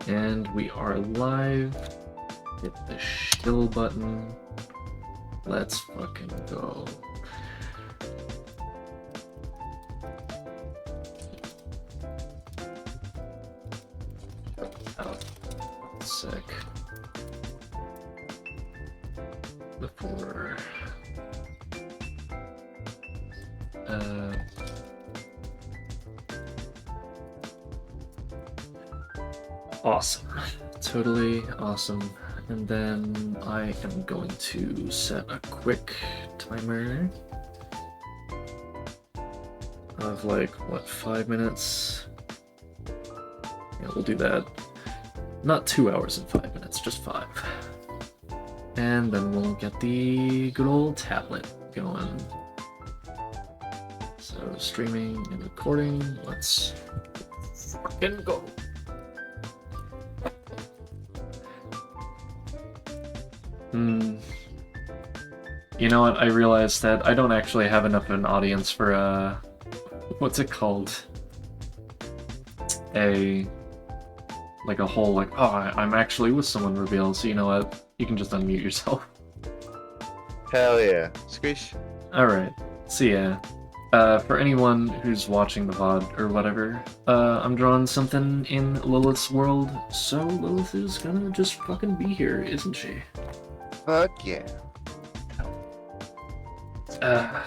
And we are live. Hit the shill button. Let's fucking go. Out. Sick. Before. Awesome. Totally awesome. And then I am going to set a quick timer of like, what, 5 minutes? Yeah, we'll do that. Not 2 hours and 5 minutes, just 5. And then we'll get the good old tablet going. So streaming and recording, let's fucking go. You know what, I realized that I don't actually have enough of an audience for, what's it called? A whole, like, oh, I'm actually with someone reveal, so you know what, you can just unmute yourself. Hell yeah. Squish. Alright, so yeah, for anyone who's watching the VOD or whatever, I'm drawing something in Lilith's world, so Lilith is gonna just fucking be here, isn't she? Fuck yeah.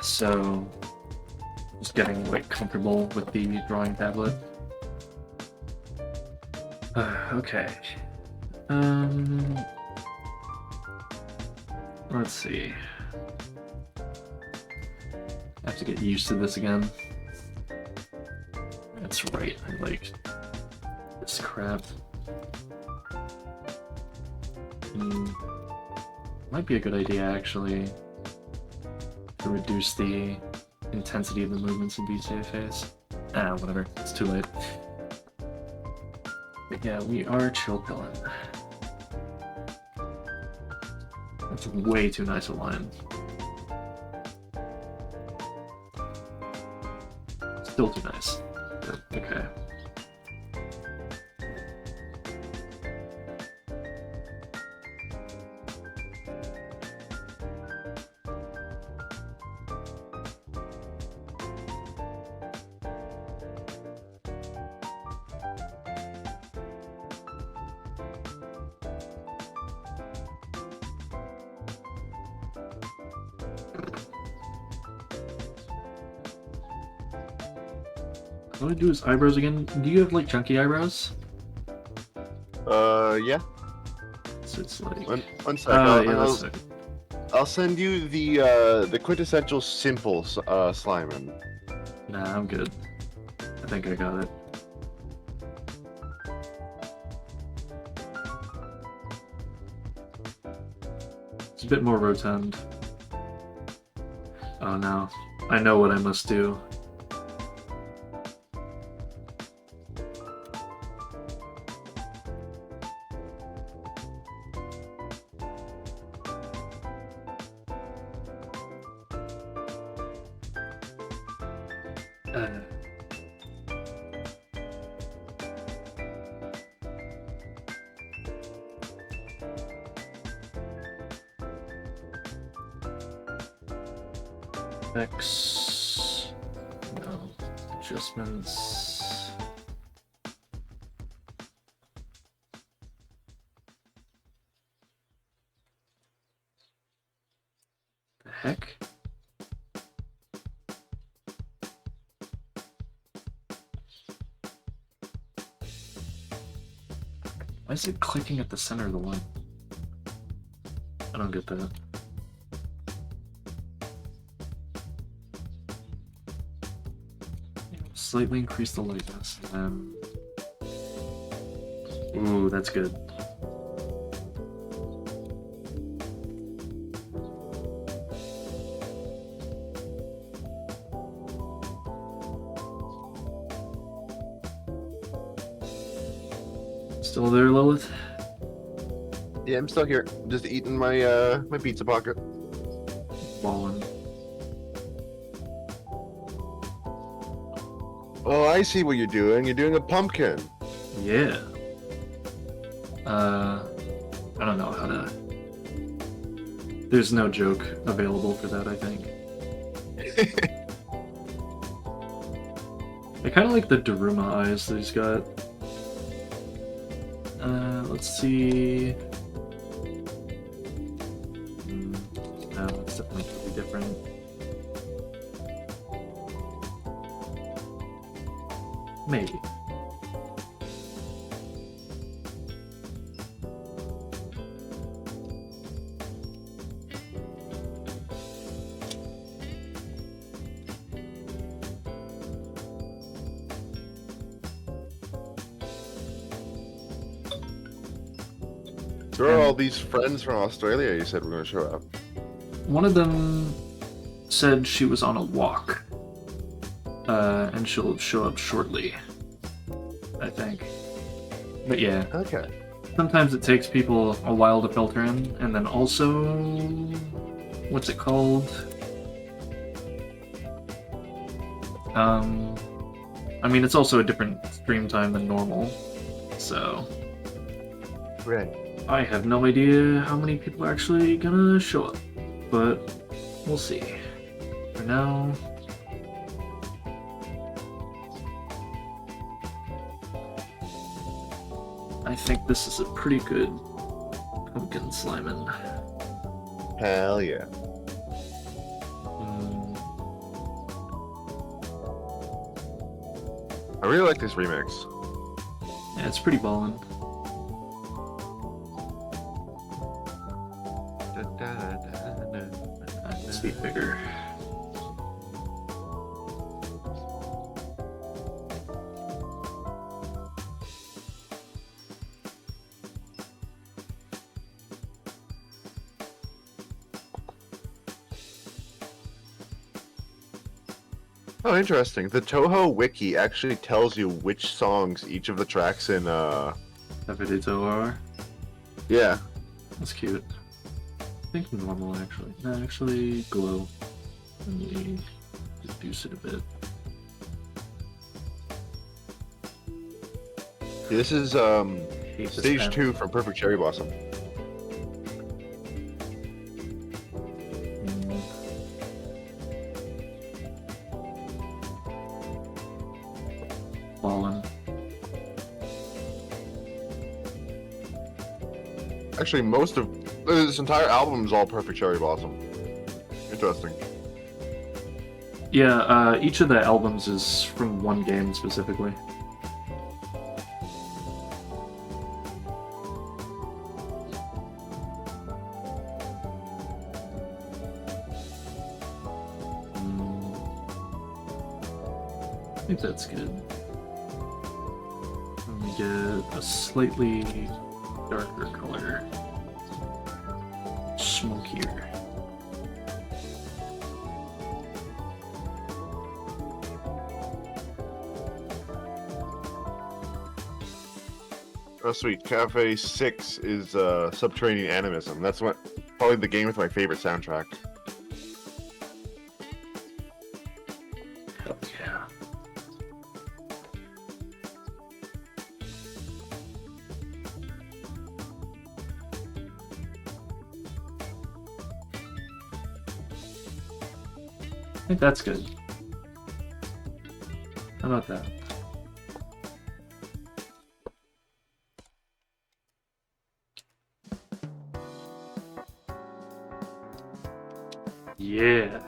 So just getting like comfortable with the drawing tablet. Okay. Let's see. I have to get used to this again. That's right, I like this crap. Might be a good idea actually to reduce the intensity of the movements in BCFAs. Ah, whatever, it's too late. But yeah, we are chill pilling. That's way too nice a line. Still too nice. But okay. What do I do his eyebrows again? Do you have like chunky eyebrows? Yeah. So it's like... One sec. Yeah, I'll send you the quintessential simple Slimer. Nah, I'm good. I think I got it. It's a bit more rotund. Oh no. I know what I must do. X. No. Adjustments. The heck? Why is it clicking at the center of the line? I don't get that. Slightly increase the lightness, and then... Ooh, that's good. Still there, Lilith? Yeah, I'm still here. Just eating my my pizza pocket. Ballin'. Oh, I see what you're doing. You're doing a pumpkin. Yeah. I don't know how to... There's no joke available for that, I think. I kind of like the Daruma eyes that he's got. Let's see... No, it's definitely pretty different. Maybe. There are all these friends from Australia you said were going to show up. One of them said she was on a walk. And she'll show up shortly, I think. But yeah. Okay. Sometimes it takes people a while to filter in, and then also... What's it called? I mean, it's also a different stream time than normal, so... Right. I have no idea how many people are actually gonna show up, but we'll see. For now... I think this is a pretty good pumpkin slimin'. Hell yeah. I really like this remix. Yeah, it's pretty ballin'. Let's be bigger. Oh, interesting. The Toho wiki actually tells you which songs each of the tracks in, Evidito are. Yeah. That's cute. I think normal, actually. No, actually, glow. Let me reduce it a bit. This is, Hate this stage pen. 2 from Perfect Cherry Blossom. Ballin'. Actually, most of this entire album is all Perfect Cherry Blossom. Interesting. Yeah, each of the albums is from one game specifically. I think that's good. Let me get a slightly darker color. Smokier. Oh, sweet. Cafe 6 is Subterranean Animism. That's what probably the game with my favorite soundtrack. Hell yeah. I think that's good. How about that? Yeah.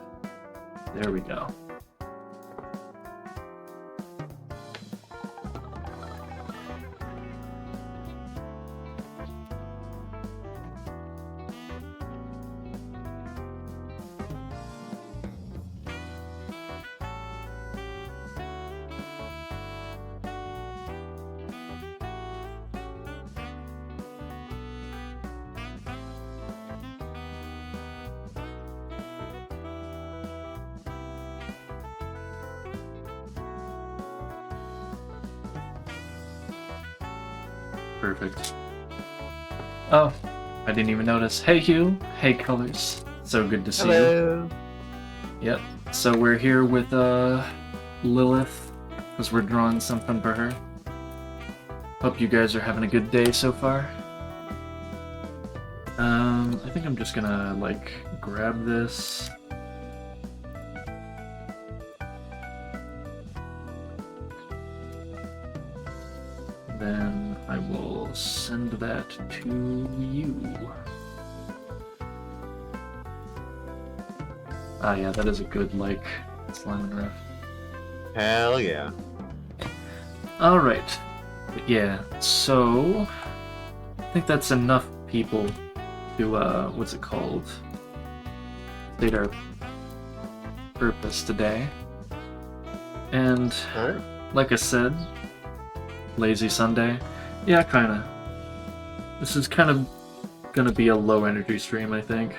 There we go. Perfect. Oh, I didn't even notice. Hey Hugh, hey Colors. So good to see you. Yep. So we're here with Lilith, because we're drawing something for her. Hope you guys are having a good day so far. I think I'm just gonna, like, grab this. Then I will send that to you. Ah, yeah, that is a good, like, slime and ref. Hell yeah. Alright. Yeah, so... I think that's enough people to, what's it called? State our purpose today. And, Alright. like I said, lazy Sunday. Yeah, kinda. This is kind of gonna be a low energy stream, I think.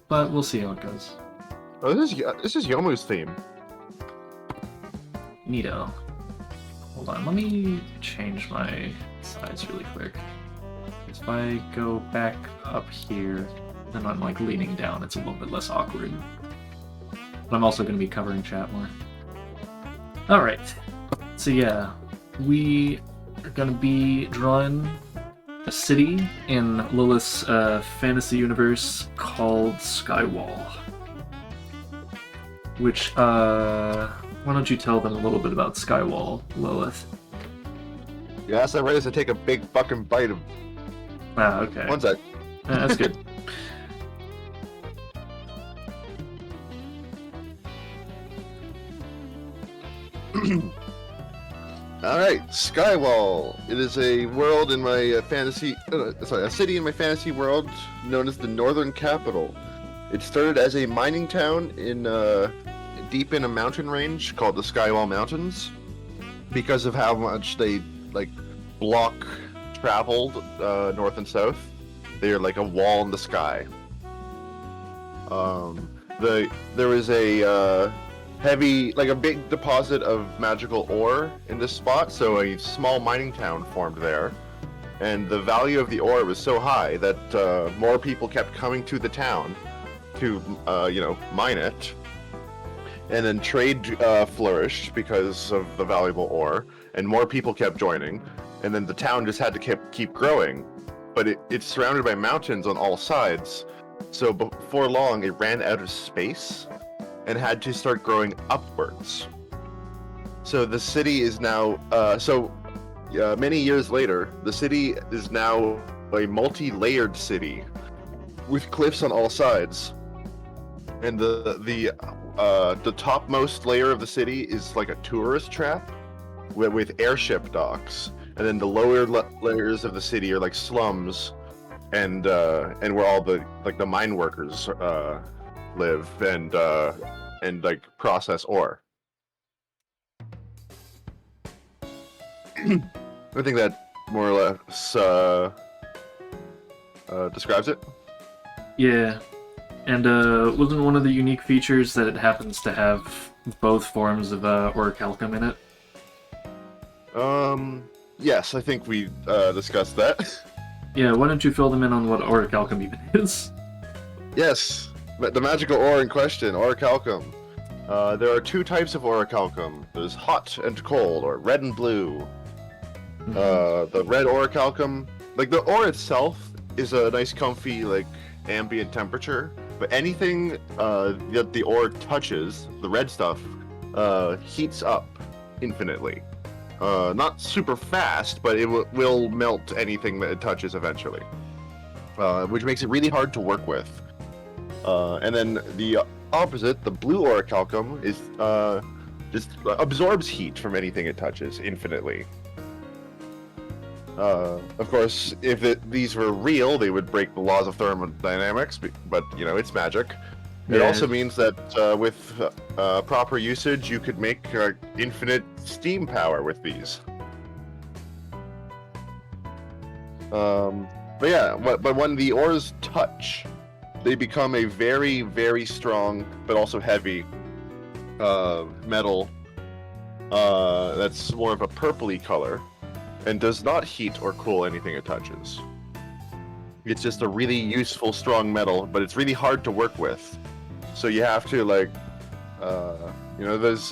But we'll see how it goes. Oh, this is Yomu's theme. Neato. Hold on, let me change my size really quick. If I go back up here, then I'm like leaning down, it's a little bit less awkward. But I'm also going to be covering chat more. Alright, so yeah, we are going to be drawing a city in Lilith's fantasy universe called Skywall. Which, why don't you tell them a little bit about Skywall, Lilith? You asked that ready to take a big fucking bite of. Ah, okay. One sec. That's good. Alright, Skywall. It is a world in my fantasy. A city in my fantasy world known as the Northern Capital. It started as a mining town in deep in a mountain range called the Skywall Mountains, because of how much they like block traveled north and south. They are like a wall in the sky. There was a heavy, like a big deposit of magical ore in this spot, so a small mining town formed there. And the value of the ore was so high that more people kept coming to the town to, mine it. And then trade flourished because of the valuable ore, and more people kept joining. And then the town just had to keep growing. But it's surrounded by mountains on all sides, so before long it ran out of space and had to start growing upwards. So the city is now, many years later, the city is now a multi-layered city with cliffs on all sides. And the topmost layer of the city is like a tourist trap with airship docks, and then the lower layers of the city are like slums, and where all the mine workers live and like process ore. I think that more or less describes it. Yeah. And wasn't one of the unique features that it happens to have both forms of orichalcum in it? Yes, I think we discussed that. Yeah, why don't you fill them in on what orichalcum even is? Yes, the magical ore in question, orichalcum. There are two types of orichalcum. There's hot and cold, or red and blue. The red orichalcum, like the ore itself, is a nice, comfy, like ambient temperature. But anything that the ore touches, the red stuff, heats up infinitely. Not super fast, but it will melt anything that it touches eventually, which makes it really hard to work with. And then the opposite, the blue orichalcum, is just absorbs heat from anything it touches infinitely. Of course, if these were real, they would break the laws of thermodynamics, but it's magic. It also means that with proper usage, you could make infinite steam power with these. But when the ores touch, they become a very, very strong, but also heavy metal that's more of a purpley color, and does not heat or cool anything it touches. It's just a really useful, strong metal, but it's really hard to work with. So you have to there's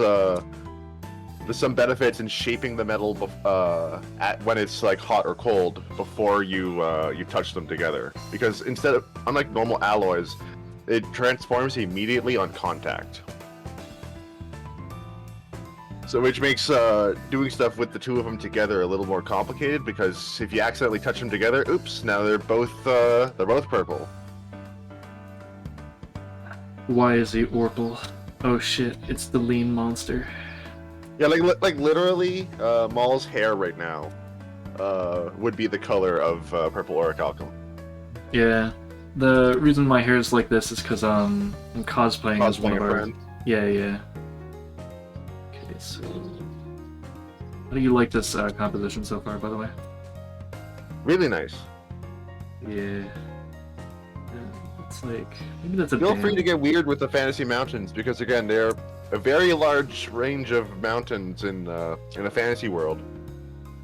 there's some benefits in shaping the metal when it's like hot or cold before you touch them together. Because unlike normal alloys, it transforms immediately on contact. So which makes doing stuff with the two of them together a little more complicated, because if you accidentally touch them together, oops, now they're both purple. Why is he Orpal? Oh shit, it's the lean monster. Yeah, like literally, Maul's hair right now would be the color of purple orichalcum. Yeah, the reason my hair is like this is because I'm cosplaying as one of our... friend. Yeah. Okay, so... How do you like this composition so far, by the way? Really nice. Yeah. It's like... Maybe that's a Feel band. free to get weird with the fantasy mountains, because again, they're a very large range of mountains in a fantasy world.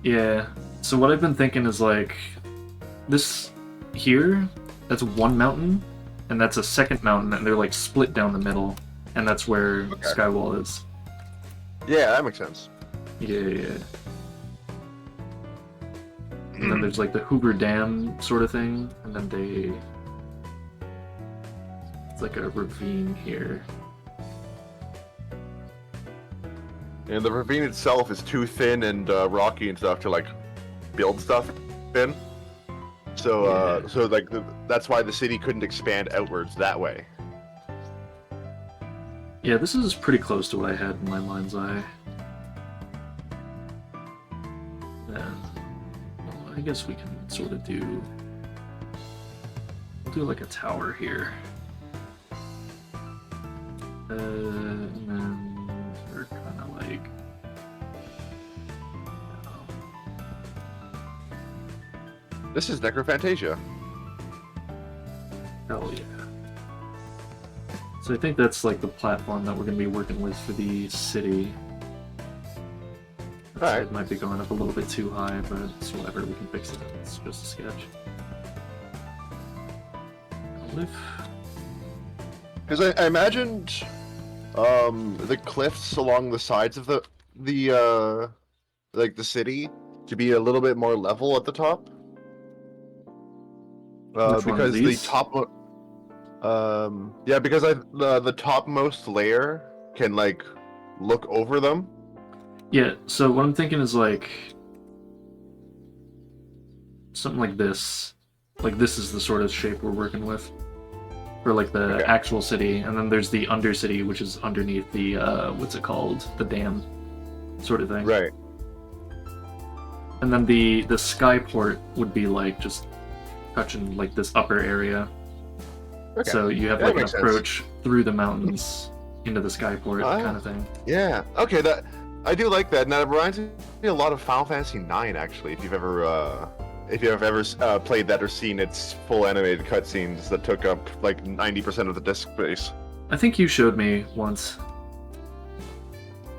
Yeah. So what I've been thinking is like... This here, that's one mountain, and that's a second mountain, and they're like split down the middle, and that's where Skywall is. Yeah, that makes sense. Yeah. And then there's like the Hoover Dam sort of thing, and then it's like a ravine here. And the ravine itself is too thin and rocky and stuff to like build stuff in. So that's why the city couldn't expand outwards that way. Yeah, this is pretty close to what I had in my mind's eye. Well, I guess we can sort of do... We'll do like a tower here. And then we're kind of like... This is Necrophantasia. Hell yeah. So I think that's like the platform that we're going to be working with for the city. Alright. It might be going up a little bit too high, but it's whatever, we can fix it. It's just a sketch. Lift. Because I imagined the cliffs along the sides of the city to be a little bit more level at the top. Because the top, because the topmost layer can like look over them. Yeah, so what I'm thinking is like something like this. Like this is the sort of shape we're working with for like the actual city, and then there's the undercity, which is underneath the what's it called, the dam, sort of thing. Right. And then the skyport would be like just touching like this upper area. Okay. So you have like an approach through the mountains into the skyport kind of thing. Yeah. Okay. I do like that. Now it reminds me a lot of Final Fantasy IX, actually. If you've ever played that or seen its full animated cutscenes that took up like 90% of the disk space. I think you showed me once.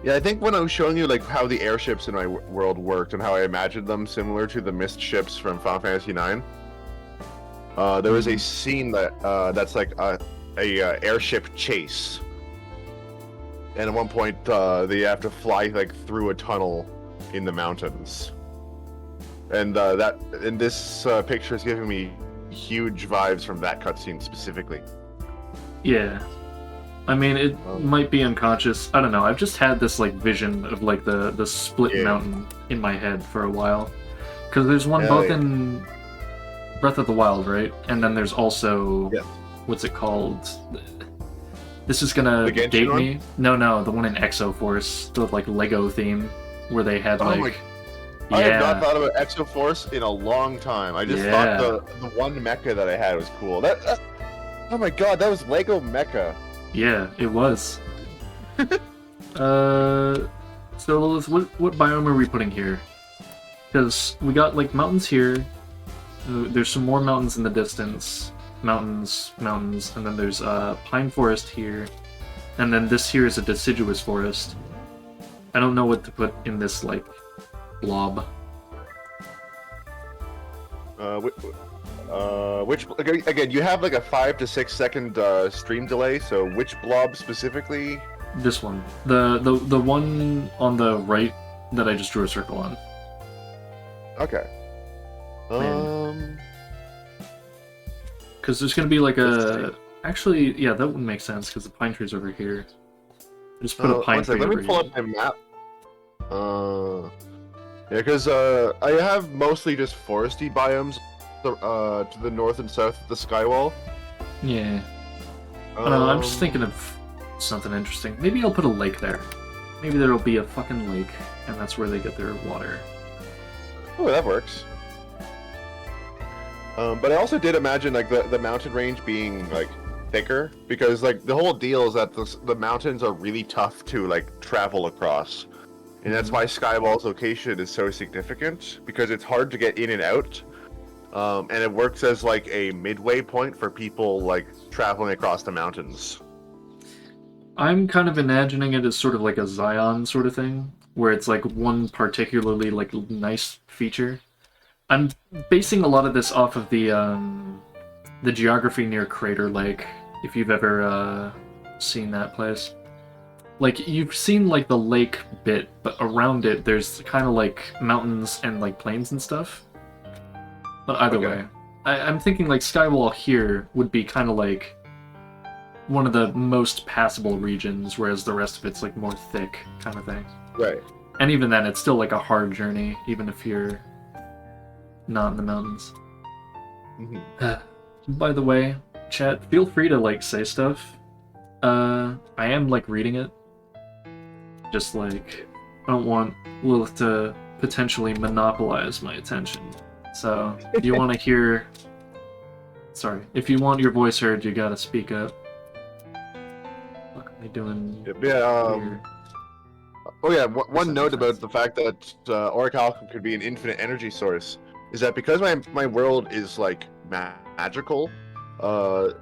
Yeah, I think when I was showing you like how the airships in my world worked and how I imagined them similar to the mist ships from Final Fantasy IX. There was a scene that's like a airship chase, and at one point they have to fly like through a tunnel in the mountains, and this picture is giving me huge vibes from that cutscene specifically. Yeah, I mean it might be unconscious. I don't know. I've just had this like vision of like the split mountain in my head for a while, because there's one both in Breath of the Wild, right? And then there's also what's it called? This is gonna date me. No, the one in Exoforce, the like Lego theme, where they had like. I have not thought about Exoforce in a long time. I just thought the one mecha that I had was cool. Oh my god, that was Lego Mecha. Yeah, it was. So Lilith, what biome are we putting here? Because we got like mountains here. There's some more mountains in the distance. Mountains, and then there's pine forest here. And then this here is a deciduous forest. I don't know what to put in this, like, blob. Which, again, you have like a 5 to 6 second stream delay, so which blob specifically This one. The one on the right that I just drew a circle on. Okay. Because there's gonna be like a... Actually, yeah, that wouldn't make sense because the pine tree's over here. Just put a pine tree let over me pull here. up my map. Yeah, because I have mostly just foresty biomes to the north and south of the Skywall. Yeah. I don't know, I'm just thinking of something interesting. Maybe I'll put a lake there. Maybe there'll be a fucking lake, and that's where they get their water. Oh, that works. But I also did imagine like the mountain range being like thicker, because like the whole deal is that the mountains are really tough to like travel across, and that's why Skywall's location is so significant, because it's hard to get in and out, and it works as like a midway point for people like traveling across the mountains. I'm kind of imagining it as sort of like a Zion sort of thing, where it's like one particularly like nice feature. I'm basing a lot of this off of the geography near Crater Lake, if you've ever seen that place. Like, you've seen like the lake bit, but around it there's kind of like mountains and like plains and stuff. But either way, I'm thinking like Skywall here would be kind of like one of the most passable regions, whereas the rest of it's like more thick kind of thing. Right. And even then, it's still like a hard journey, even if you're not in the mountains. By the way, chat, feel free to like say stuff. I am like reading it. Just like, I don't want Lilith to potentially monopolize my attention. So, if you want to hear... Sorry, if you want your voice heard, you gotta speak up. What am I doing? Yeah, here? Oh yeah, one note about the fact that Orichalcum could be an infinite energy source is that because my world is like magical, a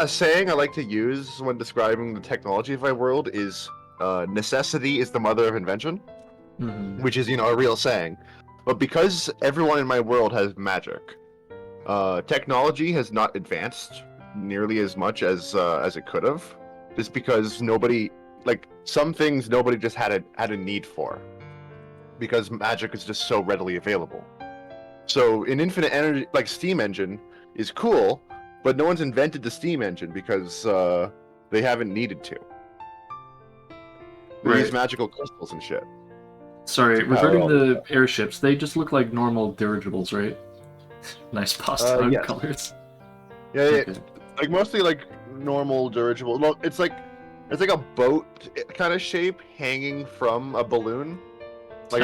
saying I like to use when describing the technology of my world is necessity is the mother of invention, which is, you know, a real saying. But because everyone in my world has magic, technology has not advanced nearly as much as it could have, just because nobody, like, some things nobody just had a need for, because magic is just so readily available. So an infinite energy, like steam engine, is cool, but no one's invented the steam engine because they haven't needed to. They use magical crystals and shit. Sorry, regarding the airships, they just look like normal dirigibles, right? Nice pastel yes. colors. Yeah, okay. Like mostly like normal dirigible. Well, it's like a boat kind of shape hanging from a balloon. Like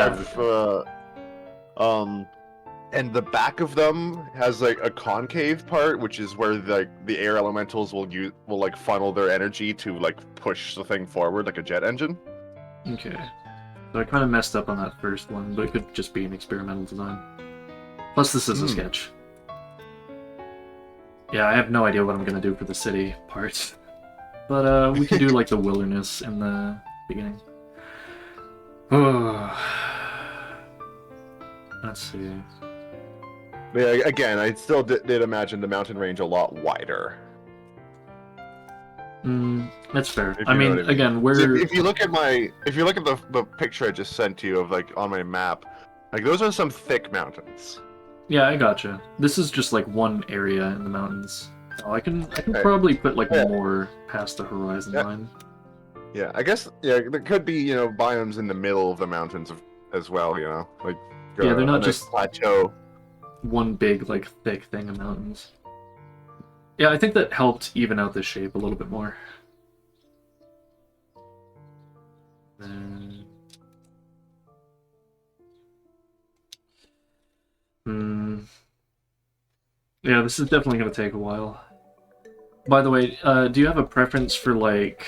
and the back of them has like a concave part, which is where the air elementals will like funnel their energy to like push the thing forward like a jet engine. Okay. So I kind of messed up on that first one, but it could just be an experimental design. Plus, this is a sketch. Yeah, I have no idea what I'm gonna do for the city part. But we can do like the wilderness in the beginning. Let's see. Yeah, again, I still did imagine the mountain range a lot wider. That's fair. I mean, again, if you look at the picture I just sent you of like on my map, like those are some thick mountains. Yeah, I gotcha. This is just like one area in the mountains. Oh, I can probably put like more past the horizon line. Yeah, I guess there could be, you know, biomes in the middle of the mountains as well, you know, like yeah, they're not just plateau. One big like thick thing of mountains. Yeah, I think that helped even out the shape a little bit more. Yeah, this is definitely going to take a while. By the way, do you have a preference for, like...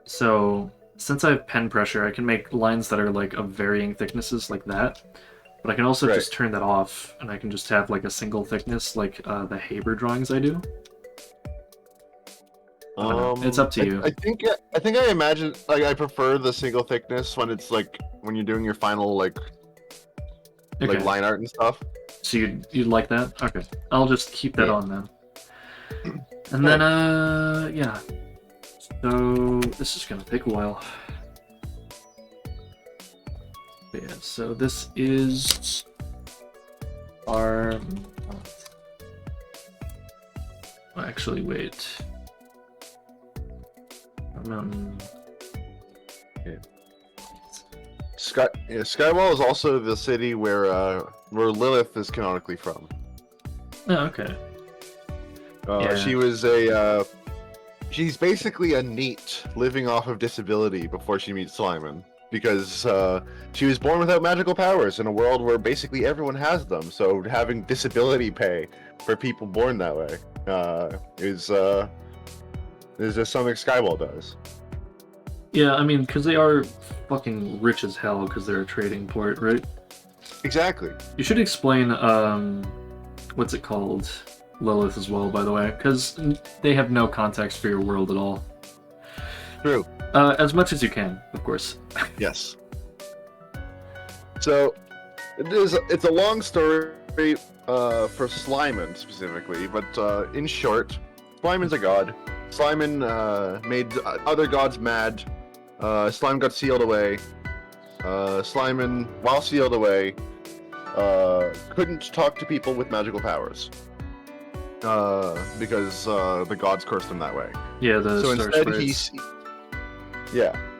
So, since I have pen pressure, I can make lines that are, like, of varying thicknesses like that. But I can also just turn that off, and I can just have, like, a single thickness, like the Haber drawings I do. It's up to you. I think I imagine, like, I prefer the single thickness when it's, like, when you're doing your final, like line art and stuff. So you'd like that? Okay. I'll just keep that on then. And then, yeah. So this is gonna take a while. But yeah, so this is our. Actually, wait. Okay. Skywall is also the city where Lilith is canonically from. Oh, okay. Yeah. She was she's basically a NEET living off of disability before she meets Simon, because she was born without magical powers in a world where basically everyone has them. So having disability pay for people born that way is just something Skywall does. Yeah, I mean, because they are fucking rich as hell because they're a trading port, right? Exactly. You should explain, what's it called? Lilith as well, by the way, because they have no context for your world at all. True. As much as you can, of course. Yes. So, it's a long story for Slimon specifically, but in short, Slimon's a god. Slimon made other gods mad. Slime got sealed away. Slimon, while sealed away, couldn't talk to people with magical powers. Because the gods cursed him that way. Yeah,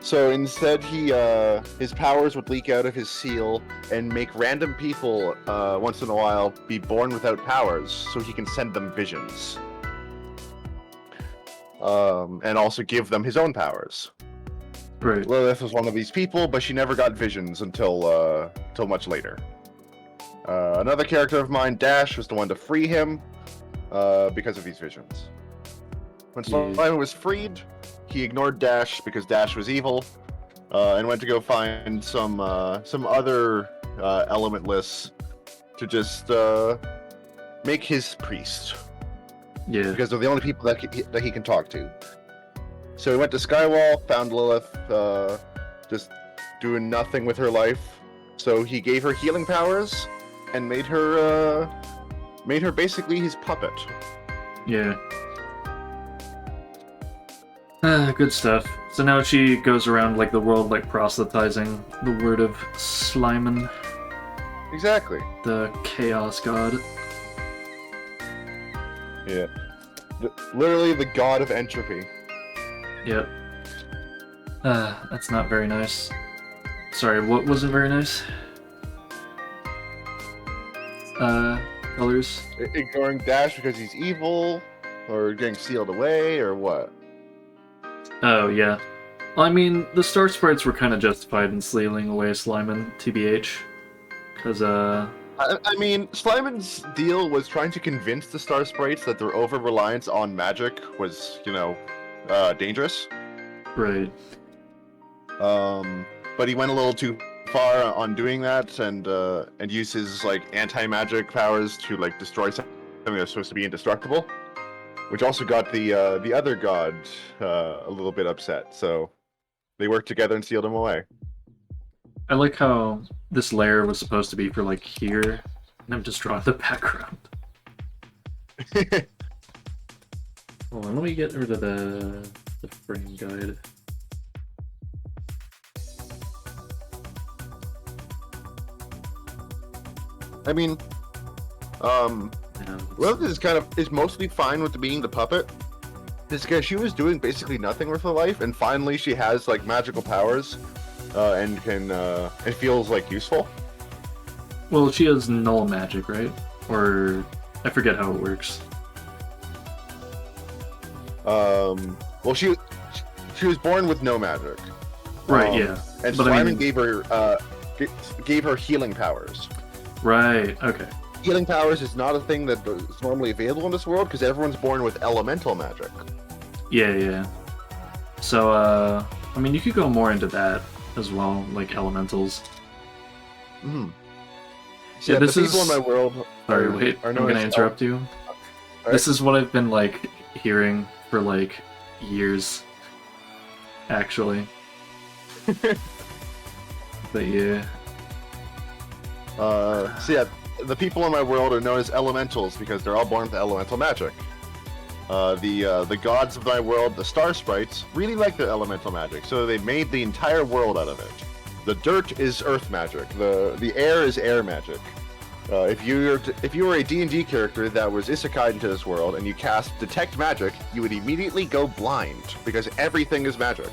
so instead his powers would leak out of his seal and make random people once in a while be born without powers, so he can send them visions. And also give them his own powers. Right. Lilith was one of these people, but she never got visions until much later. Another character of mine, Dash, was the one to free him because of these visions. When Slime was freed, he ignored Dash because Dash was evil, and went to go find some other elementless to just make his priest. Yeah. Because they're the only people that he can talk to. So he went to Skywall, found Lilith, just doing nothing with her life. So he gave her healing powers and made her basically his puppet. Yeah. Good stuff. So now she goes around like the world, like proselytizing the word of Slimon. Exactly. The chaos god. Yeah. Literally the god of entropy. Yep. That's not very nice. Sorry, what wasn't very nice? Colors? Ignoring Dash because he's evil, or getting sealed away, or what? Oh, yeah. I mean, the star sprites were kind of justified in sealing away Slimon, TBH. Because, I mean, Slimon's deal was trying to convince the star sprites that their over-reliance on magic was, dangerous. Right. But he went a little too far on doing that, and used his anti-magic powers to destroy something that's supposed to be indestructible, which also got the other god a little bit upset. So they worked together and sealed him away. I like how this layer was supposed to be for here, and I'm just drawing the background. Hold on, let me get rid of the frame guide. I mean, Lilith is mostly fine with being the puppet. This because she was doing basically nothing with her life, and finally she has magical powers, and can it feels useful. Well, she has null magic, right? Or I forget how it works. Well, she was born with no magic. Right. Yeah. And Simon gave her healing powers. Right, okay. Healing powers is not a thing that is normally available in this world because everyone's born with elemental magic. Yeah. So, I mean, you could go more into that as well, elementals. Mm-hmm. So yeah, this the is... people in my world... Sorry, wait, I'm gonna interrupt you. Right. This is what I've been, hearing for, years. Actually. But yeah... So yeah, the people in my world are known as elementals because they're all born with elemental magic. The gods of my world, the star sprites, really like their elemental magic, so they made the entire world out of it. The dirt is earth magic. The air is air magic. If you were a D&D character that was isekai into this world and you cast detect magic, you would immediately go blind because everything is magic.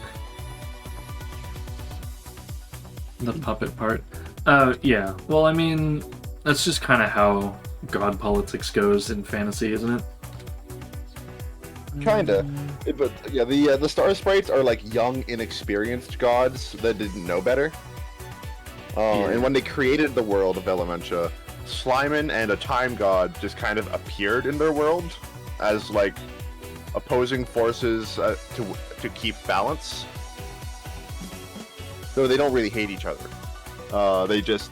The puppet part. Yeah. Well, I mean, that's just kind of how god politics goes in fantasy, isn't it? Kinda, but yeah, the star sprites are like young, inexperienced gods that didn't know better. And when they created the world of Elementia, Slimon and a time god just kind of appeared in their world as like opposing forces to keep balance. So they don't really hate each other. They're just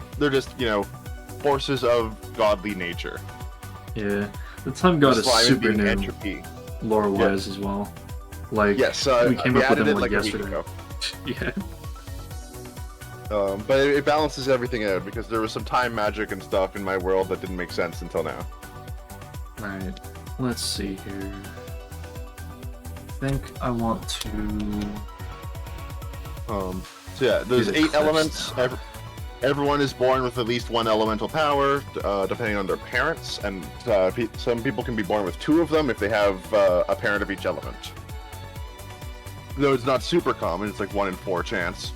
forces of godly nature. Yeah, the time god is super new. Entropy. Lore-wise as well. Like, yes, we came up with them like yesterday. A week ago. Yeah. But it balances everything out because there was some time magic and stuff in my world that didn't make sense until now. Alright, let's see here. I think I want to... So yeah, there's 8 elements. Everyone is born with at least 1 elemental power, depending on their parents, and some people can be born with 2 of them if they have a parent of each element. Though it's not super common, it's like 1 in 4 chance.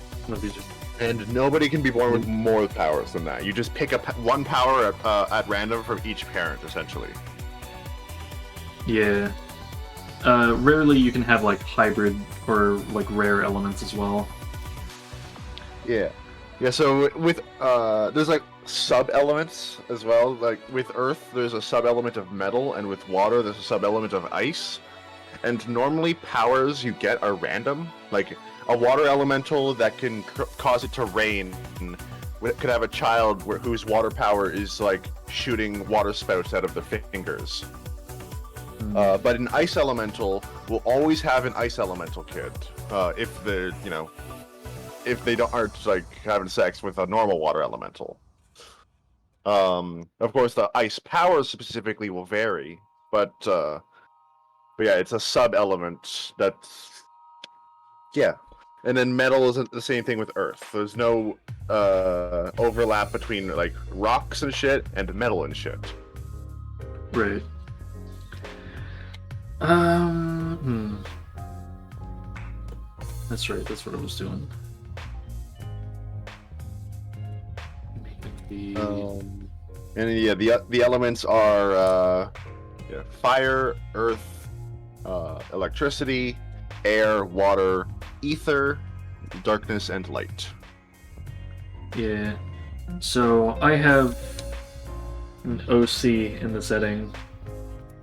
And nobody can be born with more powers than that. You just pick up 1 power at random from each parent, essentially. Yeah. Rarely you can have like hybrid or like rare elements as well. Yeah. Yeah, so with there's like sub-elements as well. Like with Earth, there's a sub-element of metal, and with water, there's a sub-element of ice. And normally powers you get are random. Like a water elemental that can cause it to rain could have a child whose water power is like shooting water spouts out of their fingers. But an ice elemental will always have an ice elemental kid if they're, if they aren't like having sex with a normal water elemental. Of course, the ice power specifically will vary, but yeah, it's a sub-element that's And then metal isn't the same thing with Earth. There's no overlap between like rocks and shit and metal and shit. Right. That's right. That's what I was doing. And yeah, the elements are fire, earth, electricity, air, water, ether, darkness, and light. Yeah. So I have an OC in the setting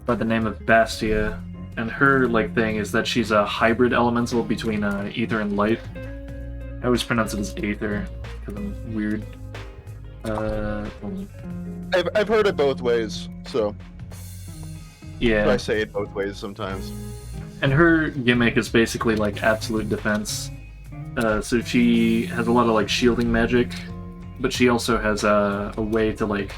by the name of Bastia, and her like thing is that she's a hybrid elemental between ether and light. I always pronounce it as aether because I'm weird. I've heard it both ways, so yeah, I say it both ways sometimes. And her gimmick is basically like absolute defense. So she has a lot of like shielding magic, but she also has a way to like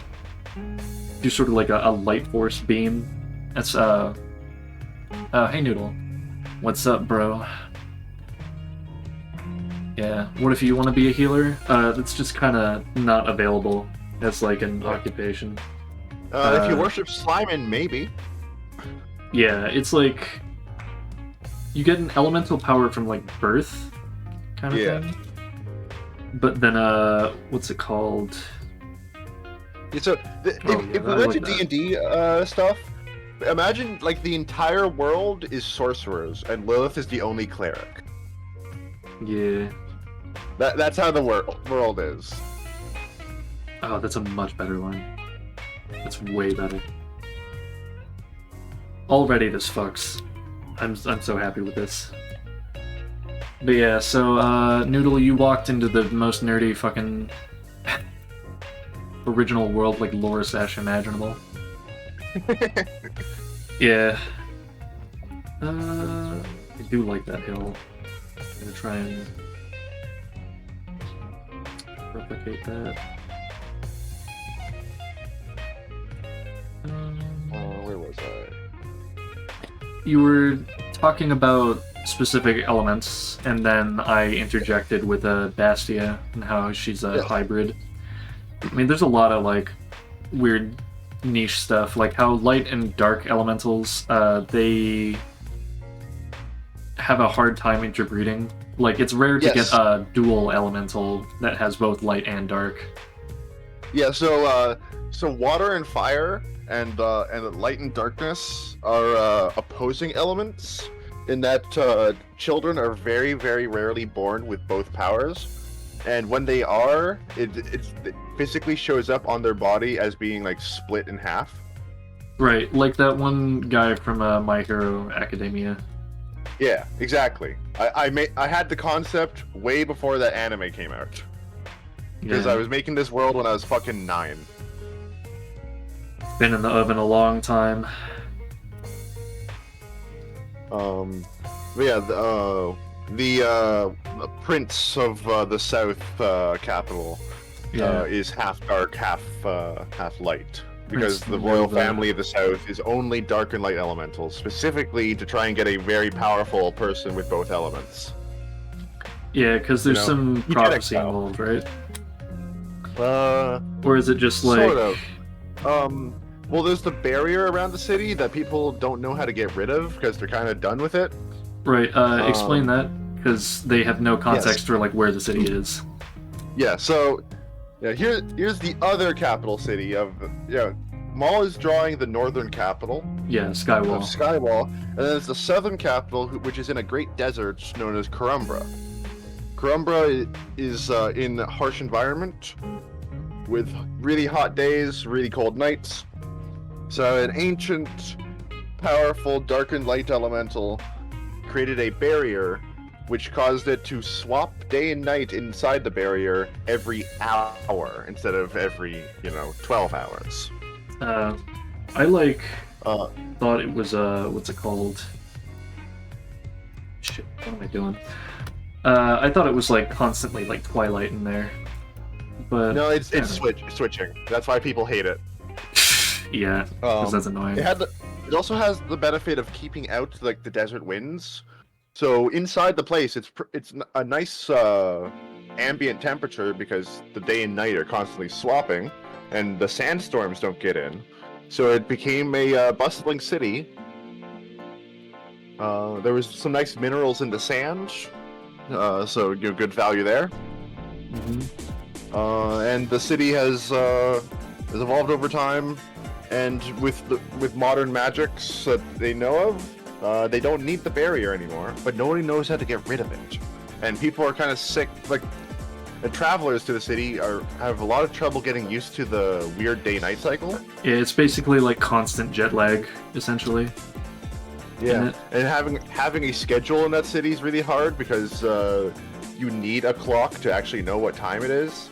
do sort of like a light force beam. That's hey Noodle, what's up, bro? Yeah, what if you want to be a healer? That's just kind of not available as like an occupation. If you worship Slimon, maybe. Yeah, it's like you get an elemental power from like birth, kind of thing. But then, what's it called? Yeah, so if we went to D&D stuff, imagine like the entire world is sorcerers and Lilith is the only cleric. Yeah. That's how the world is. Oh, that's a much better line. That's way better. Already this fucks. I'm so happy with this. But yeah, so Noodle, you walked into the most nerdy fucking original world like lore / imaginable. Yeah. I do like that hill. I'm gonna try and replicate that. Where was I? you were talking about specific elements, and then I interjected with Bastia and how she's a Yes. hybrid. I mean, there's a lot of like weird niche stuff, like how light and dark elementals, they have a hard time interbreeding. Like, it's rare to Yes. get a dual elemental that has both light and dark. Yeah, so water and fire and light and darkness are opposing elements in that children are very, very rarely born with both powers, and when they are, it physically shows up on their body as being like split in half. Right, like that one guy from My Hero Academia. Yeah, exactly. I had the concept way before that anime came out. Because Yeah. I was making this world when I was fucking 9. Been in the oven a long time. But yeah, the prince of the South capital Yeah. is half dark, half light. Because Prince the royal Nova. family of the South is only dark and light elementals, specifically to try and get a very powerful person with both elements. Yeah, because there's You know, some eugenics prophecy style. involved, right? Uh, Or is it just like... Sort of. Well, there's the barrier around the city that people don't know how to get rid of because they're kind of done with it. Right, explain that, because they have no context for like where the city is. Yeah, so yeah, here's the other capital city of Maul is drawing the northern capital Yeah, of Skywall. Skywall, and then there's the southern capital, which is in a great desert known as Karumbra. Karumbra is in a harsh environment with really hot days, really cold nights. So an ancient, powerful dark and light elemental created a barrier which caused it to swap day and night inside the barrier every hour instead of every, 12 hours. I like thought it was what's it called? Shit, what am I doing? I thought it was like constantly like Twilight in there, but No, it's yeah. switching. That's why people hate it. Yeah, because that's annoying. It also has the benefit of keeping out like the desert winds. So inside the place, it's a nice ambient temperature because the day and night are constantly swapping, and the sandstorms don't get in. So it became a bustling city. There was some nice minerals in the sand, so good value there. And the city has evolved over time, and with modern magics that they know of, they don't need the barrier anymore. But nobody knows how to get rid of it, and people are kind of sick. Like the travelers to the city have a lot of trouble getting used to the weird day-night cycle. Yeah, it's basically like constant jet lag, essentially. Yeah, and having a schedule in that city is really hard because you need a clock to actually know what time it is.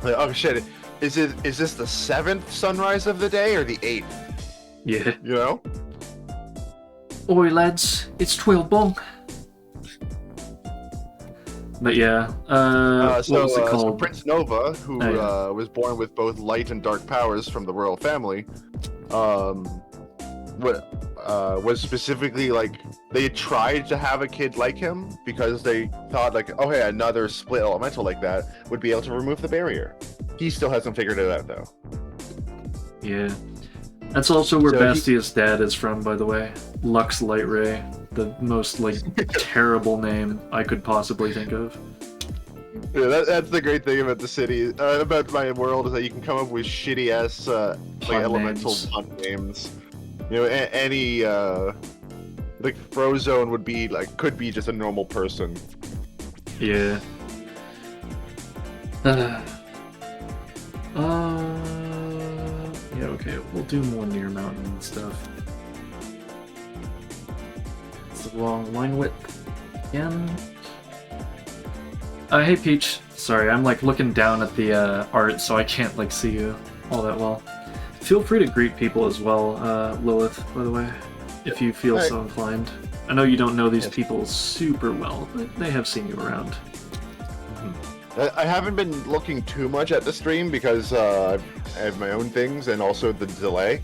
Like, oh shit, is this the 7th sunrise of the day or the 8th? Yeah. You know? Oi lads, it's 12 bong. But yeah, what was it called? So Prince Nova, who Oh, yeah. was born with both light and dark powers from the royal family, was specifically like they tried to have a kid like him because they thought like, oh hey, another split elemental like that would be able to remove the barrier. He still hasn't figured it out though. Yeah. That's also where So Bastia's dad is from, by the way. Lux Lightray. The most, like, terrible name I could possibly think of. Yeah, that's the great thing about the city, about my world, is that you can come up with shitty ass like elemental names. pun names. Any like Frozone could be just a normal person. Yeah. Yeah, okay, we'll do more near mountain and stuff. It's the wrong line width again. Hey Peach, sorry, I'm like looking down at the art, so I can't like see you all that well. Feel free to greet people as well, Lilith, by the way, if you feel so inclined. I know you don't know these people super well, but they have seen you around. I haven't been looking too much at the stream because I have my own things and also the delay.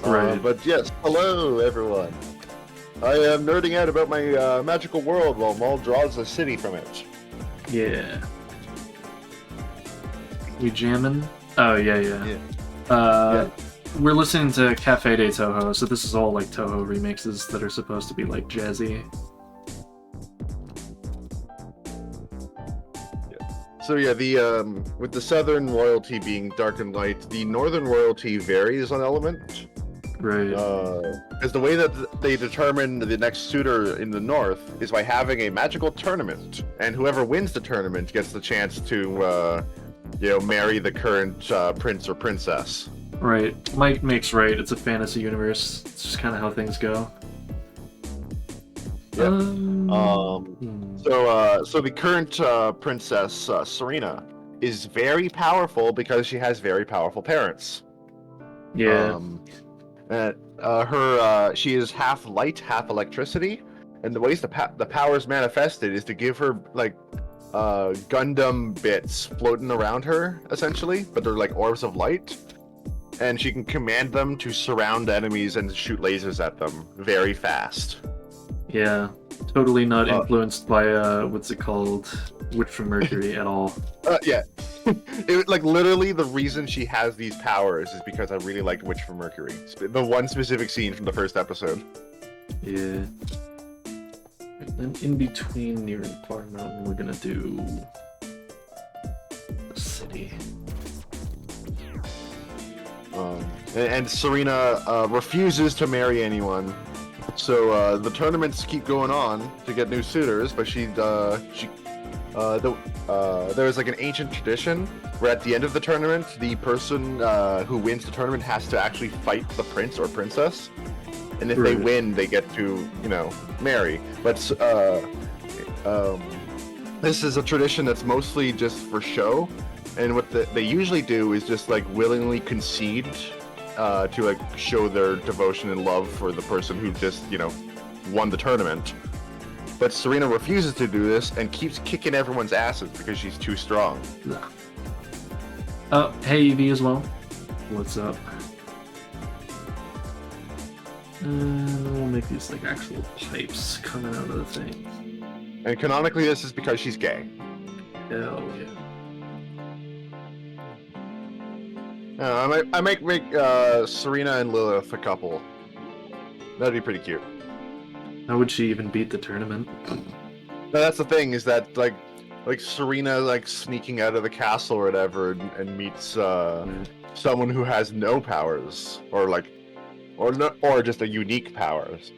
Right. But yes, hello everyone. I am nerding out about my magical world while Maul draws a city from it. Yeah. We jamming? Oh, yeah. Yeah. We're listening to Cafe de Toho, so this is all like Toho remixes that are supposed to be like jazzy. So yeah, the with the southern royalty being dark and light, the northern royalty varies on element. Right. Because the way that they determine the next suitor in the north is by having a magical tournament, and whoever wins the tournament gets the chance to, marry the current prince or princess. Right. Mike makes right. It's a fantasy universe. It's just kind of how things go. Yeah. So the current princess, Serena, is very powerful because she has very powerful parents. Yeah. She is half light, half electricity, and the ways the powers manifested is to give her like Gundam bits floating around her, essentially, but they're like orbs of light, and she can command them to surround enemies and shoot lasers at them very fast. Yeah. Totally not influenced by what's it called? Witch from Mercury at all. Yeah. Literally the reason she has these powers is because I really liked Witch from Mercury. The one specific scene from the first episode. Yeah. Then in between near and far mountain, we're gonna do the city. And Serena refuses to marry anyone. So the tournaments keep going on to get new suitors, but there's like an ancient tradition where at the end of the tournament, the person who wins the tournament has to actually fight the prince or princess, and if they win, they get to marry. But this is a tradition that's mostly just for show, and what they usually do is just like willingly concede to like show their devotion and love for the person who just won the tournament. But Serena refuses to do this and keeps kicking everyone's asses because she's too strong. Oh, hey Evie as well. What's up? We'll make these like actual pipes coming out of the thing. And canonically, this is because she's gay. Hell yeah. I might make Serena and Lilith a couple. That'd be pretty cute. How would she even beat the tournament? No, that's the thing, is that like Serena like sneaking out of the castle or whatever and meets someone who has no powers or just a unique powers.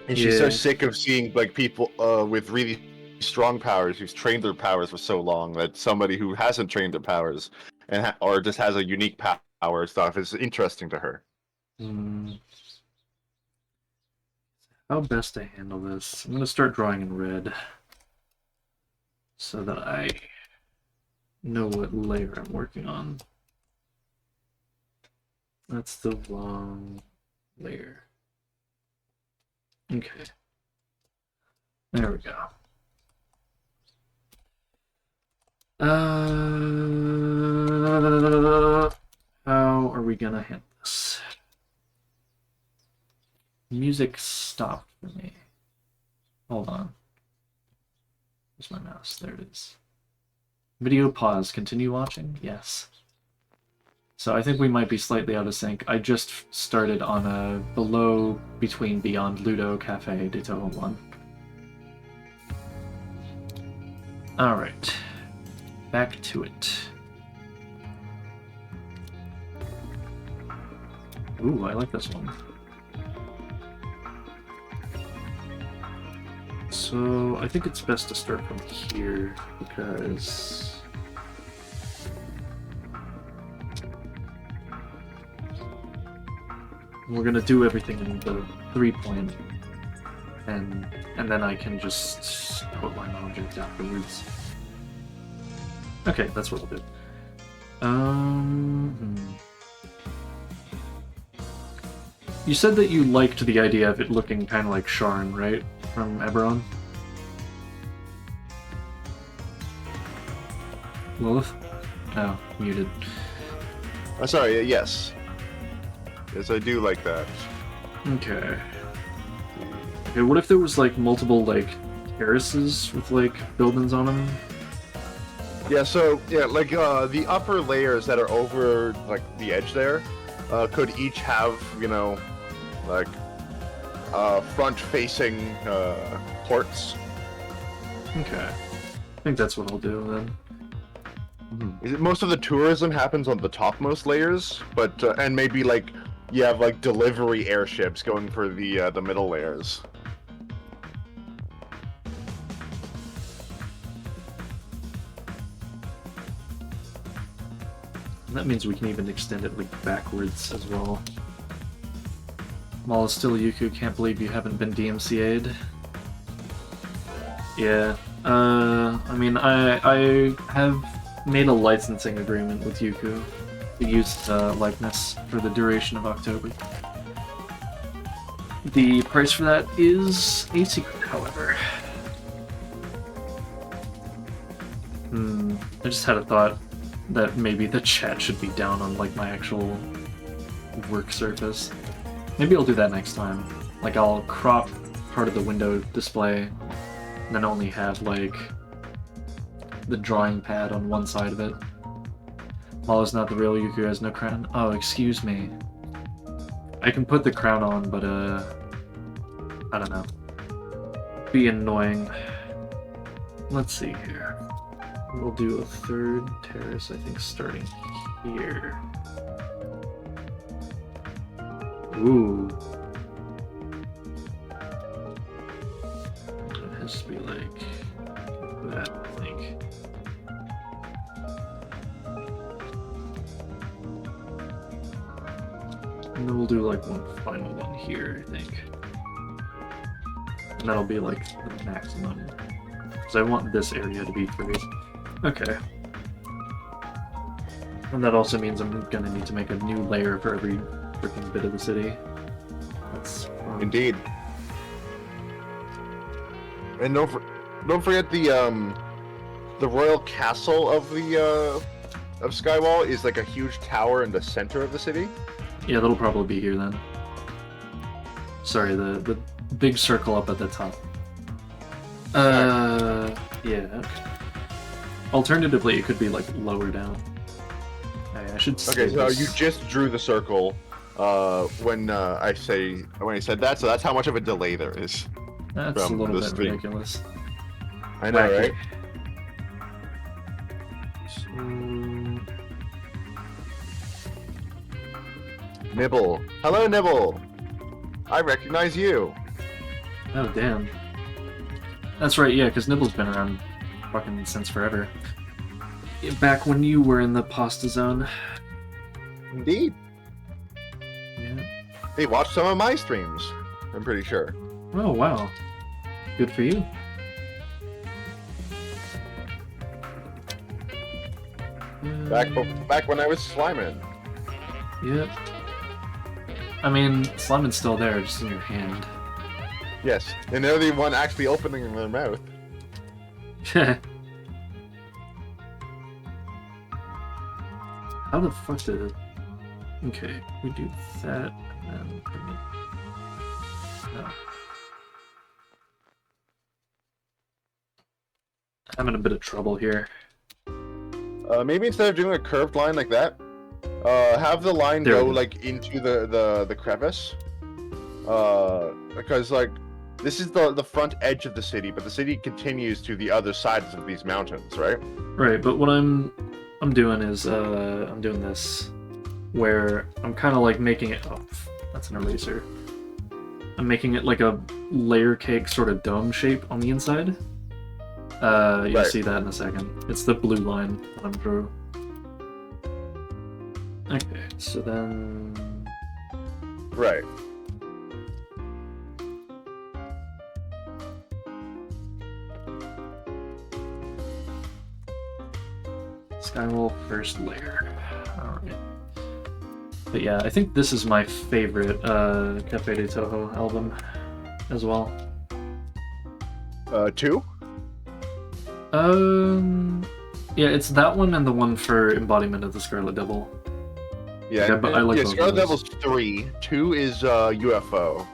And she's so sick of seeing like people with really strong powers who's trained their powers for so long that somebody who hasn't trained their powers or just has a unique power stuff is interesting to her. How best to handle this? I'm going to start drawing in red so that I know what layer I'm working on. That's the wrong layer. Okay. There we go. How are we gonna handle this? Music stopped for me. Hold on. Where's my mouse? There it is. Video pause. Continue watching? Yes. So I think we might be slightly out of sync. I just started on a below between Beyond Ludo Cafe de Toho 1. Alright. Back to it. Ooh, I like this one. So I think it's best to start from here because we're gonna do everything in the 3-point, and then I can just outline object afterwards. Okay, that's what we'll do. You said that you liked the idea of it looking kind of like Sharn, right? From Eberron? Lilith? Oh, muted. Sorry, yes. Yes, I do like that. Okay. Okay, what if there was, like, multiple, like, terraces with, like, buildings on them? Yeah, so, yeah, like, the upper layers that are over, like, the edge there, could each have, you know, like, front-facing, ports. Okay. I think that's what I'll do, then. Most of the tourism happens on the topmost layers, but, and maybe, like, you have, like, delivery airships going for the middle layers. And that means we can even extend it, like, backwards as well. Mall is still Yuku, can't believe you haven't been DMCA'd. Yeah, I mean, I have made a licensing agreement with Yuku to use likeness for the duration of October. The price for that is a secret, however. I just had a thought that maybe the chat should be down on, like, my actual work surface. Maybe I'll do that next time. Like, I'll crop part of the window display, and then only have, like, the drawing pad on one side of it. Molo's not the real Yuku, has no crown. Oh, excuse me. I can put the crown on, but, I don't know. Be annoying. Let's see here. We'll do a third terrace, I think, starting here. Ooh. It has to be like that, I think. And then we'll do like one final one here, I think. And that'll be like the maximum. Because I want this area to be free. Okay. And that also means I'm gonna need to make a new layer for every freaking bit of the city. That's fun. Indeed. And don't forget the royal castle of the of Skywall is like a huge tower in the center of the city. Yeah, that'll probably be here then. Sorry, the big circle up at the top. Yeah, okay. Alternatively, it could be like lower down. I should Okay, so this. you just drew the circle when I said that, so that's how much of a delay there is. That's a from little the bit stream. ridiculous. I know, Wacky. right? Nibble. Hello, Nibble. I recognize you. Oh, damn. That's right, yeah, because Nibble's been around fucking since forever. Back when you were in the pasta zone. Indeed. Yeah. They watched some of my streams. I'm pretty sure. Oh, wow. Good for you. Back when I was Slimin. Yep. I mean, Slimin's still there, just in your hand. Yes, and they're the one actually opening their mouth. How the fuck did it... Okay, we do that, and then... No. Having a bit of trouble here. Maybe instead of doing a curved line like that, have the line There go we go. like into the crevice. Because like this is the front edge of the city, but the city continues to the other sides of these mountains, right? Right, but what I'm doing is I'm doing this, where I'm kind of like making it. Oh, that's an eraser. I'm making it like a layer cake sort of dome shape on the inside. You'll Right. see that in a second. It's the blue line that I'm drawing. Okay, so then Right. Skywall first layer. Alright. But yeah, I think this is my favorite Cafe de Toho album as well. 2? Yeah, it's that one and the one for Embodiment of the Scarlet Devil. Yeah, But I like yeah. both Scarlet of those. Devil's 3. 2 is UFO.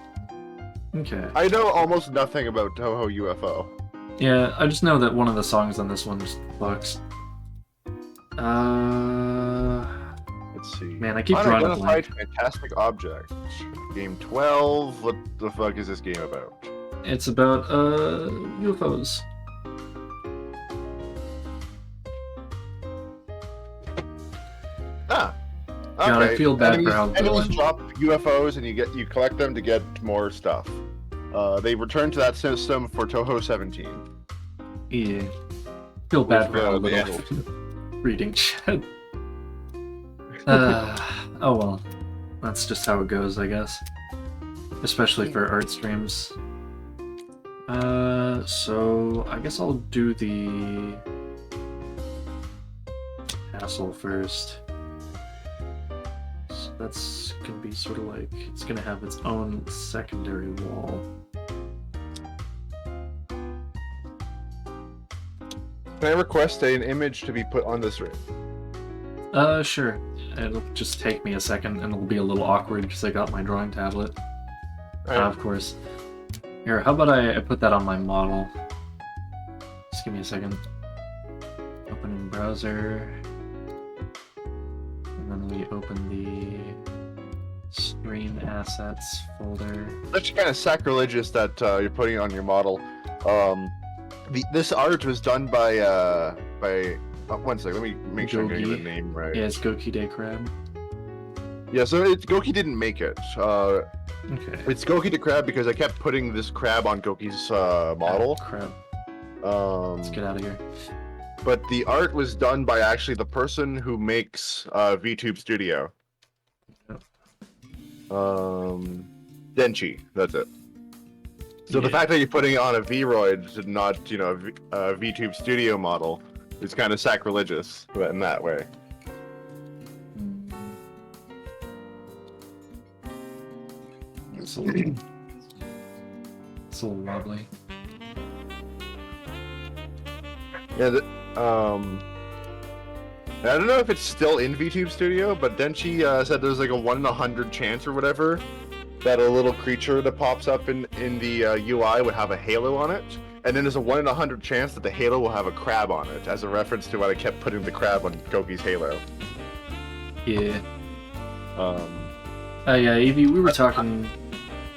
Okay. I know almost nothing about Toho UFO. Yeah, I just know that one of the songs on this one just fucks. Let's see. Man, I keep drawing a blank. Unidentified fantastic object. Game 12. What the fuck is this game about? It's about UFOs. Ah. Okay. God, I feel bad for how enemies villain. drop UFOs and you collect them to get more stuff. They return to that system for Toho 17. Yeah. Feel bad for how the little reading chat. Oh well. That's just how it goes, I guess. Especially for art streams. So I guess I'll do the castle first. So that's gonna be sort of like, it's gonna have its own secondary wall. Can I request an image to be put on this ring? Sure. It'll just take me a second and it'll be a little awkward because I got my drawing tablet. Right. Of course. Here, how about I put that on my model? Just give me a second. Open in browser. And then we open the stream assets folder. That's kind of sacrilegious that you're putting it on your model. This art was done by one second, let me make sure I'm getting the name right. Yeah, it's Goki Day Crab. Yeah, so Goki didn't make it. Okay. It's Goki the Crab because I kept putting this crab on Goki's model. Crab. Let's get out of here. But the art was done by actually the person who makes VTube Studio. Yep. Denchi, that's it. So the fact that you're putting it on a Vroid and not, a VTube Studio model is kind of sacrilegious in that way. It's a little wobbly. Yeah, I don't know if it's still in VTube Studio, but Denchi said there's like a 1 in 100 chance or whatever that a little creature that pops up in the UI would have a halo on it, and then there's a 1 in 100 chance that the halo will have a crab on it, as a reference to what I kept putting the crab on Goki's halo. Yeah. Yeah, Evie, we were talking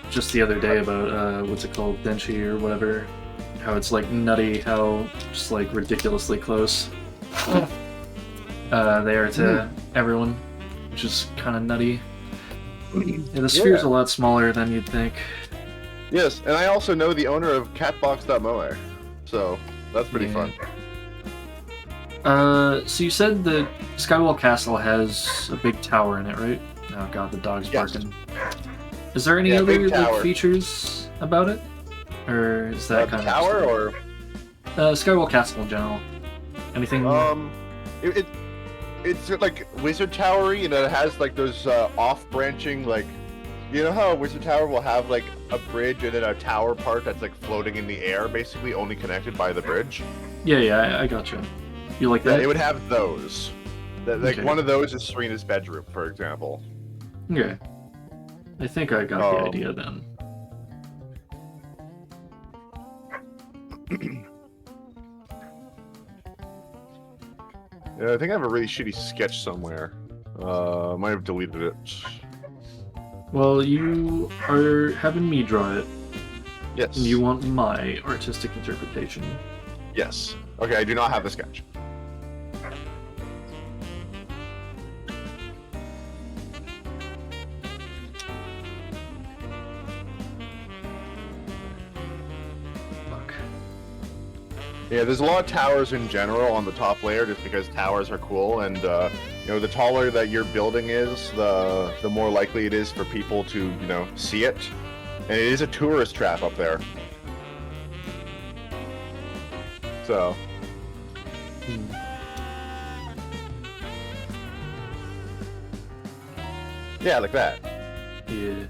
just the other day about what's it called, Denchi or whatever. How it's like nutty, how just like ridiculously close they are to everyone, which is kind of nutty. Yeah, the sphere's a lot smaller than you'd think. Yes, and I also know the owner of Catbox.moe, so that's pretty fun. So you said that Skywall Castle has a big tower in it, right? Oh god, the dog's barking. Is there any other like, features about it? Or is that kind tower of... or Skywall Castle in general. Anything... It's like Wizard Towery, and it has like those off-branching, like, you know how Wizard Tower will have like a bridge and then a tower part that's like floating in the air, basically only connected by the bridge? Yeah, I gotcha. You like that? Yeah, it would have those. Like one of those is Serena's bedroom, for example. Okay. I think I got the idea then. Yeah, I think I have a really shitty sketch somewhere. Might have deleted it. Well, you are having me draw it. Yes. And you want my artistic interpretation. Yes. Okay, I do not have the sketch. Yeah, there's a lot of towers in general on the top layer just because towers are cool, and the taller that your building is, the more likely it is for people to, see it. And it is a tourist trap up there. So. Yeah, like that. Yeah.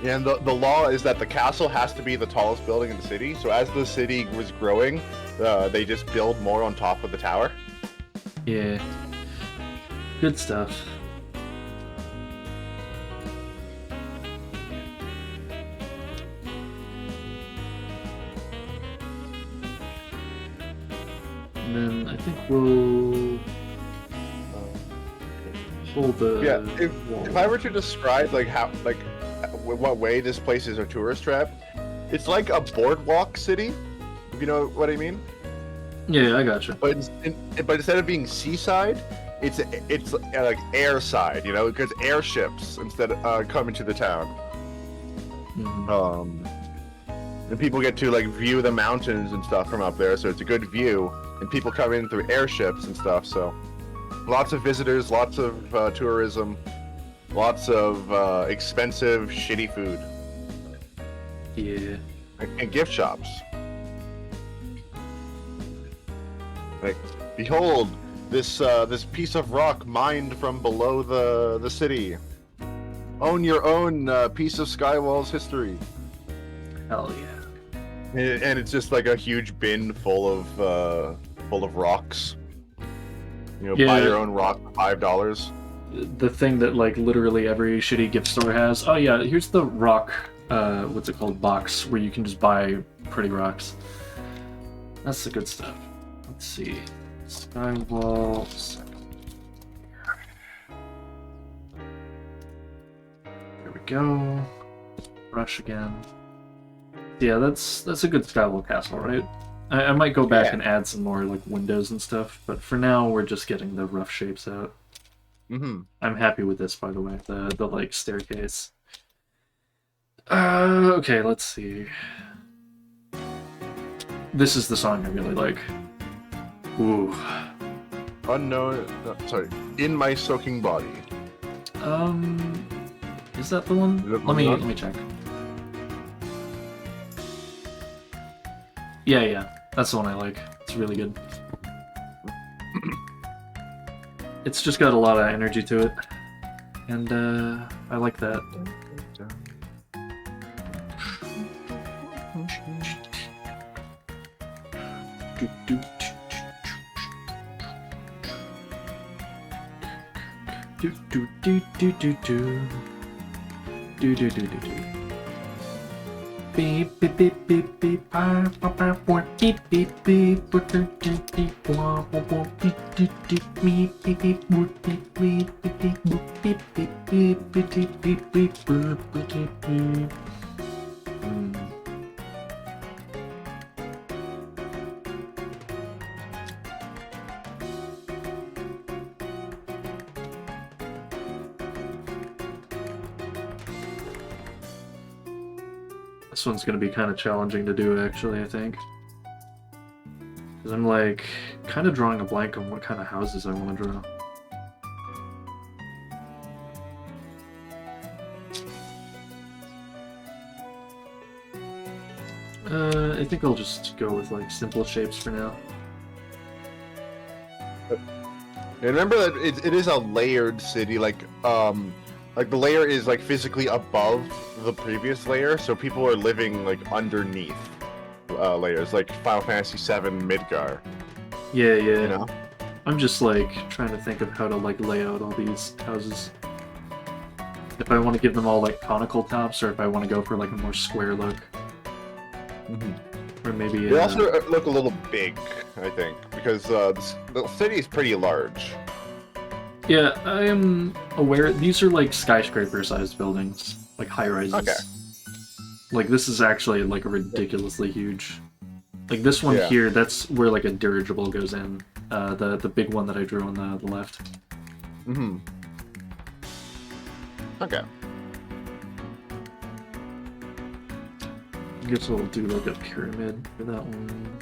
And the law is that the castle has to be the tallest building in the city. So as the city was growing, they just build more on top of the tower. Yeah. Good stuff. And then I think we'll hold the If I were to describe like how what way this place is a tourist trap, it's like a boardwalk city, if you know what I mean. Yeah, I gotcha. But instead of being seaside, it's like airside, you know, because airships instead come into the town. Mm-hmm. And people get to like view the mountains and stuff from up there, so it's a good view. And people come in through airships and stuff, so lots of visitors, lots of tourism, lots of expensive, shitty food. Yeah. And gift shops. Like, behold, this piece of rock mined from below the city. Own your own piece of Skywall's history. Hell yeah. And it's just like a huge bin full of rocks. You know, buy your own rock for $5. The thing that like literally every shitty gift store has. Oh yeah, here's the rock. What's it called? Box where you can just buy pretty rocks. That's the good stuff. Let's see. Skywall. There we go. Brush again. Yeah, that's a good Skywall castle, right? I might go back and add some more like windows and stuff, but for now we're just getting the rough shapes out. Mm-hmm. I'm happy with this, by the way. The like staircase. Okay, let's see. This is the song I really like. Ooh. Unknown. Sorry. In my soaking body. Is that the one? Let me check. Yeah, that's the one I like. It's really good. It's just got a lot of energy to it, and I like that. Beep beep beep beep beep beep beep beep beep beep. This one's going to be kind of challenging to do, actually, I think. Because I'm, like, kind of drawing a blank on what kind of houses I want to draw. I think I'll just go with, like, simple shapes for now. And remember that it is a layered city, like the layer is like physically above the previous layer, so people are living like underneath layers, like Final Fantasy VII Midgar. Yeah. You know? I'm just like trying to think of how to like lay out all these houses. If I want to give them all like conical tops, or if I want to go for like a more square look. Or maybe they also look a little big, I think, because the city is pretty large. Yeah, I am aware. These are like skyscraper-sized buildings, like high-rises. Okay. Like this is actually like ridiculously huge. Like this one here, that's where like a dirigible goes in. The big one that I drew on the left. Okay. I guess we'll do like a pyramid for that one.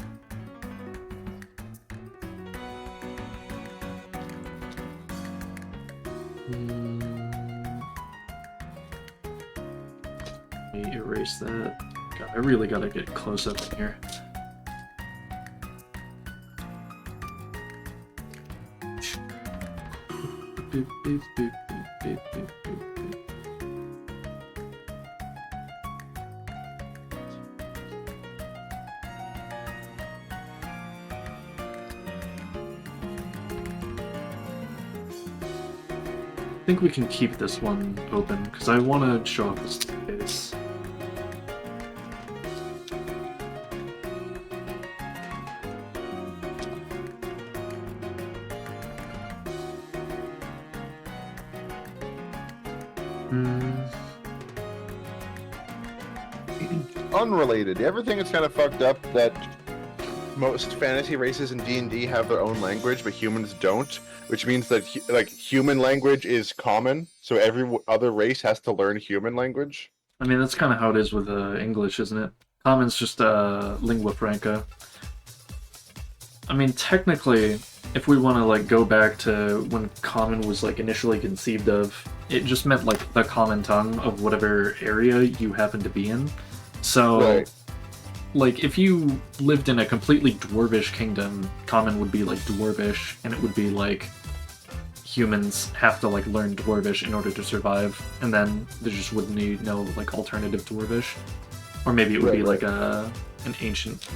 Let me erase that. God, I really gotta get close up in here. think we can keep this one open, because I want to show off this base. Unrelated. You ever think it's kind of fucked up that most fantasy races in D&D have their own language, but humans don't? Which means that like human language is common, so every other race has to learn human language. I mean, that's kind of how it is with English, isn't it? Common's just lingua franca. I mean, technically, if we want to like go back to when Common was like initially conceived of, it just meant like the common tongue of whatever area you happen to be in. So, Right. like, if you lived in a completely dwarvish kingdom, Common would be like dwarvish, and it would be like humans have to like learn dwarvish in order to survive, and then there just wouldn't be no like alternative dwarvish, or maybe it would be like an ancient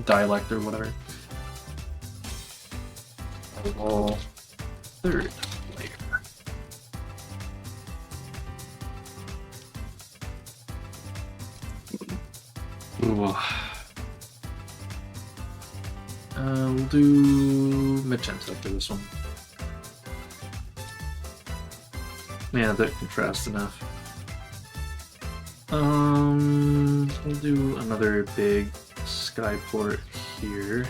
dialect or whatever. Well, third layer. Ooh. We'll do magenta for this one. Yeah, that contrasts enough. We'll do another big skyport here.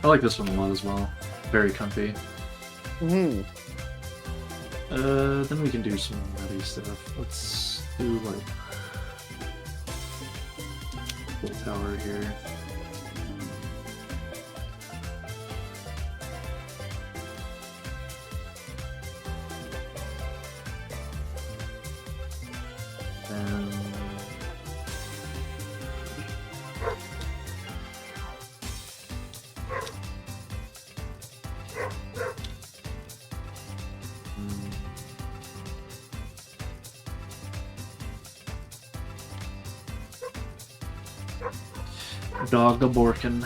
I like this one a lot as well. Very comfy. Mm-hmm. Then we can do some nutty stuff. Let's do like full tower here. And dog a borkin.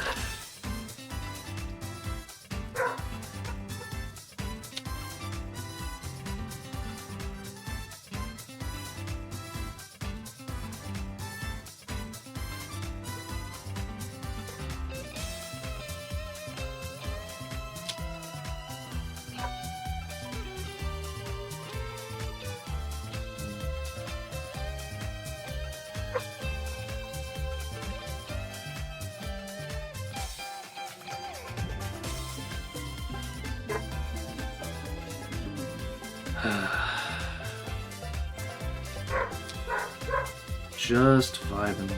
Just vibing.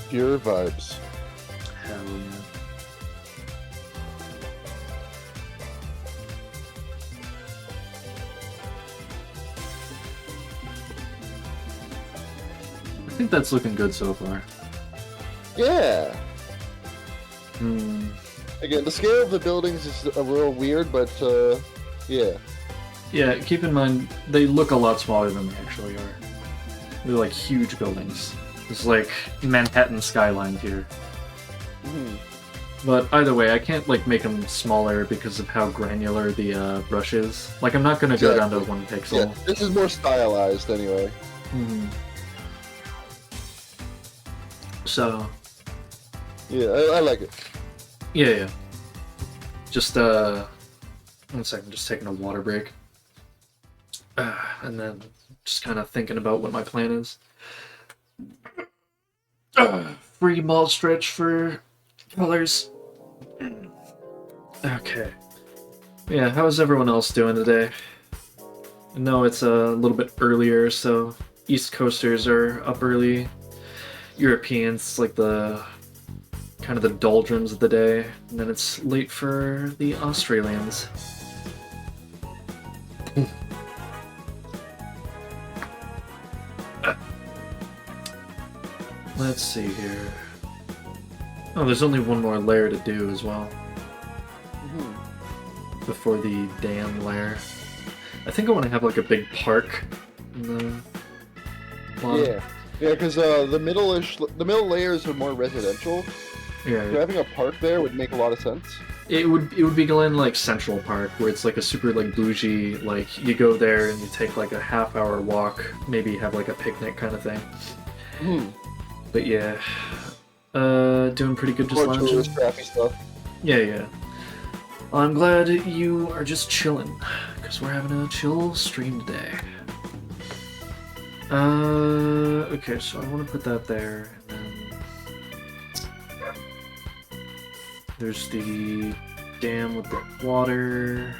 Pure vibes. Hell yeah. I think that's looking good so far. Yeah. Hmm. Again, the scale of the buildings is a little weird, but yeah. Yeah, keep in mind, they look a lot smaller than they actually are. They're like huge buildings. It's like Manhattan skyline here. Mm-hmm. But either way, I can't like make them smaller because of how granular the brush is. Like, I'm not gonna go down to 1 pixel. Yeah, this is more stylized anyway. Mhm. So, Yeah, I like it. yeah. Just 1 second, just taking a water break. And then just kind of thinking about what my plan is. Free malt stretch for colors. Okay. Yeah, how's everyone else doing today? I know it's a little bit earlier, so East Coasters are up early. Europeans, like the kind of the doldrums of the day, and then it's late for the Australians. Let's see here. Oh, there's only one more layer to do as well. Before the dam layer. I think I want to have like a big park in the bottom. Yeah, because the middle layers are more residential. Yeah. So having a park there would make a lot of sense. It would be going like Central Park, where it's like a super like bougie, like you go there and you take like a half-hour walk, maybe have like a picnic kind of thing. But yeah, doing pretty good just lounging. Scrappy stuff. Yeah. Well, I'm glad you are just chilling, because we're having a chill stream today. Okay, so I want to put that there, and then there's the dam with the water,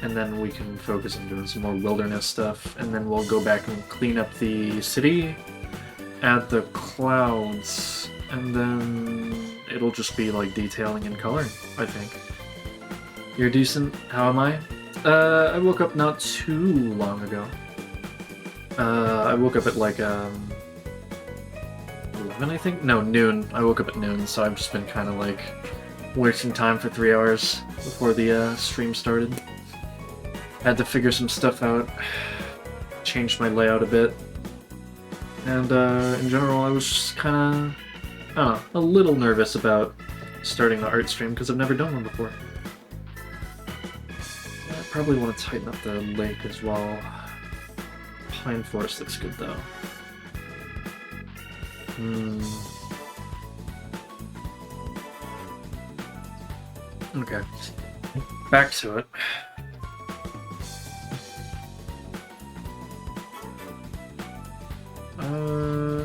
and then we can focus on doing some more wilderness stuff, and then we'll go back and clean up the city, add the clouds, and then it'll just be like detailing and coloring, I think. You're decent. How am I? I woke up not too long ago. I woke up at like 11, I think? No, noon. I woke up at noon, so I've just been kind of like wasting time for 3 hours before the stream started. Had to figure some stuff out, changed my layout a bit, and in general I was just kind of, I don't know, a little nervous about starting the art stream because I've never done one before. I probably want to tighten up the lake as well. Pine forest looks good though. Okay, back to it.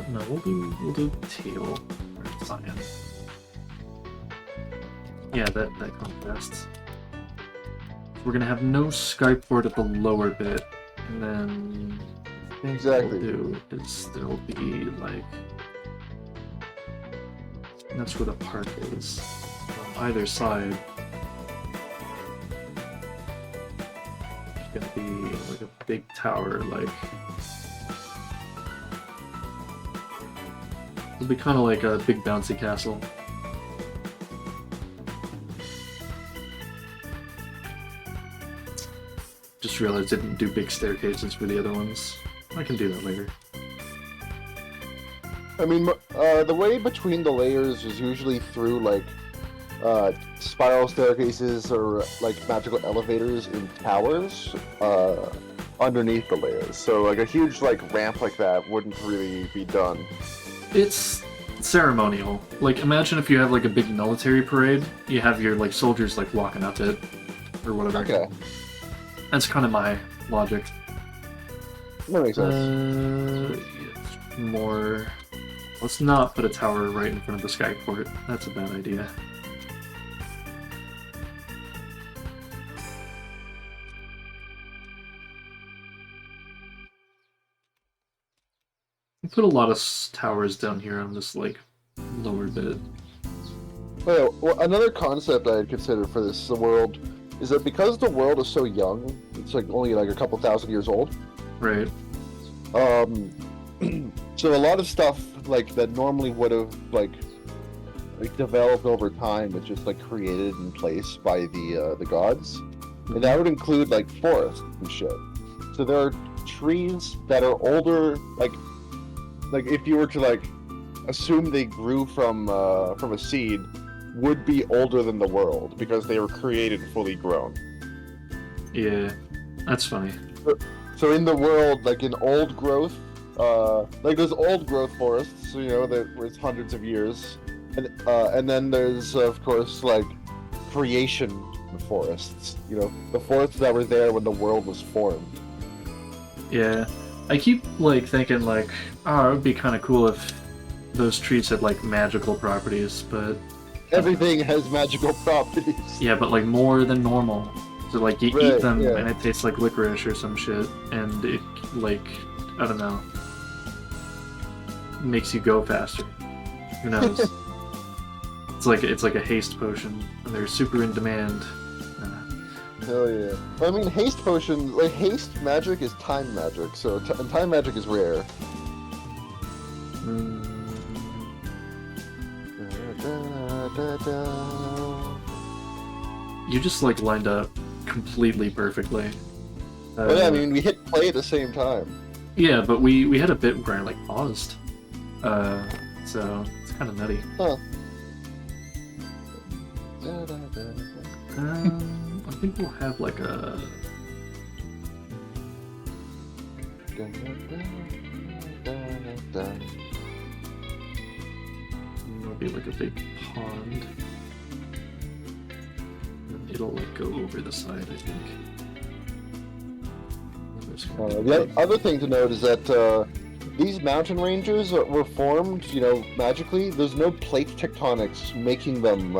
No, we'll do teal or cyan. Yeah, that contrasts. We're gonna have no skyport at the lower bit, and then I think what we'll do is there'll be like, that's where the park is. On either side, there's gonna be like a big tower, like. It'll be kind of like a big bouncy castle. Just realized I didn't do big staircases for the other ones. I can do that later. I mean, the way between the layers is usually through like spiral staircases or like magical elevators in towers underneath the layers. So like a huge like ramp like that wouldn't really be done. It's ceremonial. Like, imagine if you have like a big military parade, you have your like soldiers like walking up it, or whatever. Okay. That's kind of my logic. That makes sense. Yeah, more. Let's not put a tower right in front of the skyport. That's a bad idea. We put a lot of towers down here on this like lower bit. Well, another concept I had considered for this world is that because the world is so young, it's like only like a couple thousand years old. Right. So a lot of stuff like that normally would have like developed over time was just like created in place by the gods, and that would include like forests and shit. So there are trees that are older, like if you were to like assume they grew from a seed, would be older than the world because they were created fully grown. Yeah, that's funny. So in the world, like in old growth, like there's old growth forests, you know, that where it's hundreds of years, and then there's of course like creation forests, you know, the forests that were there when the world was formed. Yeah, I keep like thinking like, oh, it would be kind of cool if those trees had like magical properties, but everything has magical properties. Yeah, but like more than normal. So like you eat them yeah. and it tastes like licorice or some shit, and it like, I don't know, makes you go faster. Who knows? It's like a haste potion, and they're super in demand. Hell yeah! I mean, haste potion, like haste magic is time magic, so and time magic is rare. You just like lined up completely perfectly. But yeah, I mean, we hit play at the same time. Yeah, but we had a bit where I like paused. So it's kind of nutty. Huh. I think we'll have like a. It'll be like a big pond. And it'll like go over the side, I think. The other thing to note is that these mountain ranges were formed, you know, magically. There's no plate tectonics making them.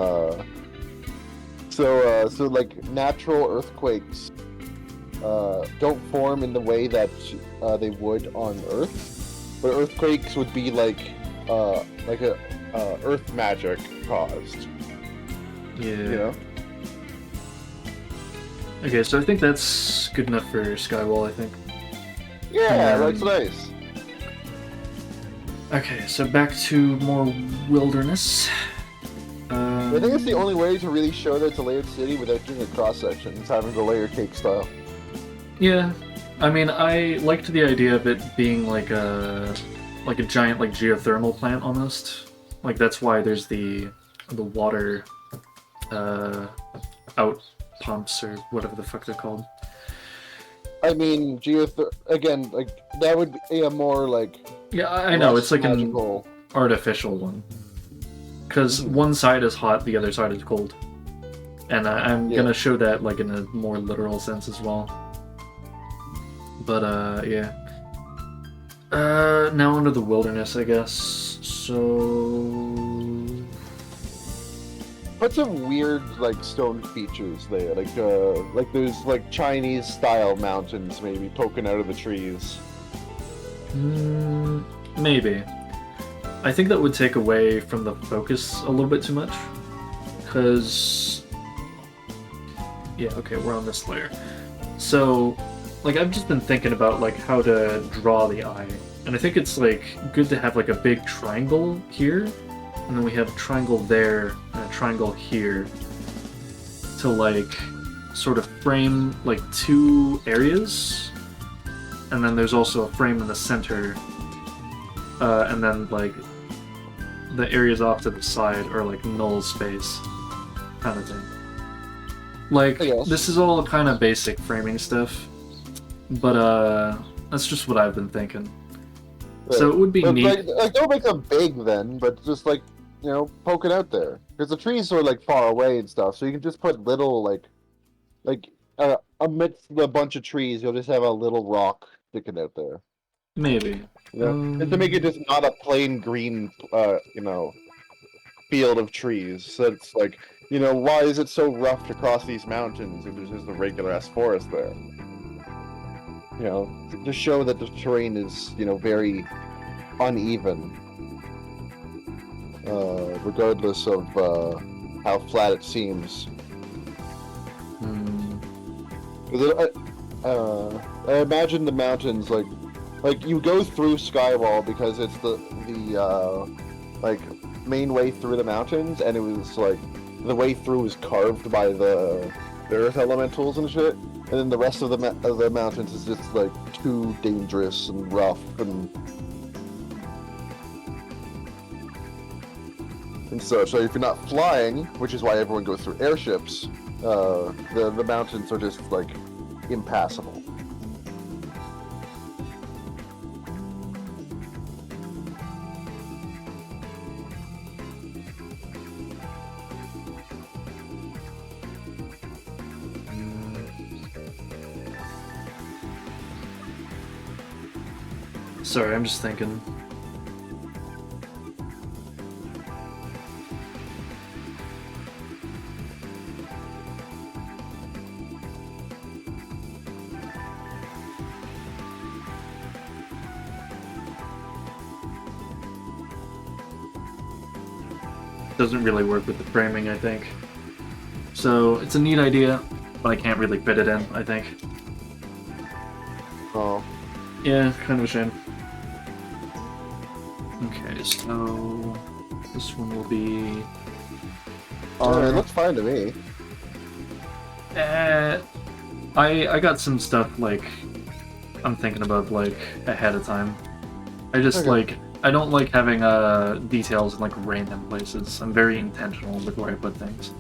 So like natural earthquakes don't form in the way that they would on Earth, but earthquakes would be like a Earth magic caused. Yeah. You know. Okay, so I think that's good enough for Skywall, I think. Yeah, that's nice. Okay, so back to more wilderness. I think it's the only way to really show that it's a layered city without doing a cross section. It's having the layer cake style. Yeah, I mean, I liked the idea of it being like a giant like geothermal plant almost. Like that's why there's the water out pumps or whatever the fuck they're called. I mean, again, like that would be a more like. Yeah, I know it's like magical. an artificial one. Because one side is hot, the other side is cold. And I'm gonna show that like in a more literal sense as well. But yeah. Now under the wilderness, I guess. So Put some weird like stone features there, like there's like Chinese style mountains maybe poking out of the trees. Maybe. I think that would take away from the focus a little bit too much. Because... Yeah, okay, we're on this layer. So, like, I've just been thinking about, like, how to draw the eye. And I think it's, like, good to have, like, a big triangle here. And then we have a triangle there, and a triangle here. To, like, sort of frame, like, two areas. And then there's also a frame in the center. And then, like, the areas off to the side are, like, null space kind of thing. Like, this is all kind of basic framing stuff, but, that's just what I've been thinking. Right. So it would be neat. Like, don't make them big then, but just, like, you know, poke it out there. Because the trees are, like, far away and stuff, so you can just put little, like, amidst the bunch of trees, you'll just have a little rock sticking out there. Maybe. Yeah. Just to make it just not a plain green, you know, field of trees. So it's like, you know, why is it so rough to cross these mountains if there's just a regular-ass forest there? You know, to show that the terrain is, you know, very uneven. Regardless of how flat it seems. I imagine the mountains, like you go through Skywall because it's the like main way through the mountains, and it was like the way through is carved by the earth elementals and shit, and then the rest of the mountains is just like too dangerous and rough and such. So if you're not flying, which is why everyone goes through airships, the mountains are just like impassable. Sorry, I'm just thinking. Doesn't really work with the framing, I think. So, it's a neat idea, but I can't really fit it in, I think. Oh. Yeah, kind of a shame. Okay, so this one will be. It looks fine to me. I got some stuff like I'm thinking about like ahead of time. I just Okay. like I don't like having details in like random places. I'm very intentional with where I put things.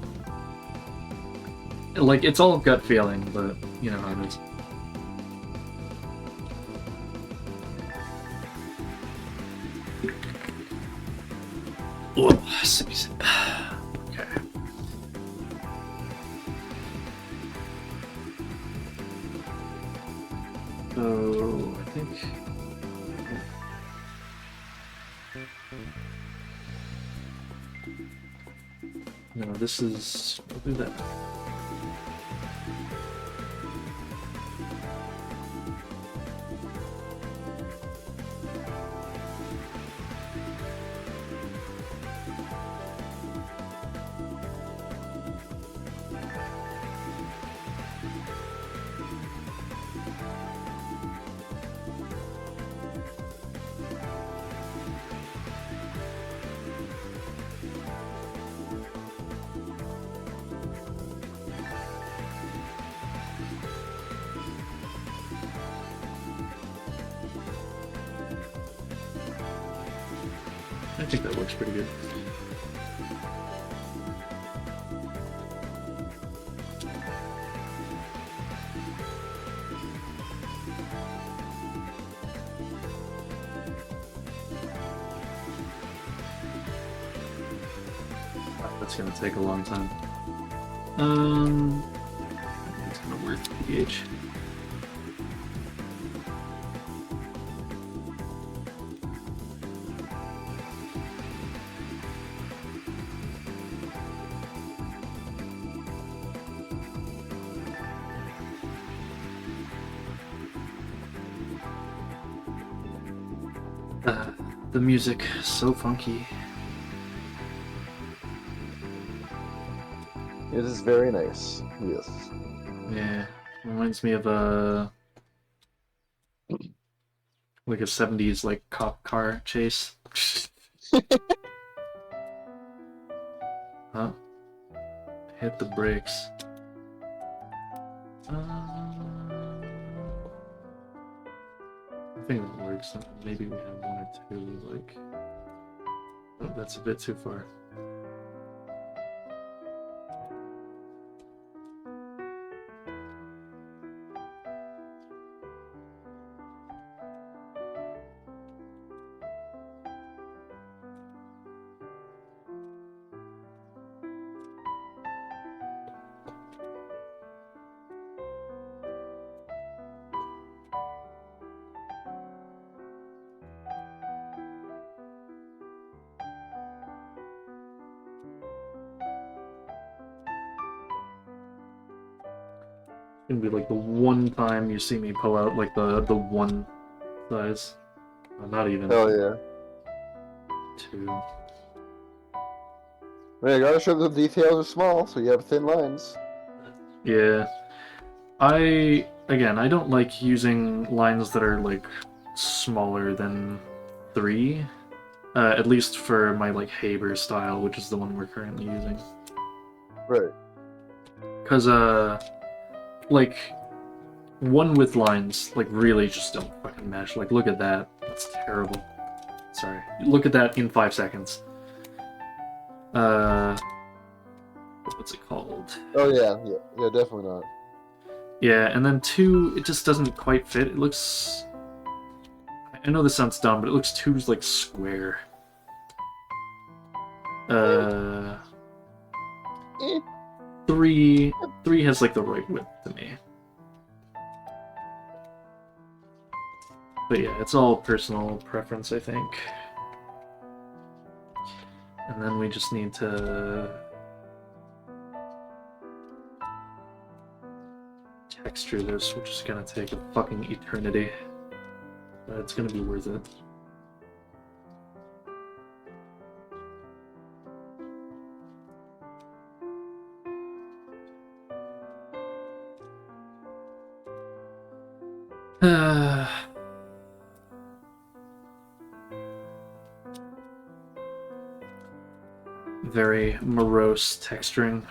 Like it's all gut feeling, but you know how it is. Oh, sippy sip. Okay. So I think. No, this is. We'll do that. I think that works pretty good. That's gonna take a long time. It's gonna work pH. The music, so funky. It is very nice. Yes. Yeah, reminds me of like a 70s like cop car chase. Huh? Hit the brakes. I think that works. Maybe we have one or two like. Oh, that's a bit too far. Gonna be like the one time you see me pull out like the one size. Not even Hell yeah. two. I mean, I gotta show the details are small, so you have thin lines. Yeah. I don't like using lines that are like smaller than 3. At least for my like Haber style, which is the one we're currently using. Right. Cause like one with lines like really just don't fucking mesh. Like look at that. That's terrible. Sorry. Look at that in 5 seconds. What's it called? Oh yeah, definitely not. Yeah, and then 2, it just doesn't quite fit. It looks. I know this sounds dumb, but it looks too like square. Eh. 3 has like the right width to me. But yeah, it's all personal preference, I think. And then we just need to texture this, which is gonna take a fucking eternity. But it's gonna be worth it. very morose texturing.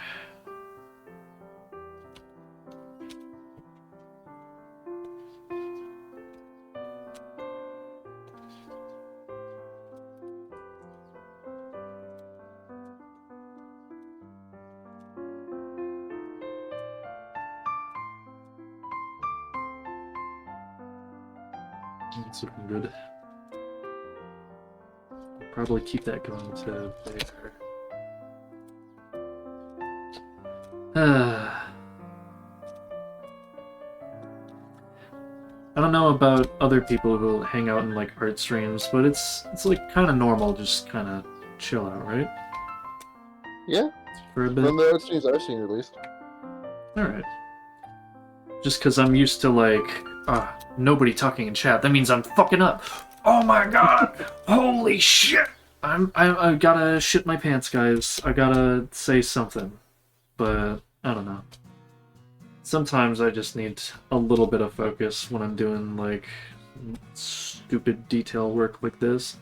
It's looking good. Probably keep that going to there. I don't know about other people who hang out in like art streams, but it's like kind of normal, just kind of chill out, right? Yeah, For a bit. from the art streams I've seen at least. All right. Just because I'm used to like nobody talking in chat, that means I'm fucking up. Oh my god! Holy shit! I gotta shit my pants, guys. I gotta say something, but I don't know. Sometimes I just need a little bit of focus when I'm doing like stupid detail work like this.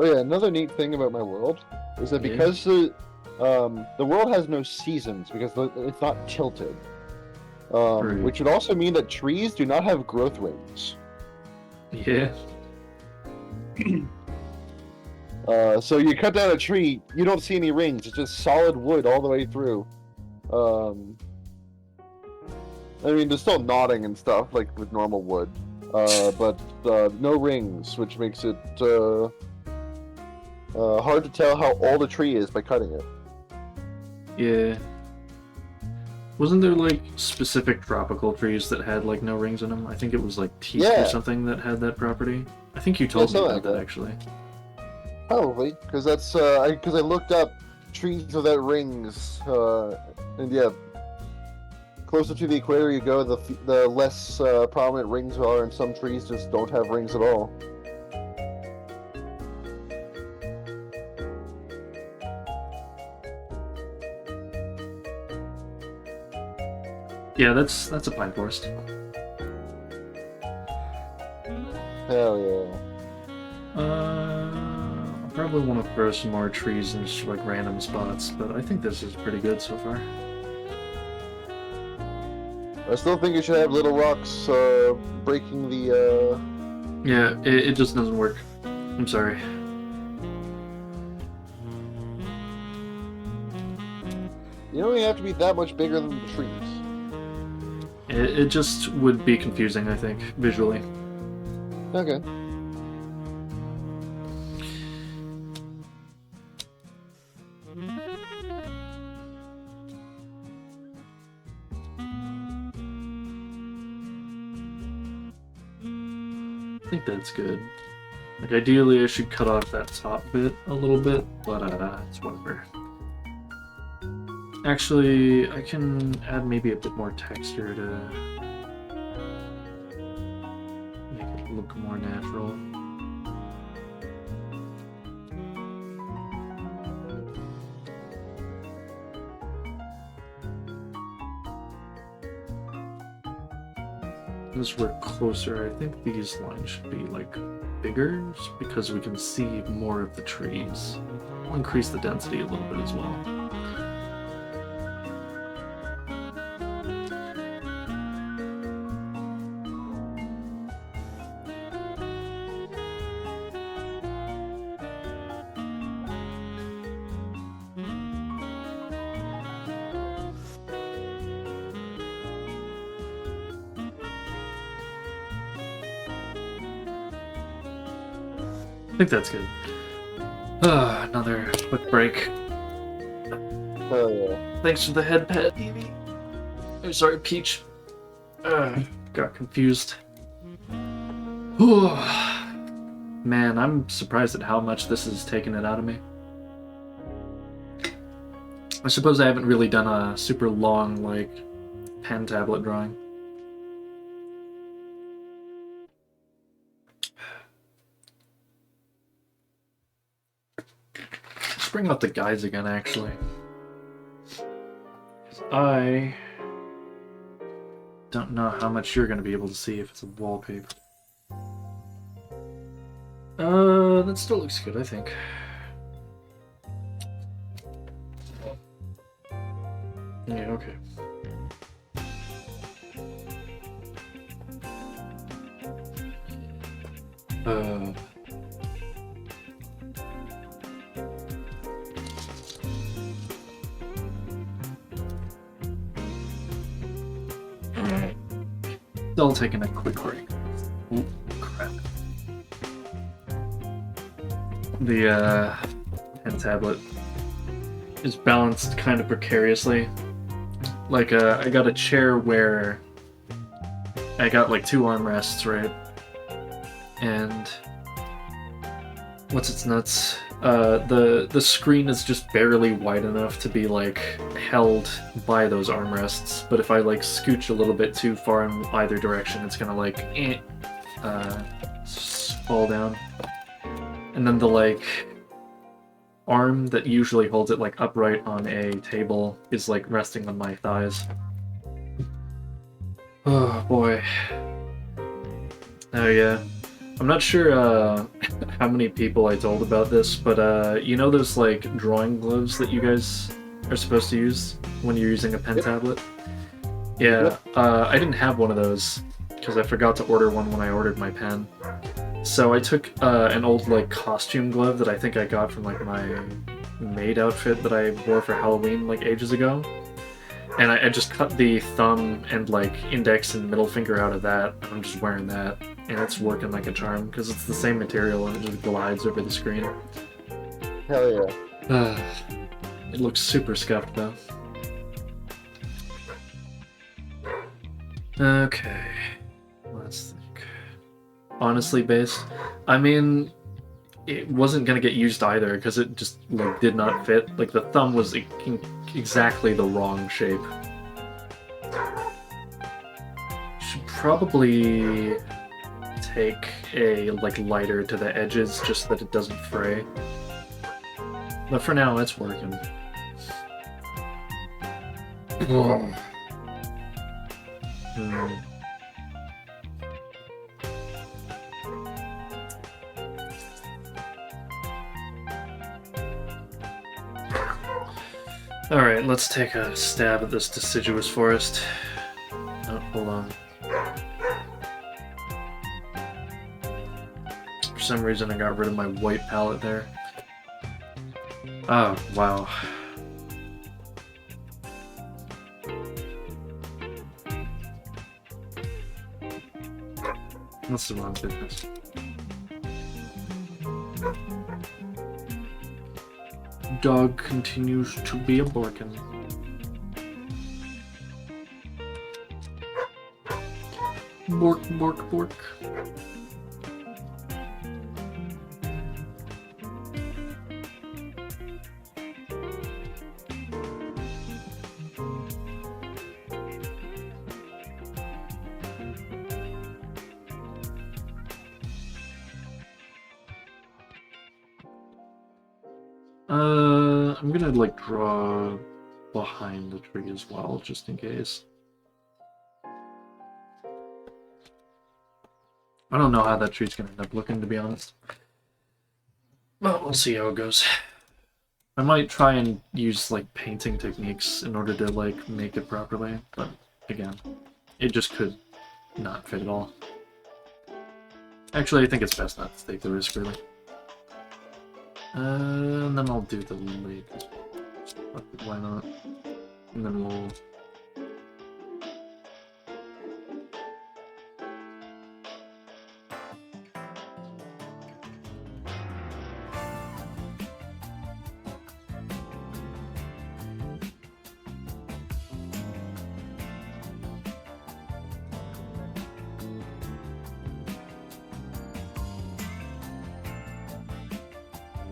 Oh yeah, another neat thing about my world is that because the world has no seasons because it's not tilted, Right. which would also mean that trees do not have growth rates. Yeah. So you cut down a tree, you don't see any rings. It's just solid wood all the way through. I mean, there's still knotting and stuff like with normal wood, but no rings, which makes it hard to tell how old a tree is by cutting it. Yeah. Wasn't there like specific tropical trees that had like no rings in them? I think it was like teak or something that had that property. I think you told me about that actually. Probably, because that's because I looked up trees without rings, and yeah, closer to the equator you go, the less prominent rings are, and some trees just don't have rings at all. Yeah, that's a pine forest. Hell yeah. I probably want to throw some more trees in just like random spots, but I think this is pretty good so far. I still think you should have little rocks breaking the. Yeah, it just doesn't work. I'm sorry. You don't even have to be that much bigger than the trees. It just would be confusing, I think, visually. Okay. I think that's good. Like, ideally I should cut off that top bit a little bit, but it's whatever. Actually, I can add maybe a bit more texture to make it look more natural. As we're closer, I think these lines should be like bigger because we can see more of the trees. I'll increase the density a little bit as well. I think that's good. Another quick break. Oh yeah. Thanks for the head pet, Evie. I'm sorry, Peach. Got confused. Man, I'm surprised at how much this has taken it out of me. I suppose I haven't really done a super long, like, pen tablet drawing. Let's bring out the guides again, actually. 'Cause I don't know how much you're going to be able to see if it's a wallpaper. That still looks good, I think. Yeah, okay. Still taking a quick break. Ooh, crap. The pen tablet is balanced kind of precariously. Like, I got a chair where I got like 2 armrests, right? And what's its nuts? The screen is just barely wide enough to be like held by those armrests, but if I like scooch a little bit too far in either direction, it's gonna like fall down. And then the like arm that usually holds it like upright on a table is like resting on my thighs. Oh boy. Oh yeah. I'm not sure how many people I told about this, but you know those like drawing gloves that you guys are supposed to use when you're using a pen tablet? Yeah, I didn't have one of those because I forgot to order one when I ordered my pen. So I took an old like costume glove that I think I got from like my maid outfit that I wore for Halloween like ages ago. And I just cut the thumb and like index and middle finger out of that, and I'm just wearing that. And it's working like a charm, because it's the same material and it just glides over the screen. Hell yeah. It looks super scuffed though. Okay, let's think. Honestly, based, I mean, it wasn't gonna get used either because it just like did not fit. Like the thumb was exactly the wrong shape. Should probably take a like lighter to the edges just so that it doesn't fray. But for now, it's working. Alright, let's take a stab at this deciduous forest. Oh, hold on. For some reason I got rid of my white palette there. Oh, wow. That's the wrong business. Dog continues to be a Borkin. Bork, bork, bork. I'm gonna like draw behind the tree as well, just in case. I don't know how that tree's gonna end up looking, to be honest. Well, we'll see how it goes. I might try and use like painting techniques in order to like make it properly, but again, it just could not fit at all. Actually, I think it's best not to take the risk, really. And then I'll do the lake as well. Why not? And then we'll...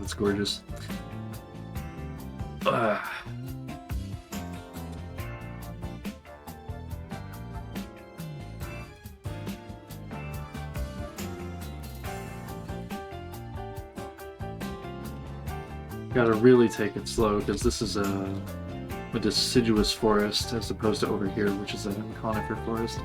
It's gorgeous. Gotta really take it slow, because this is a deciduous forest, as opposed to over here, which is a conifer forest.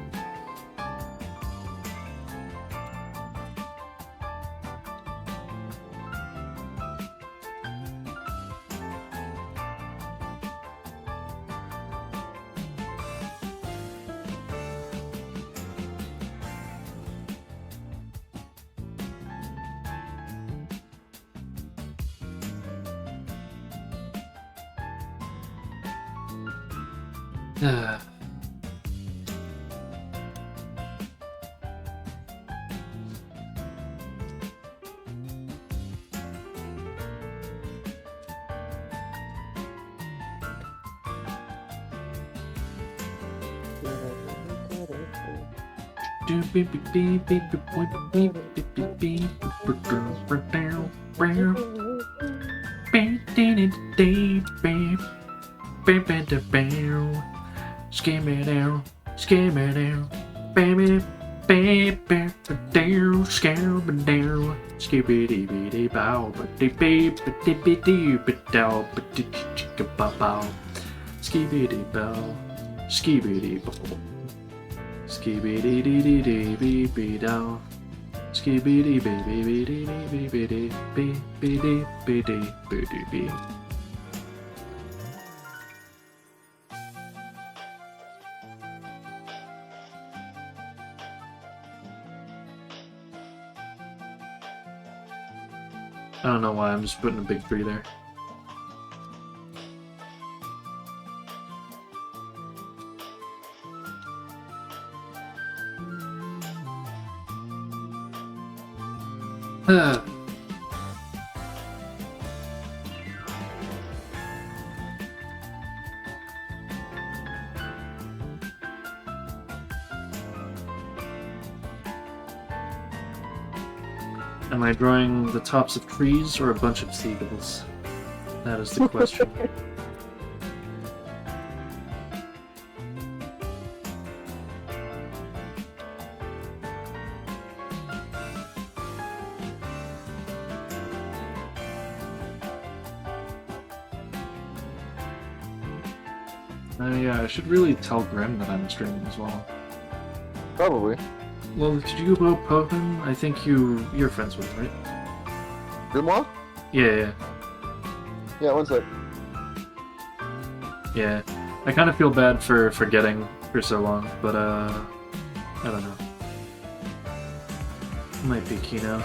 Skimmy down, skimmy down, baby, baby, down, scammer down, skibbity bitty bow, bitty beep, bitty bitty bidow, bitty chicka bow, skibbity bow, skibbity bow, skibbity dee dee dee bee dow, skibbity baby bitty bitty bitty bitty bitty bitty bitty. I don't know why, I'm just putting a big 3 there. Am I drawing the tops of trees or a bunch of seagulls? That is the question. Yeah, I should really tell Grim that I'm streaming as well. Probably. Well, did you poke him? I think you're friends with him, right? Grimoire? Yeah. Yeah, one sec. Yeah. I kind of feel bad for forgetting for so long, but I don't know. Might be Kino.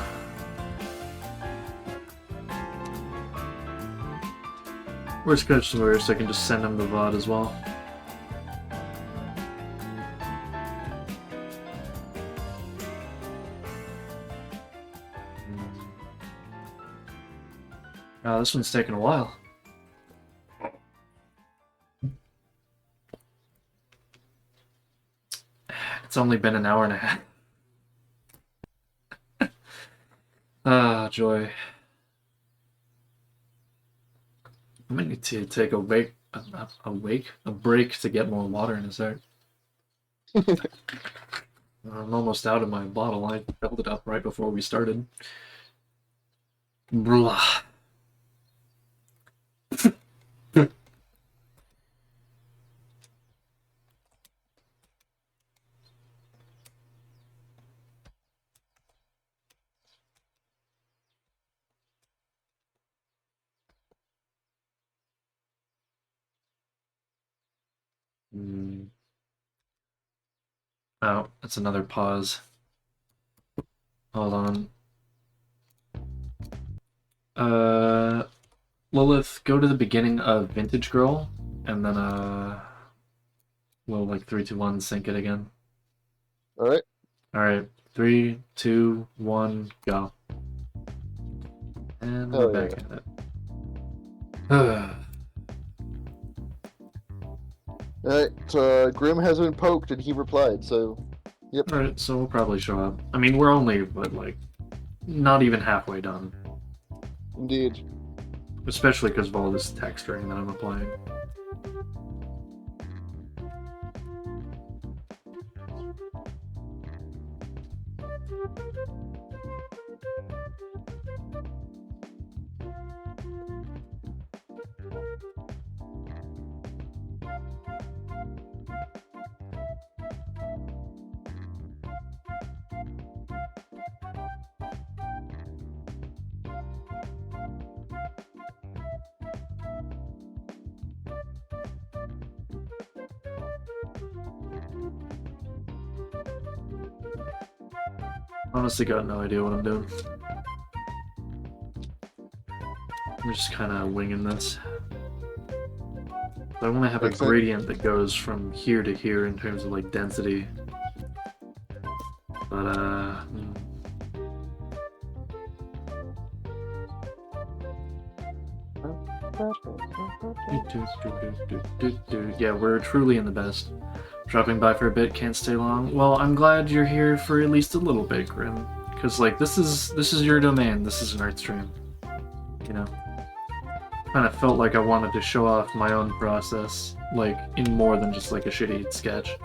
Worst comes to worst, I can just send him the VOD as well. This one's taking a while. It's only been an hour and a half. Ah, joy. I might need to take a break to get more water in his heart. I'm almost out of my bottle. I filled it up right before we started. Blah. Oh, that's another pause. Hold on. Lilith, go to the beginning of Vintage Girl, and then we'll 3, 2, 1 sync it again. Alright. Alright, 3, 2, 1, go. And we're back at it. Alright, Grim has been poked and he replied, so yep. Alright, so we'll probably show up. I mean, we're only, not even halfway done. Indeed. Especially because of all this texturing that I'm applying. Honestly, got no idea what I'm doing. I'm just kind of winging this. I want to have a Makes sense. gradient that goes from here to here in terms of like density. But yeah, we're truly in the best. Dropping by for a bit, can't stay long. Well, I'm glad you're here for at least a little bit, Grim. Cause like this is your domain. This is an art stream. You know. Kind of felt like I wanted to show off my own process, like in more than just like a shitty sketch.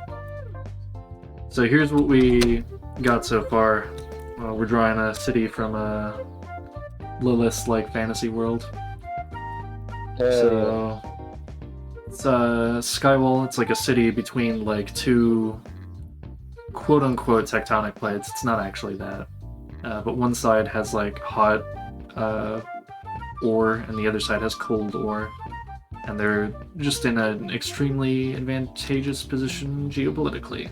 So here's what we got so far. We're drawing a city from a Lilith-like fantasy world. So it's Skywall. It's like a city between like two quote-unquote tectonic plates. It's not actually that, but one side has like hot ore, and the other side has cold ore, and they're just in an extremely advantageous position geopolitically.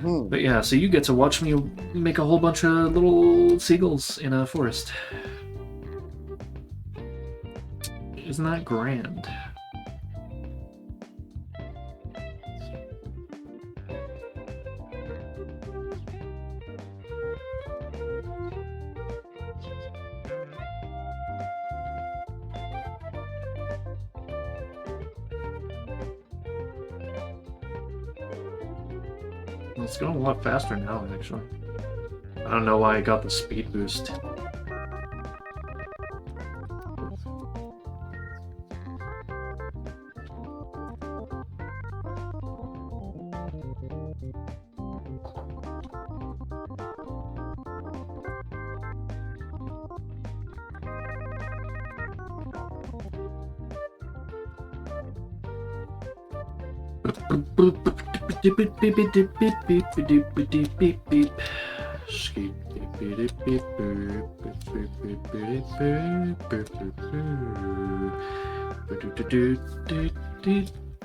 But yeah, so you get to watch me make a whole bunch of little seagulls in a forest. Isn't that grand? It's going a lot faster now, actually. I don't know why I got the speed boost.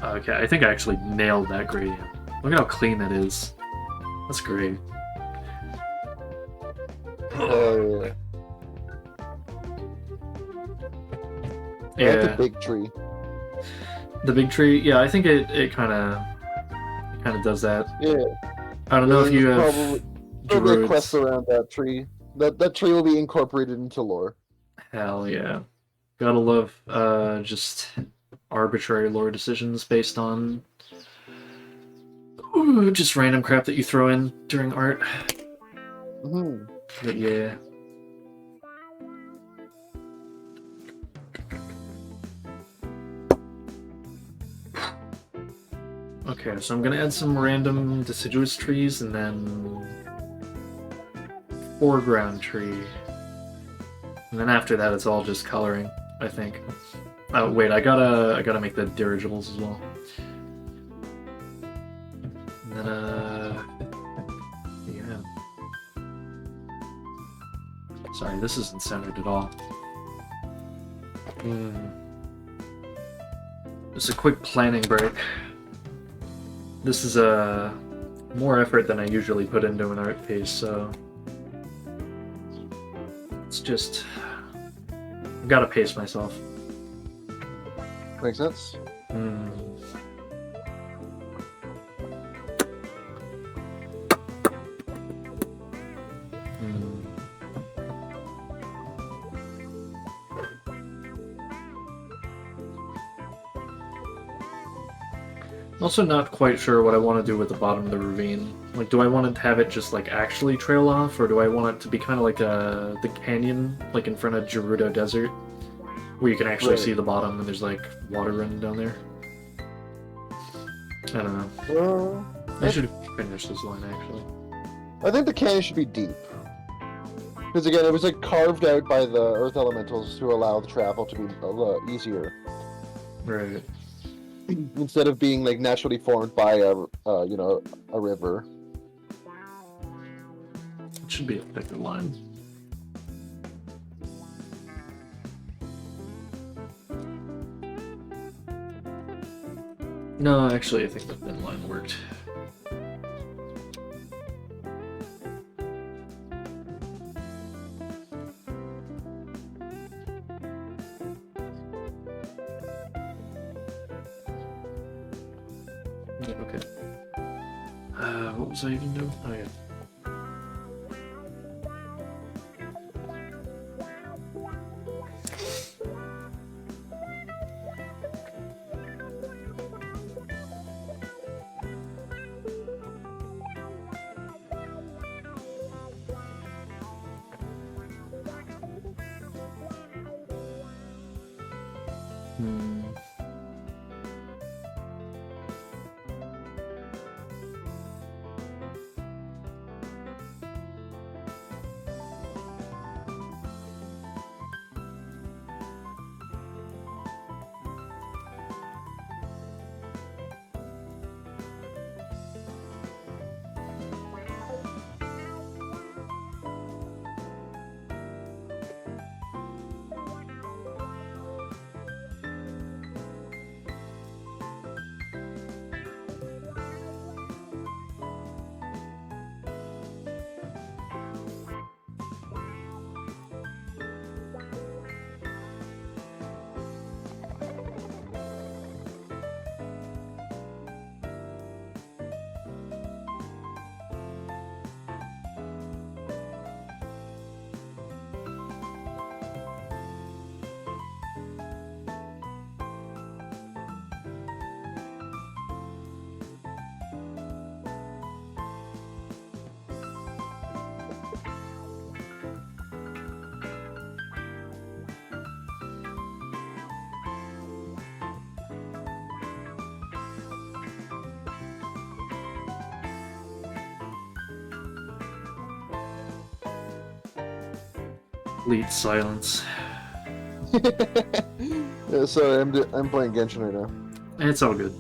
Okay, I think I actually nailed that gradient. Look at how clean that is. That's great. Yeah. Yeah. That's a big tree. The big tree, yeah, I think it kind of does that. Yeah. I don't know if you have probably a druids. quest around that tree. That tree will be incorporated into lore. Hell yeah, gotta love just arbitrary lore decisions based on just random crap that you throw in during art. But yeah. Okay, so I'm gonna add some random deciduous trees and then foreground tree. And then after that it's all just coloring, I think. Oh wait, I gotta make the dirigibles as well. And then yeah. Sorry, this isn't centered at all. Just a quick planning break. This is more effort than I usually put into an art piece, so it's just I've got to pace myself. Makes sense. Also not quite sure what I want to do with the bottom of the ravine. Like, do I want to have it just, like, actually trail off, or do I want it to be kind of like the canyon, like in front of Gerudo Desert, where you can actually see the bottom and there's, like, water running down there? I don't know. Well, I should finish this line, actually. I think the canyon should be deep. Because again, it was like carved out by the earth elementals to allow the travel to be a little easier. Right. Instead of being like naturally formed by a river. It should be a thicker line. No, actually, I think the thin line worked. Yeah, okay. What was I even doing? Oh yeah. Hmm. Complete silence. Yeah, sorry, I'm playing Genshin right now. It's all good.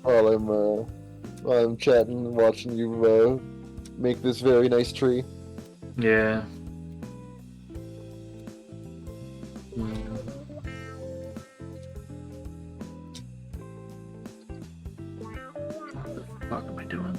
While I'm chatting and watching you make this very nice tree. Yeah. Hmm. What the fuck am I doing?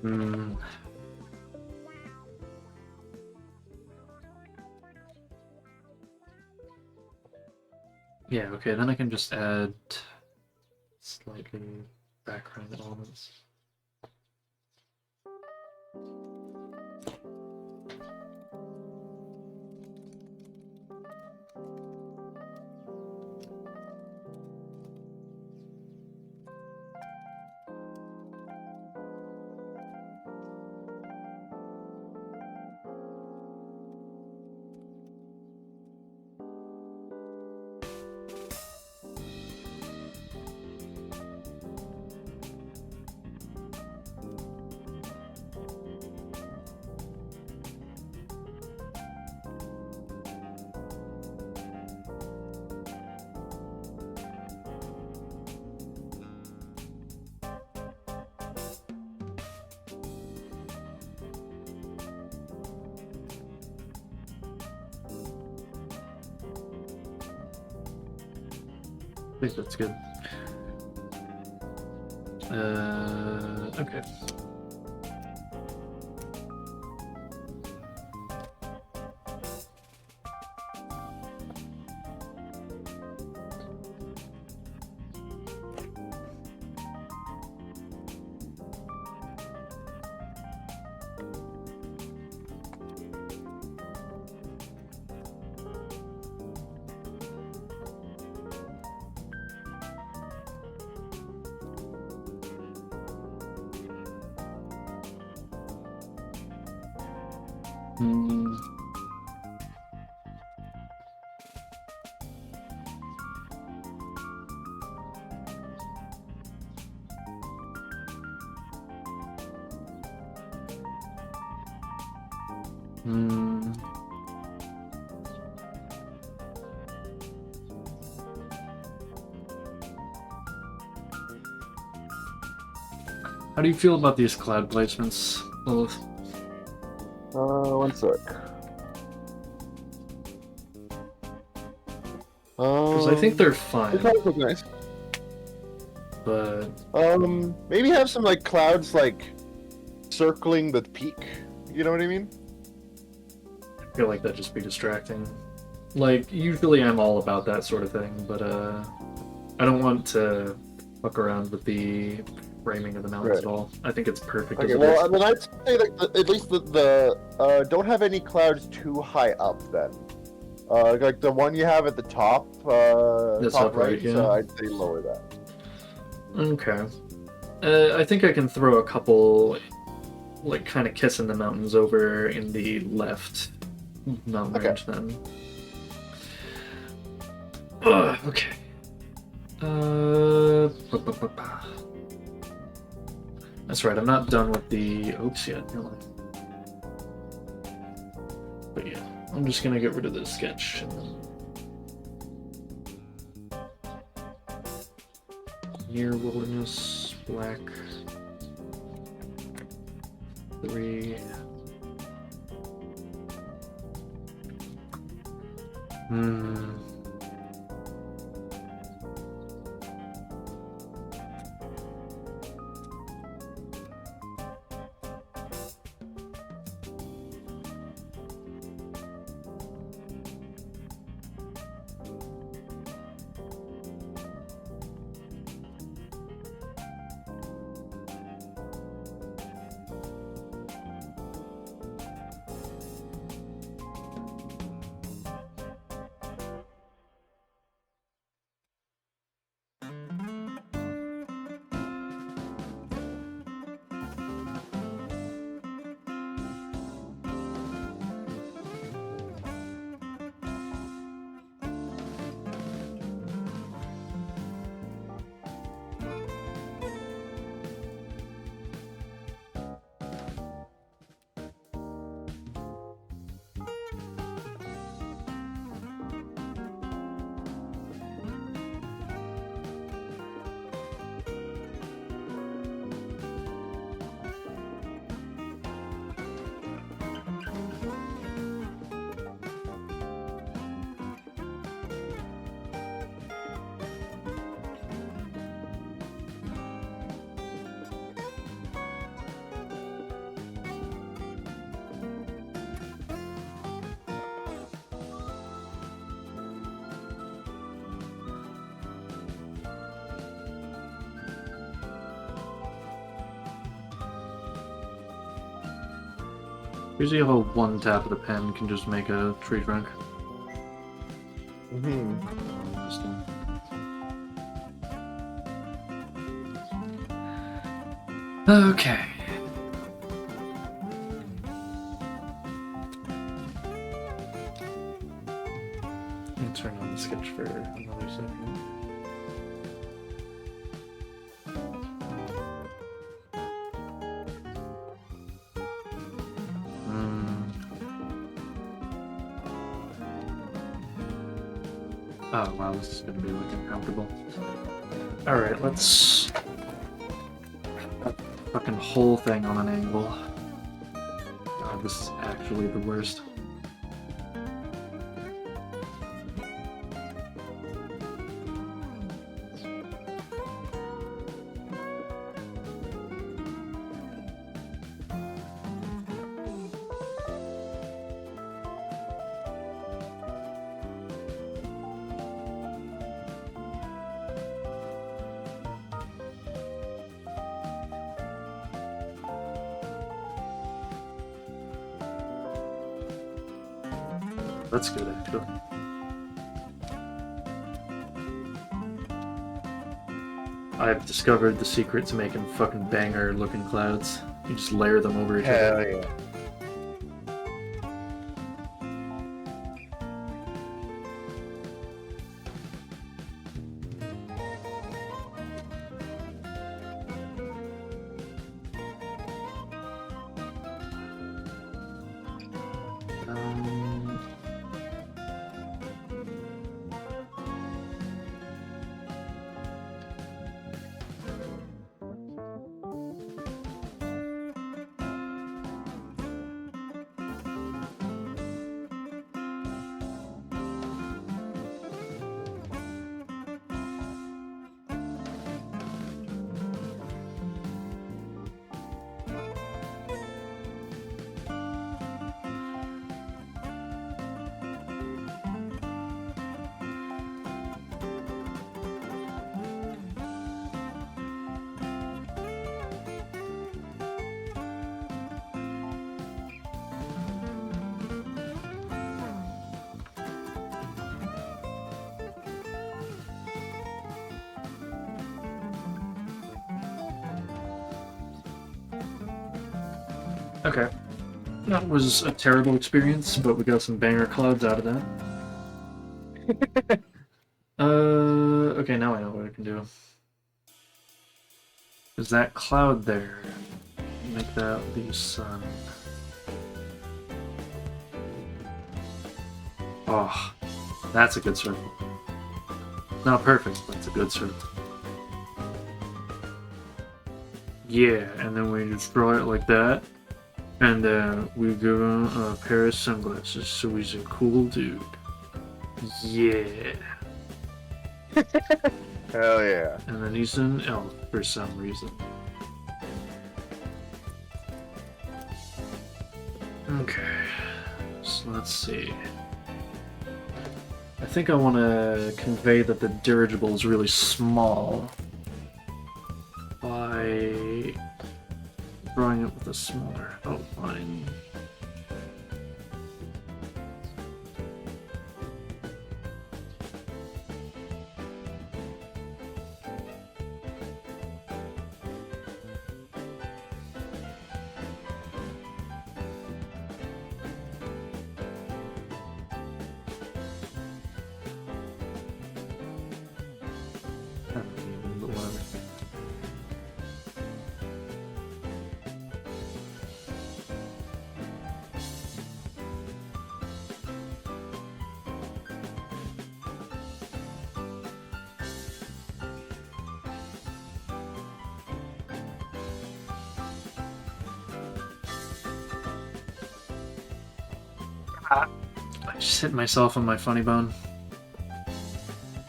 Hmm. Yeah, okay, then I can just add slightly background elements. I think that's good. Okay. Hmm. Hmm. How do you feel about these cloud placements, Lilith? One sec. Because I think they're They fine, kind of look nice. but Maybe have some like clouds like circling the peak. You know what I mean? I feel like that'd just be distracting. Like, usually I'm all about that sort of thing, but I don't want to fuck around with the framing of the mountains Right. at all. I think it's perfect Okay, as it well, is. I mean, I'd say like at least don't have any clouds too high up then. Like the one you have at the top, That's top upright, right. yeah. I'd say lower that. Okay. I think I can throw a couple, like, kind of kissing the mountains over in the left mountain Okay. range then. Ugh, okay. That's right, I'm not done with the oaks yet, am I? But yeah, I'm just gonna get rid of this sketch and then... Near wilderness, black. 3. Usually how one tap of the pen can just make a tree trunk. Okay. Let me turn on the sketch for another second. Oh wow, this is gonna be like uncomfortable. Alright, let's... Fucking whole thing on an angle. God, this is actually the worst. That's good, actually. I've discovered the secret to making fucking banger-looking clouds. You just layer them over each other. Hell yeah. Um, Okay. That was a terrible experience, but we got some banger clouds out of that. Okay, now I know what I can do. Is that cloud there? Make that the sun. Oh, that's a good circle. Not perfect, but it's a good circle. Yeah, and then we just draw it like that. And then we give him a pair of sunglasses, so he's a cool dude. Yeah. Hell yeah. And then he's an elf for some reason. Okay, so let's see. I think I want to convey that the dirigible is really small by drawing it with a smaller outline. I just hit myself on my funny bone.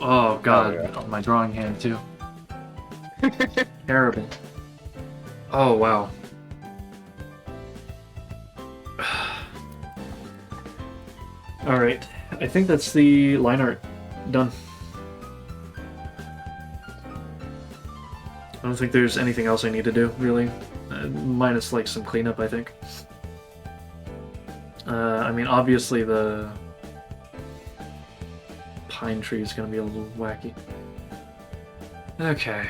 Oh god, Oh, yeah. on my drawing hand too. Terrible. Oh wow. Alright, I think that's the line art done. I don't think there's anything else I need to do, really. Minus like some cleanup, I think. I mean, obviously the pine tree is going to be a little wacky. Okay,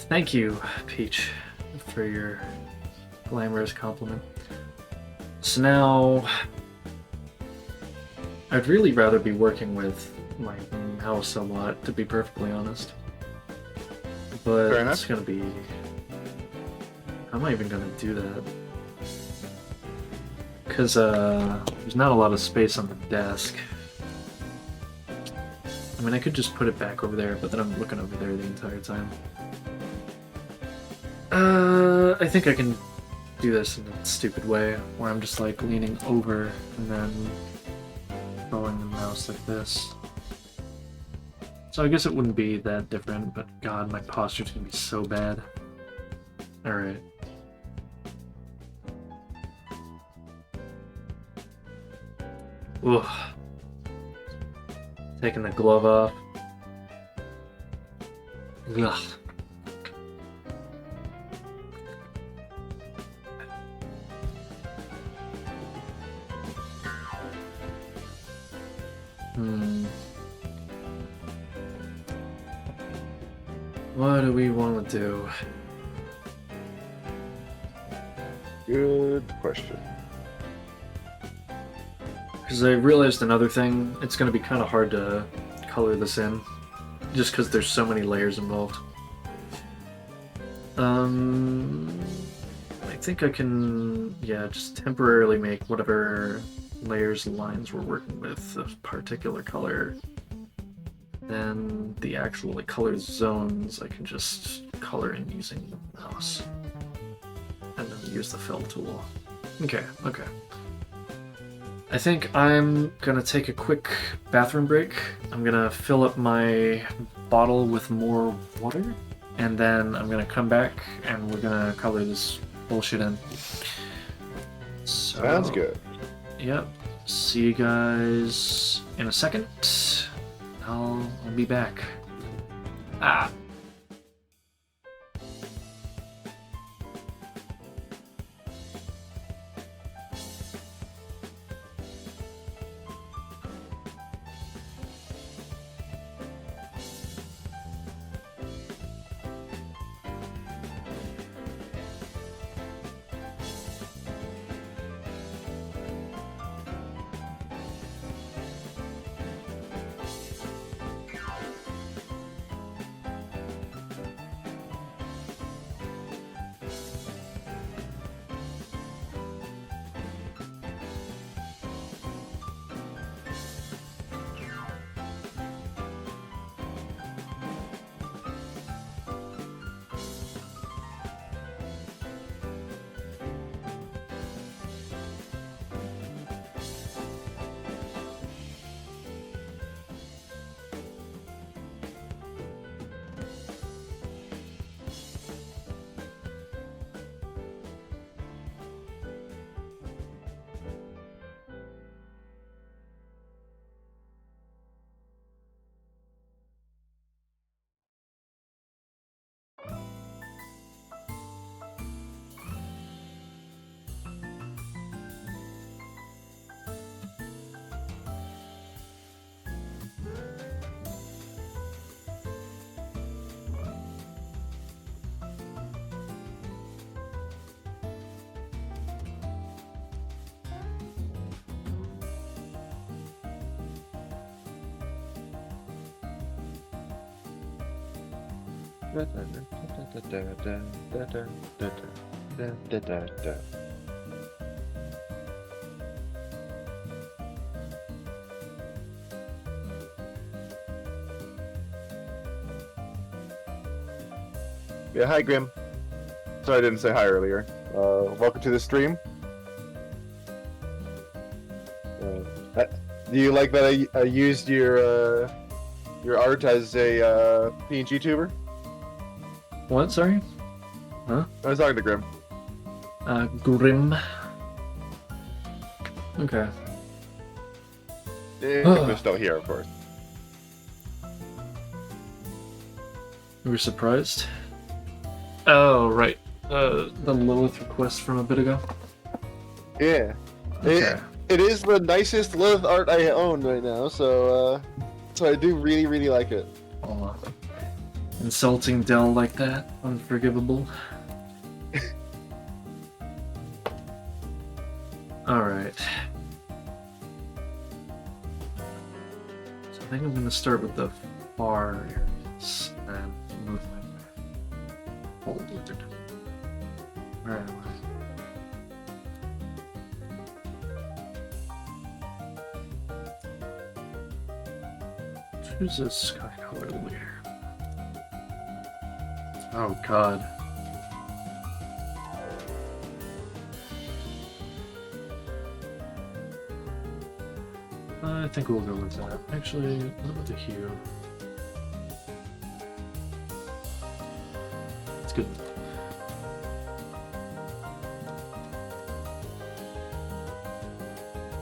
thank you, Peach, for your glamorous compliment. So now, I'd really rather be working with my mouse a lot, to be perfectly honest. But Fair enough. it's going to be... How am I even going to do that? Because there's not a lot of space on the desk. I mean, I could just put it back over there, but then I'm looking over there the entire time. I think I can do this in a stupid way, where I'm just like leaning over and then throwing the mouse like this. So I guess it wouldn't be that different, but god, my posture's gonna be so bad. Alright. Ugh. Taking the glove off. Ugh. What do we want to do? Good question. Because I realized another thing, it's going to be kind of hard to color this in, just because there's so many layers involved. I think I can, yeah, just temporarily make whatever layers and lines we're working with a particular color. Then the actual like color zones I can just color in using the mouse. And then use the fill tool. Okay. I think I'm gonna take a quick bathroom break. I'm gonna fill up my bottle with more water, and then I'm gonna come back and we're gonna color this bullshit in. So, Sounds good. Yep. See you guys in a second. I'll be back. Ah. Yeah, hi Grim. Sorry I didn't say hi earlier. Welcome to the stream. Do you like that I used your art as a PNG tuber? What? Sorry? I was talking to Grim. Grim. Okay. They're still here, of course. You were surprised? Oh, right. The Lilith request from a bit ago? Yeah. Okay. It is the nicest Lilith art I own right now, so I do really, really like it. Aw. Insulting Dell like that? Unforgivable. Alright. So I think I'm gonna start with the far areas and move my forward. Where am I? Choose a sky color layer. Oh god. I think we'll go with that. Actually, what about the hue? It's good.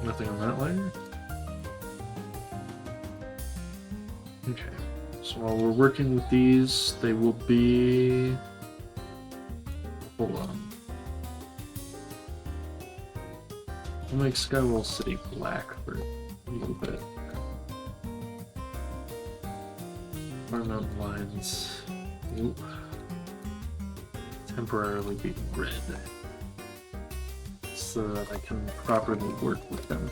Nothing on that layer? Okay. So while we're working with these, they will be... Hold on. We'll make Skywall City black for a little bit. Mountain lines will temporarily be red, so that I can properly work with them.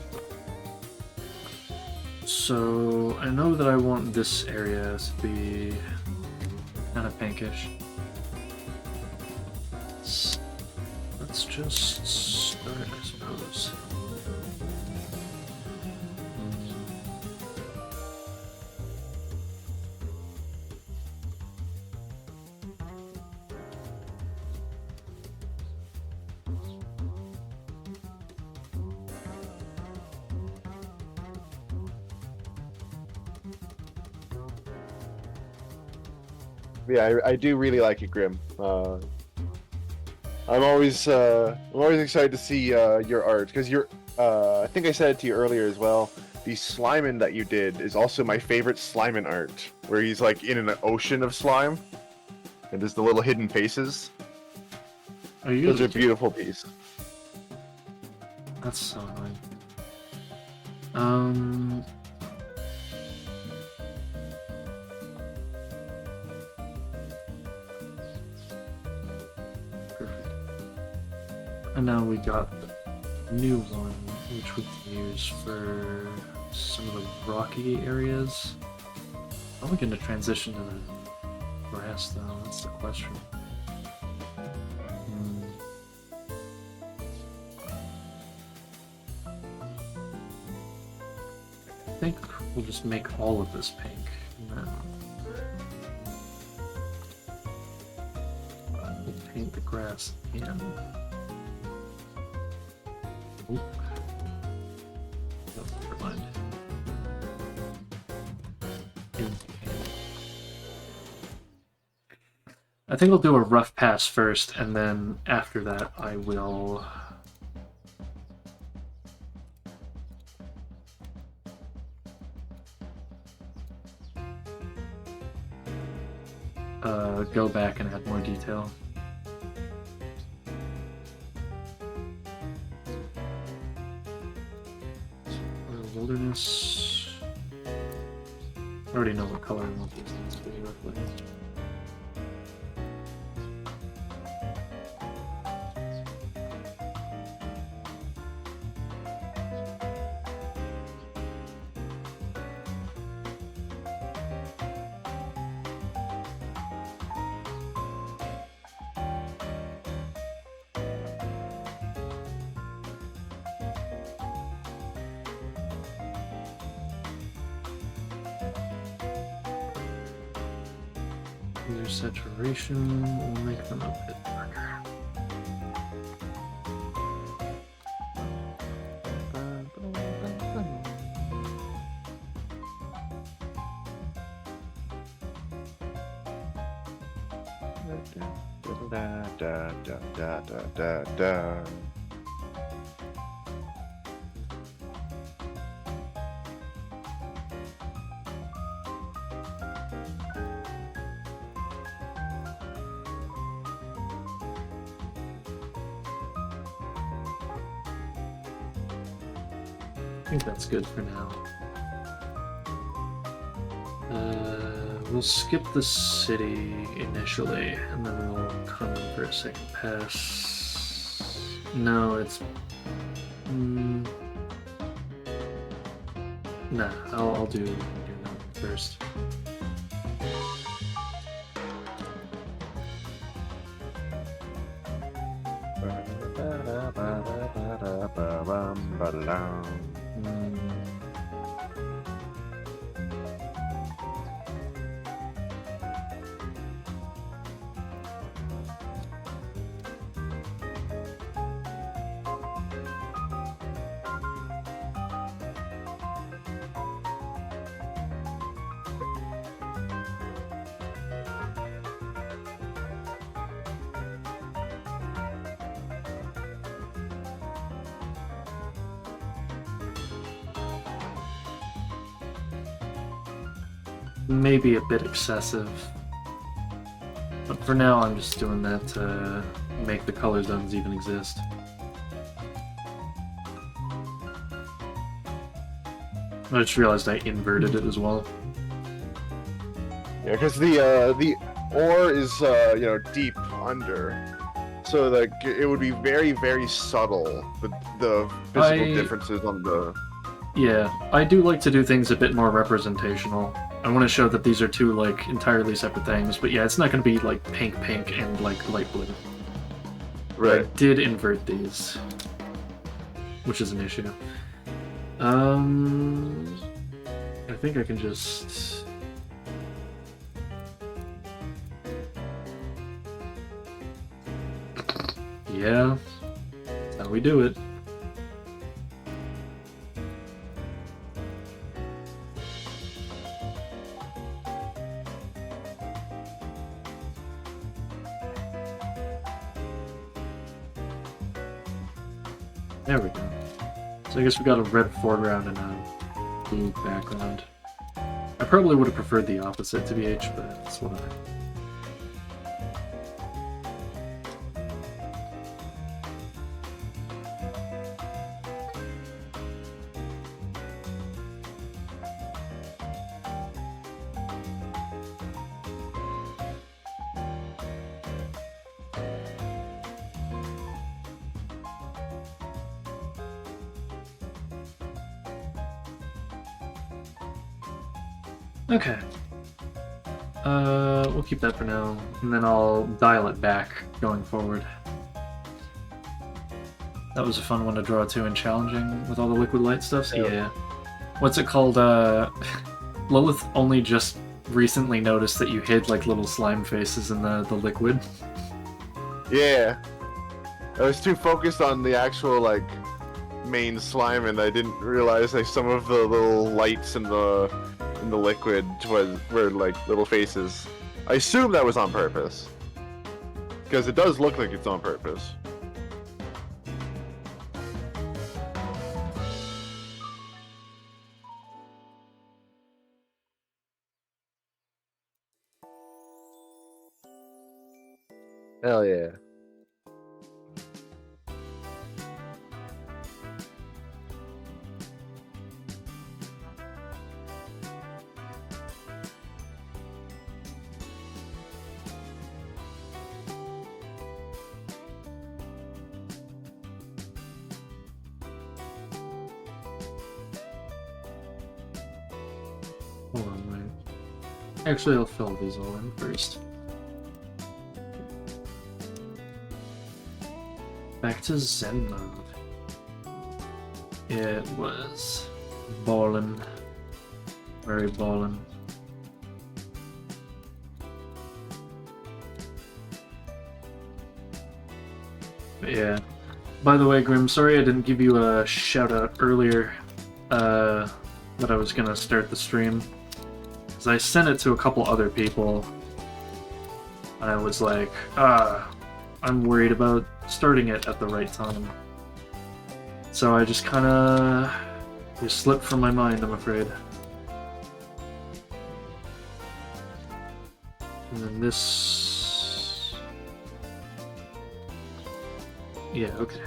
So I know that I want this area to be kind of pinkish. Let's just start, I suppose. Yeah, I do really like it, Grim. I'm always excited to see your art because I think I said it to you earlier as well. The Slimin that you did is also my favorite Slimin art, where he's like in an ocean of slime, and there's the little hidden faces. Are you Those are a beautiful piece. That's so annoying. And now we got the new one, which we can use for some of the rocky areas. How are we going to transition to the grass, though? That's the question. I think we'll just make all of this pink. And then we'll paint the grass in. Oop. Oh, never mind. I think I'll do a rough pass first, and then after that I will... go back and add more detail. Wilderness. I already know what color I want these things to be roughly. User saturation will make them a bit darker. Da. I think that's good for now. We'll skip the city initially, and then we'll come in for a second pass. No, it's... Nah, I'll do that first. Maybe a bit excessive, but for now I'm just doing that to make the color zones even exist. I just realized I inverted it as well. Yeah, because the ore is deep under, so like it would be very, very subtle the physical differences on the. Yeah, I do like to do things a bit more representational. I want to show that these are two, like, entirely separate things, but yeah, it's not going to be, like, pink and, like, light blue. Right. I did invert these, which is an issue. I think I can just... Yeah, that's how we do it. There we go. So I guess we got a red foreground and a blue background. I probably would have preferred the opposite to BH, but it's whatever. Okay. We'll keep that for now, and then I'll dial it back going forward. That was a fun one to draw too and challenging with all the liquid light stuff. So yeah. What's it called? Lilith only just recently noticed that you hid like little slime faces in the liquid. Yeah. I was too focused on the actual like main slime, and I didn't realize like some of the little lights in the liquid were like little faces. I assume that was on purpose, because it does look like it's on purpose. Hell yeah. Hold on, wait. Actually, I'll fill these all in first. Back to Zen mode. It was ballin'. Very ballin'. But yeah. By the way, Grim, sorry I didn't give you a shout out earlier that I was gonna start the stream. Because I sent it to a couple other people. And I was like, I'm worried about starting it at the right time. So I just kinda slipped from my mind, I'm afraid. And then this... Yeah, okay.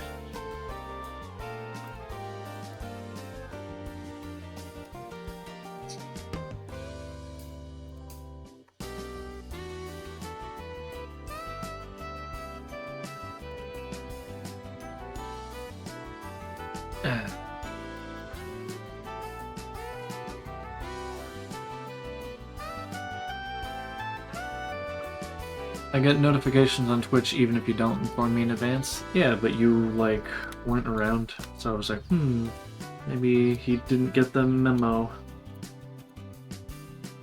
I get notifications on Twitch even if you don't inform me in advance. Yeah, but you, like, weren't around, so I was like, maybe he didn't get the memo.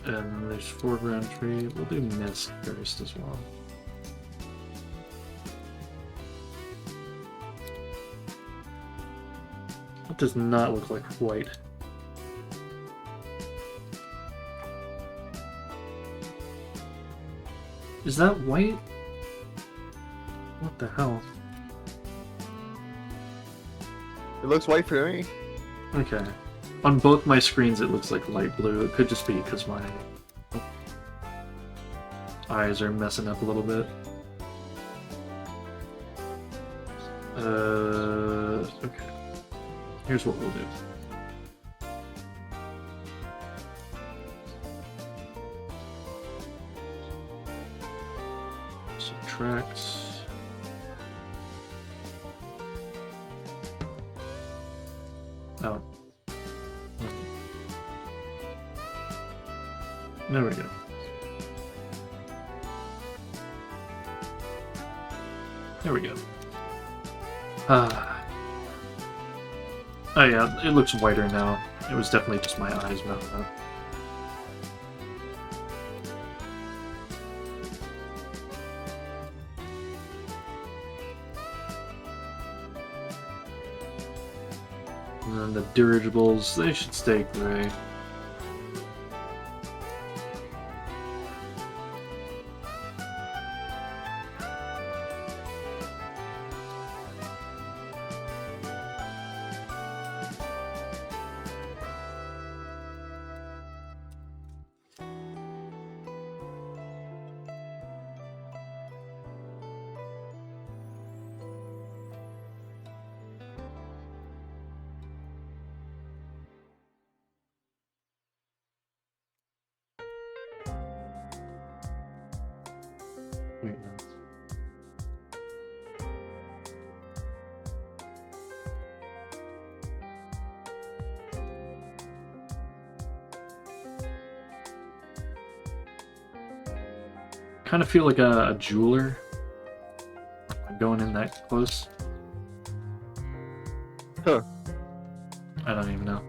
And there's foreground tree. We'll do mist first as well. It does not look like white. Is that white? What the hell? It looks white for me. Okay. On both my screens it looks like light blue. It could just be because my eyes are messing up a little bit. Okay. Here's what we'll do. Subtract. Oh. There we go. There we go. Oh yeah, it looks whiter now. It was definitely just my eyes messing up. And then the dirigibles, they should stay gray. Wait, no. Kind of feel like a jeweler. I'm going in that close. Huh. I don't even know.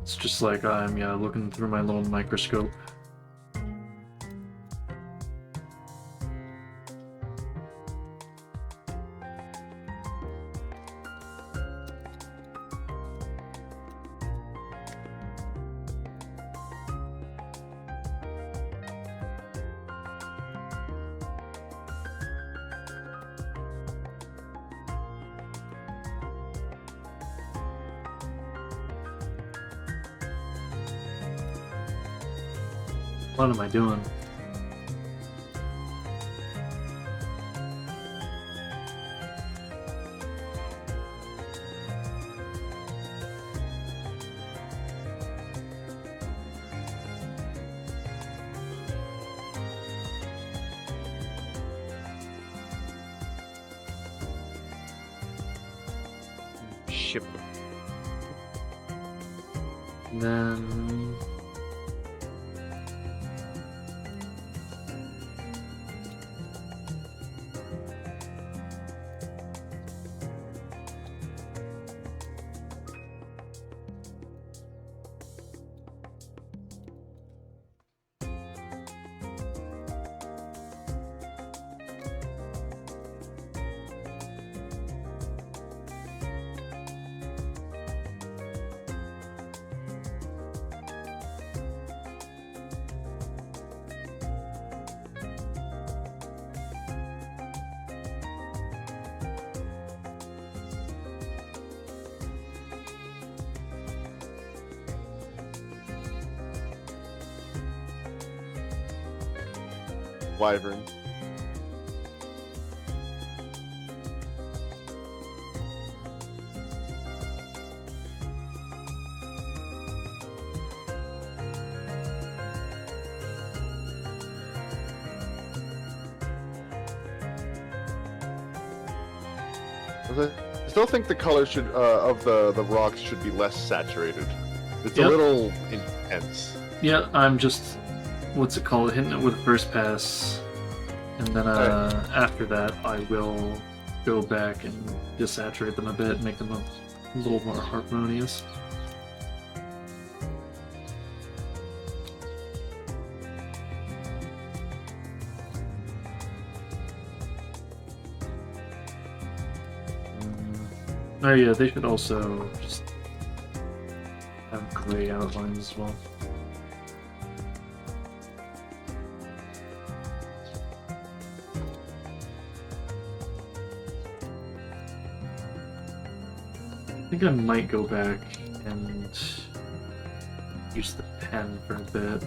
It's just like I'm looking through my little microscope. What am I doing? Ship. Then wyvern. I still think the color should of the rocks should be less saturated. It's Yep. a little intense. Yeah, I'm just, what's it called, hitting it with first pass, and then after that I will go back and desaturate them a bit, make them a little more harmonious. Oh yeah, they should also just have gray outlines as well. I think I might go back and use the pen for a bit.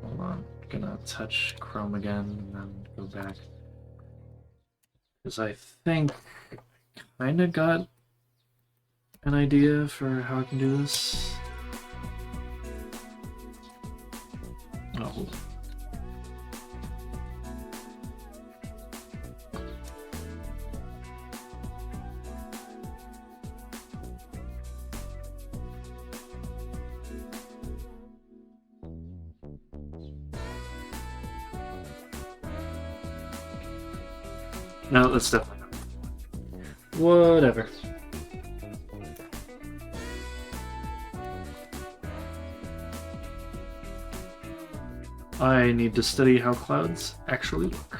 Hold on, gonna touch Chrome again and then go back. Because I think I kinda got an idea for how I can do this. Oh, hold on. No, that's definitely not. Whatever. I need to study how clouds actually look.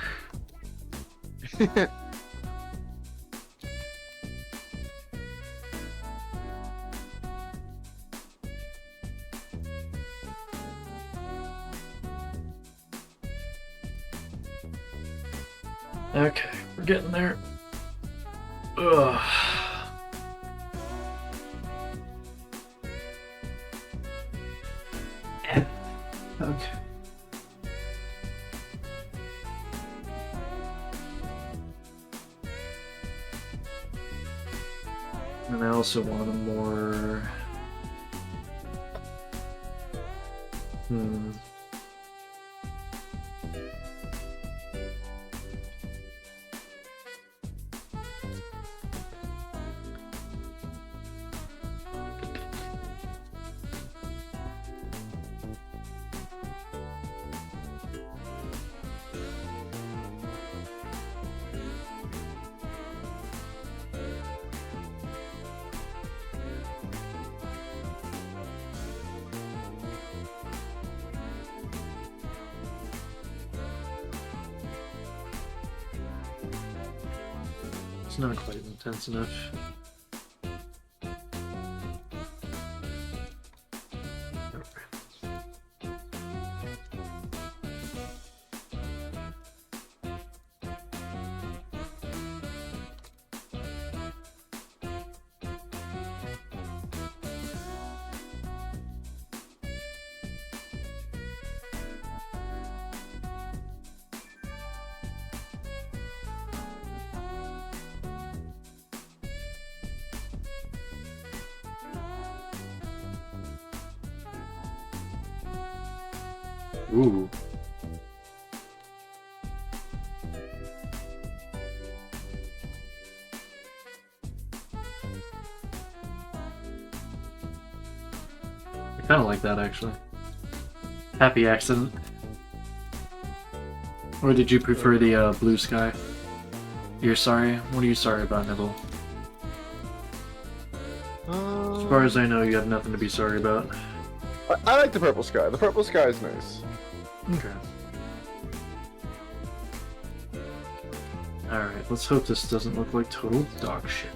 Okay, we're getting there. Ugh. Okay. And I also want a more... It's not quite intense enough. Ooh. I kind of like that, actually. Happy accident. Or did you prefer the blue sky? You're sorry? What are you sorry about, Nibble? As far as I know, you have nothing to be sorry about. I like the purple sky. The purple sky is nice. Okay. Alright, let's hope this doesn't look like total dog shit.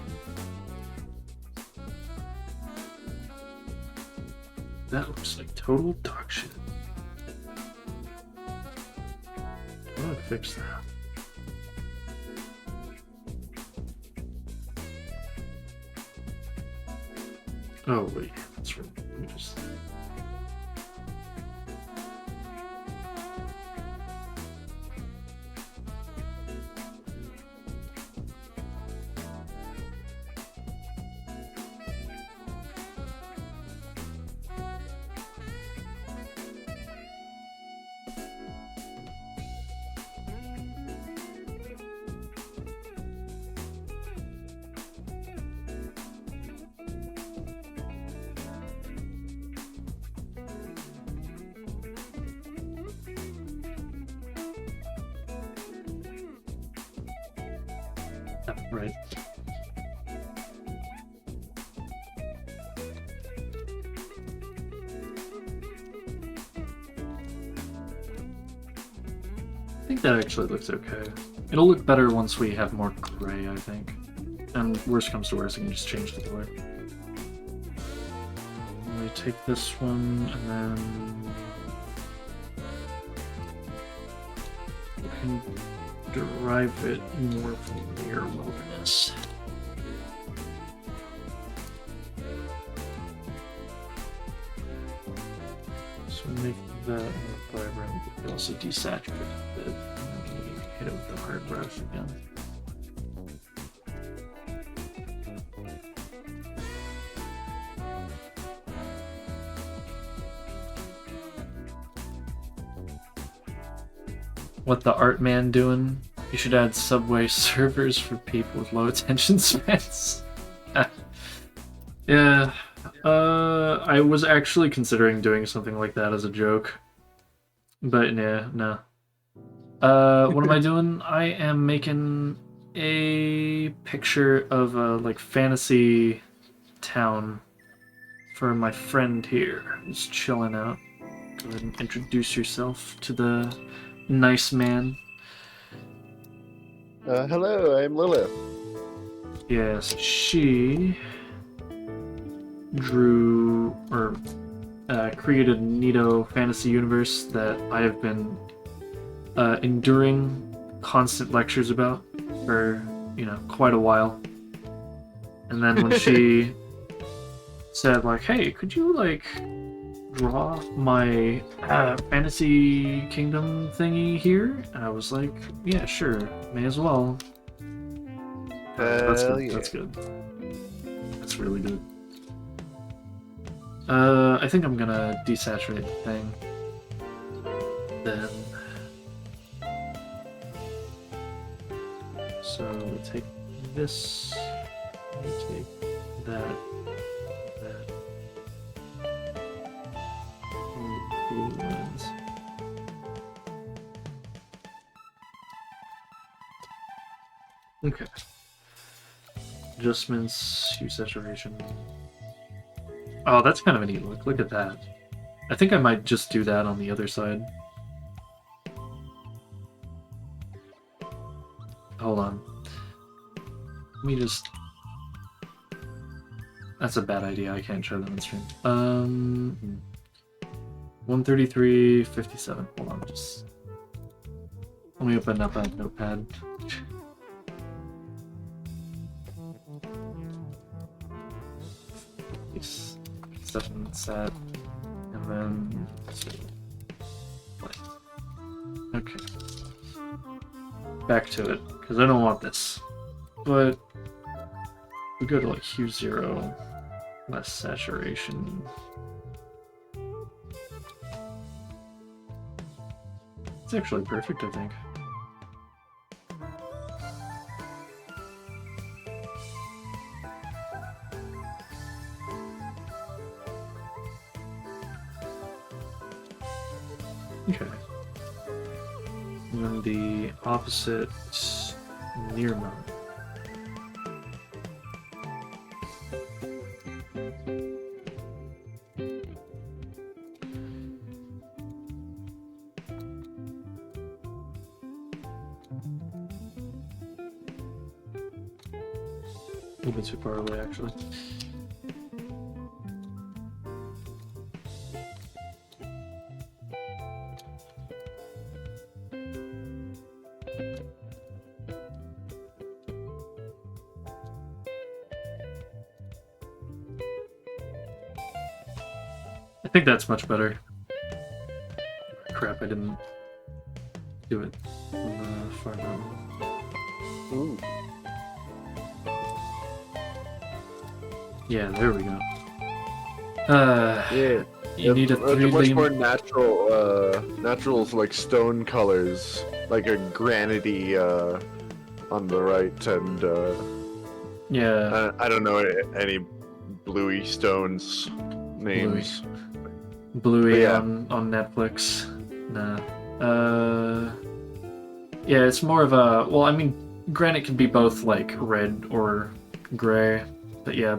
That looks like total dog shit. How do I fix that? Oh wait, that's right. Let me just... Right. I think that actually looks okay. It'll look better once we have more gray, I think. And worst comes to worst, I can just change the color. We take this one, and then we can derive it more from near wilderness. So make that more vibrant. We can also desaturate it a bit, and then we hit it with the hard brush again. What the art man doing? You should add subway servers for people with low attention spans. Yeah, I was actually considering doing something like that as a joke, but yeah, no. What am I doing? I am making a picture of a like fantasy town for my friend here who's chilling out. Go ahead and introduce yourself to the nice man. Hello, I'm Lilith. Yes, she drew or created a neato fantasy universe that I have been enduring constant lectures about for, quite a while. And then when she said, like, hey, could you, like, draw my fantasy kingdom thingy here? And I was like, yeah, sure, may as well. That's good. Yeah. That's good. That's really good. I think I'm gonna desaturate the thing. Then, so we take this. We take that. Blue lens. Okay. Adjustments, hue saturation. Oh, that's kind of a neat look. Look at that. I think I might just do that on the other side. Hold on. Let me just... That's a bad idea. I can't show that on stream. 133.57. Hold on, just... Let me open up that notepad. Session set, and then okay, back to it because I don't want this. But we go to like hue 0, less saturation. It's actually perfect, I think. Okay. And then the opposite near mode. A little bit too far away, actually. I think that's much better. Crap, I didn't do it on the far bottom. Ooh. Yeah, there we go. Yeah. You need a much 3D... more natural like stone colors, like a granity on the right, and Yeah. I don't know any bluey stones names. Bluey Yeah. on Netflix. Nah. Yeah, it's more of a... Well, I mean, granite can be both like red or gray, but yeah,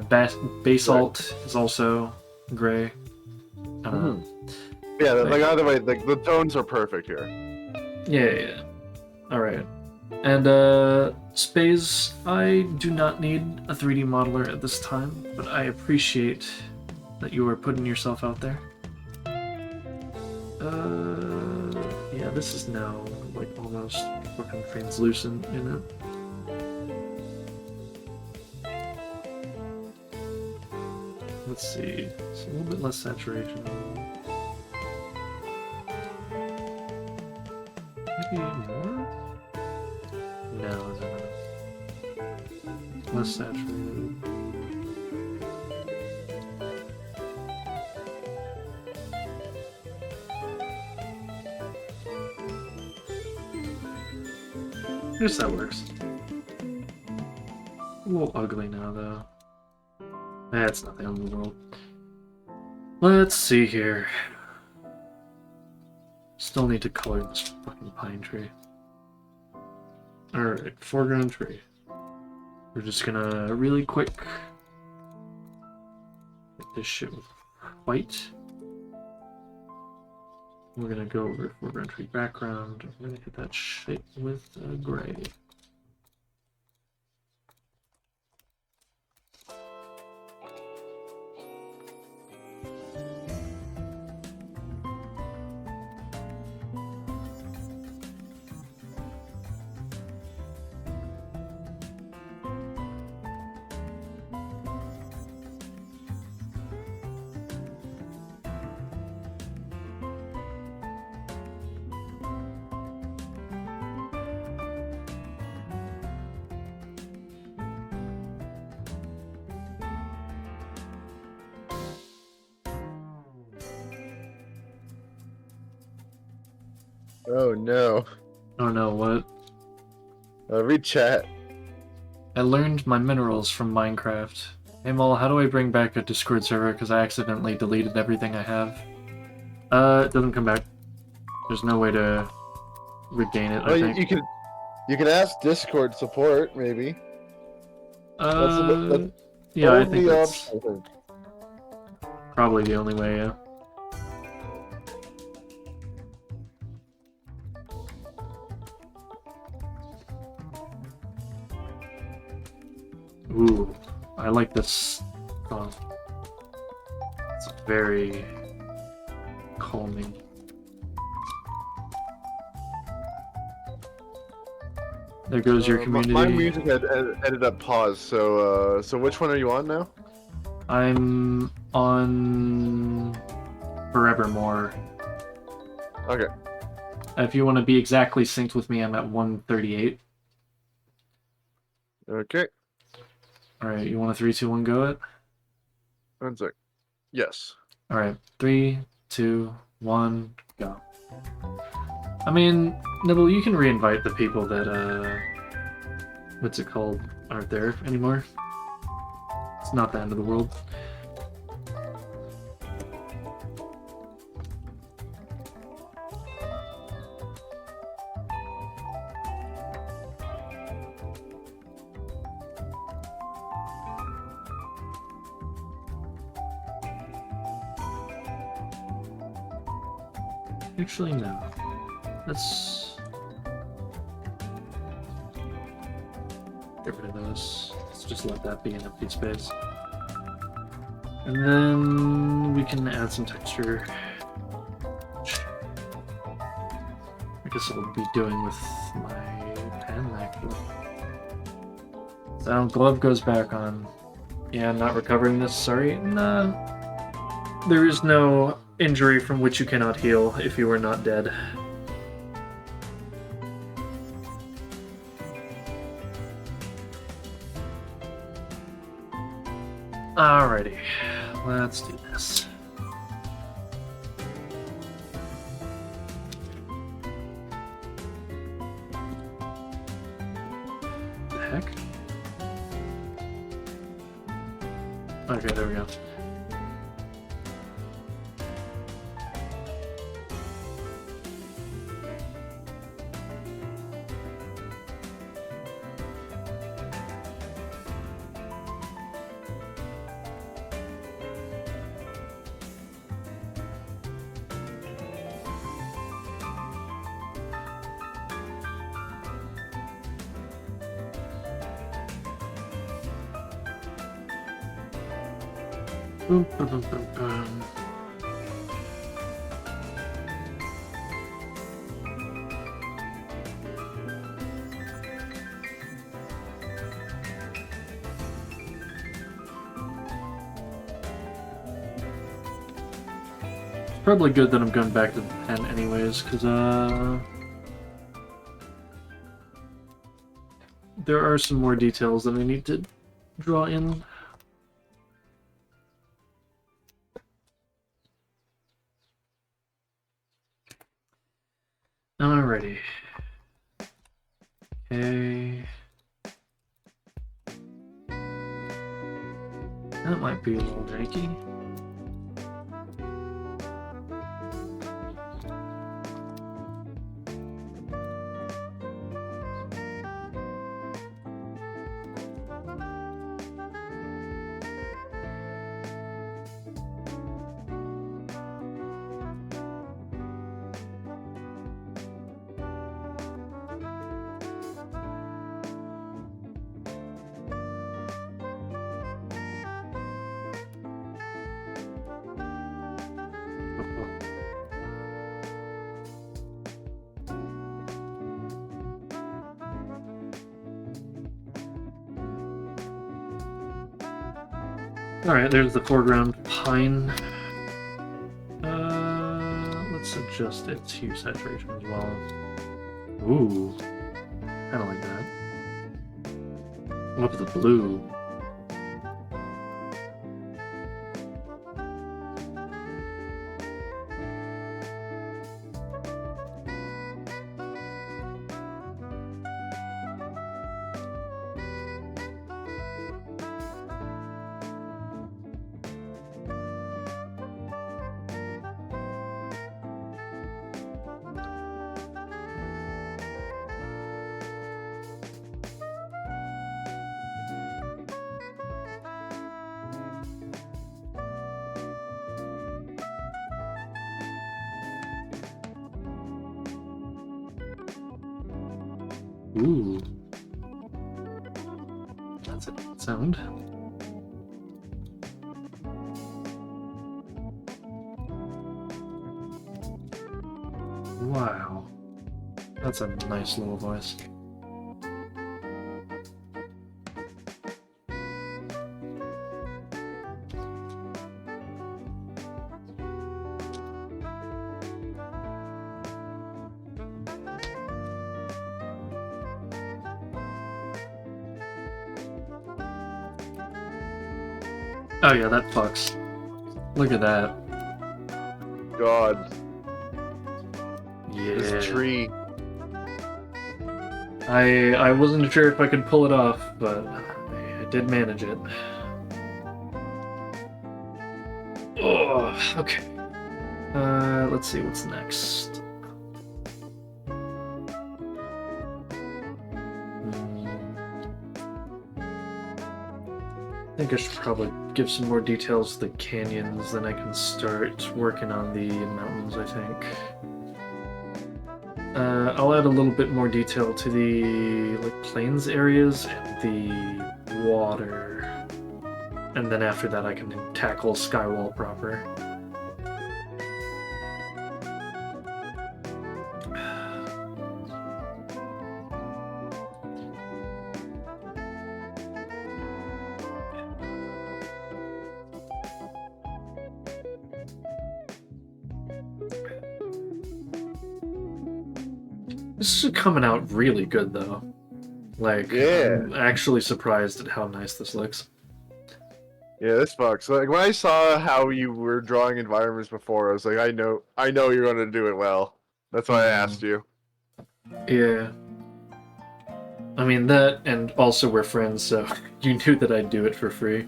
basalt is also gray. Yeah, like either way, like the tones are perfect here. Yeah. All right. And Space, I do not need a 3D modeler at this time, but I appreciate that you are putting yourself out there. Yeah, this is now like almost fucking translucent in it. Let's see, it's a little bit less saturation. Maybe more? No, no. Less saturated. I guess that works. A little ugly now, though. That's not the end of the world. Let's see here. Still need to color this fucking pine tree. Alright, foreground tree. We're just gonna really quick get this shit with white. We're gonna go over foreground tree background. We're gonna hit that shit with gray. Oh no. Oh no, what? Read chat. I learned my minerals from Minecraft. Hey Mol, how do I bring back a Discord server because I accidentally deleted everything I have? It doesn't come back. There's no way to regain it, Well, I think. You can ask Discord support, maybe. That's yeah, I the think that's option, I think. probably the only way, yeah. Ooh, I like this song. It's very calming. There goes your community. My music had ended up paused, so which one are you on now? I'm on Forevermore. Okay. If you want to be exactly synced with me, I'm at 138. Okay. Alright, you want a 3, 2, 1 go it? 1 sec. Yes. Alright, 3, 2, 1, go. I mean, Nibble, you can reinvite the people that, what's it called, aren't there anymore. It's not the end of the world. Actually, no. Let's get rid of those. Let's just let that be an empty space. And then we can add some texture. Which I guess I'll be doing with my pen, actually. So glove goes back on. Yeah, I'm not recovering this, sorry. Nah. There is no injury from which you cannot heal if you are not dead. Alrighty, let's do this. The heck? Okay, there we go. Boom, boom, boom, boom, boom. Probably good that I'm going back to the pen anyways, because there are some more details that I need to draw in. Alrighty. Okay. That might be a little janky. Alright, there's the foreground pine. Let's adjust its hue saturation as well. Ooh, kinda like that. What about the blue? Ooh. That's a good sound. Wow. That's a nice little voice. Oh yeah, that fucks. Look at that. God, Yeah. this tree. I wasn't sure if I could pull it off, but I did manage it. Oh, okay. Let's see what's next. I think I should probably give some more details to the canyons, then I can start working on the mountains, I think. I'll add a little bit more detail to the plains areas and the water. And then after that I can tackle Skywall proper. This is coming out really good, though. Like, Yeah. I'm actually surprised at how nice this looks. Yeah, this fucks. Like when I saw how you were drawing environments before, I was like, I know you're gonna do it well. That's why I asked you. Yeah. I mean, that, and also we're friends, so you knew that I'd do it for free. I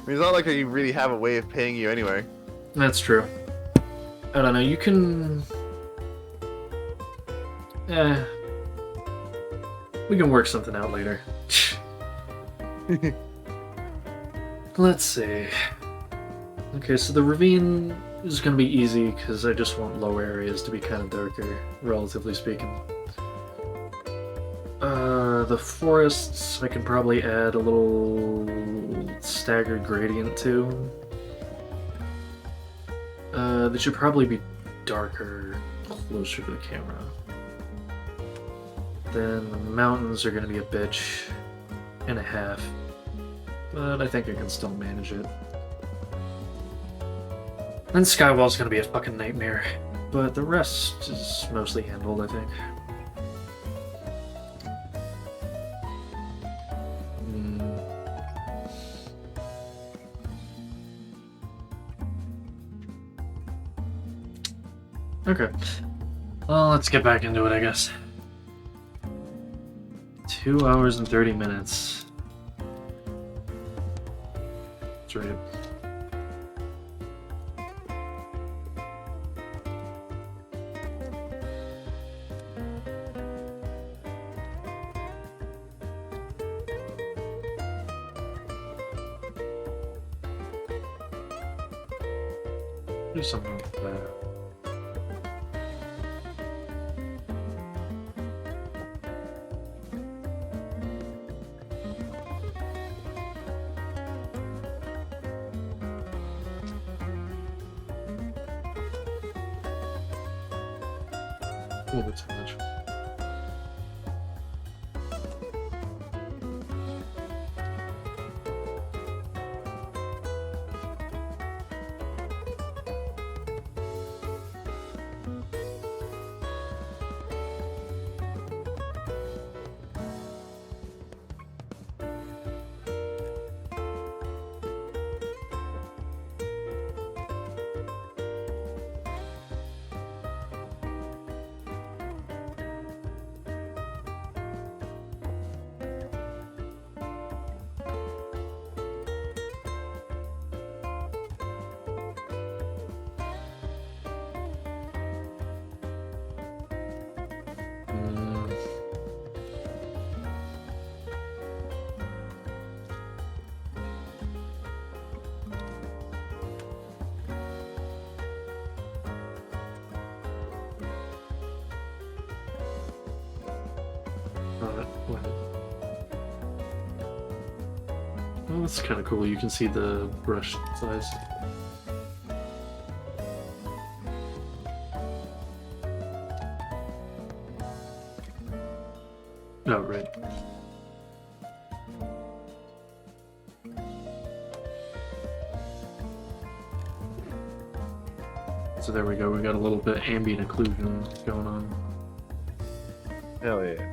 mean, it's not like I really have a way of paying you anyway. That's true. I don't know, you can... we can work something out later. Let's see. Okay, so the ravine is going to be easy because I just want low areas to be kind of darker, relatively speaking. The forests I can probably add a little staggered gradient to. They should probably be darker, closer to the camera. Then the mountains are gonna be a bitch and a half, but I think I can still manage it. And Skywall's gonna be a fucking nightmare, but the rest is mostly handled, I think. Okay. Well, let's get back into it, I guess. 2 hours and 30 minutes. That's right. Do something like that. A little bit too much. Well, that's kind of cool. You can see the brush size. Oh, right. So there we go. We got a little bit of ambient occlusion going on. Hell yeah.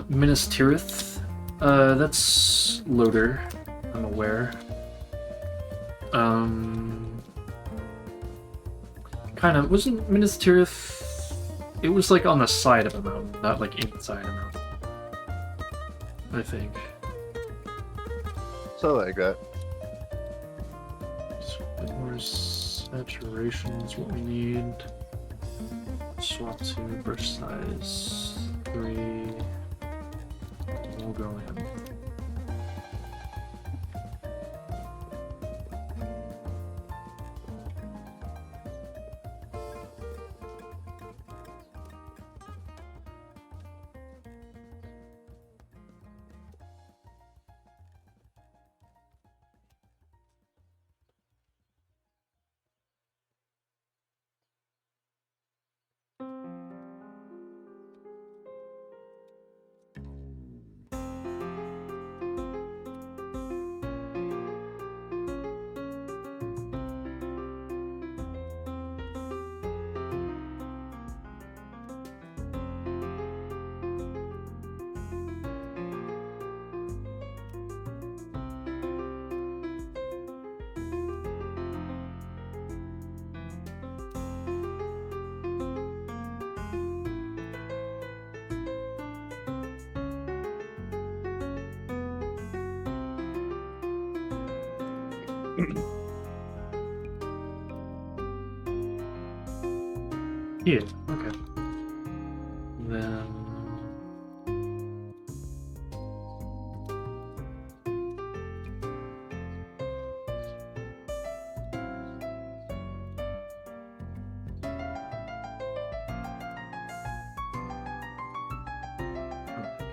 Minas Tirith. That's Loader, I'm aware. Kind of, wasn't Minas Tirith... It was like on the side of a mountain, not like inside a mountain. I think. So like that. So more saturation is what we need. Swap to brush size 3. We'll go in. Yeah, okay. Then...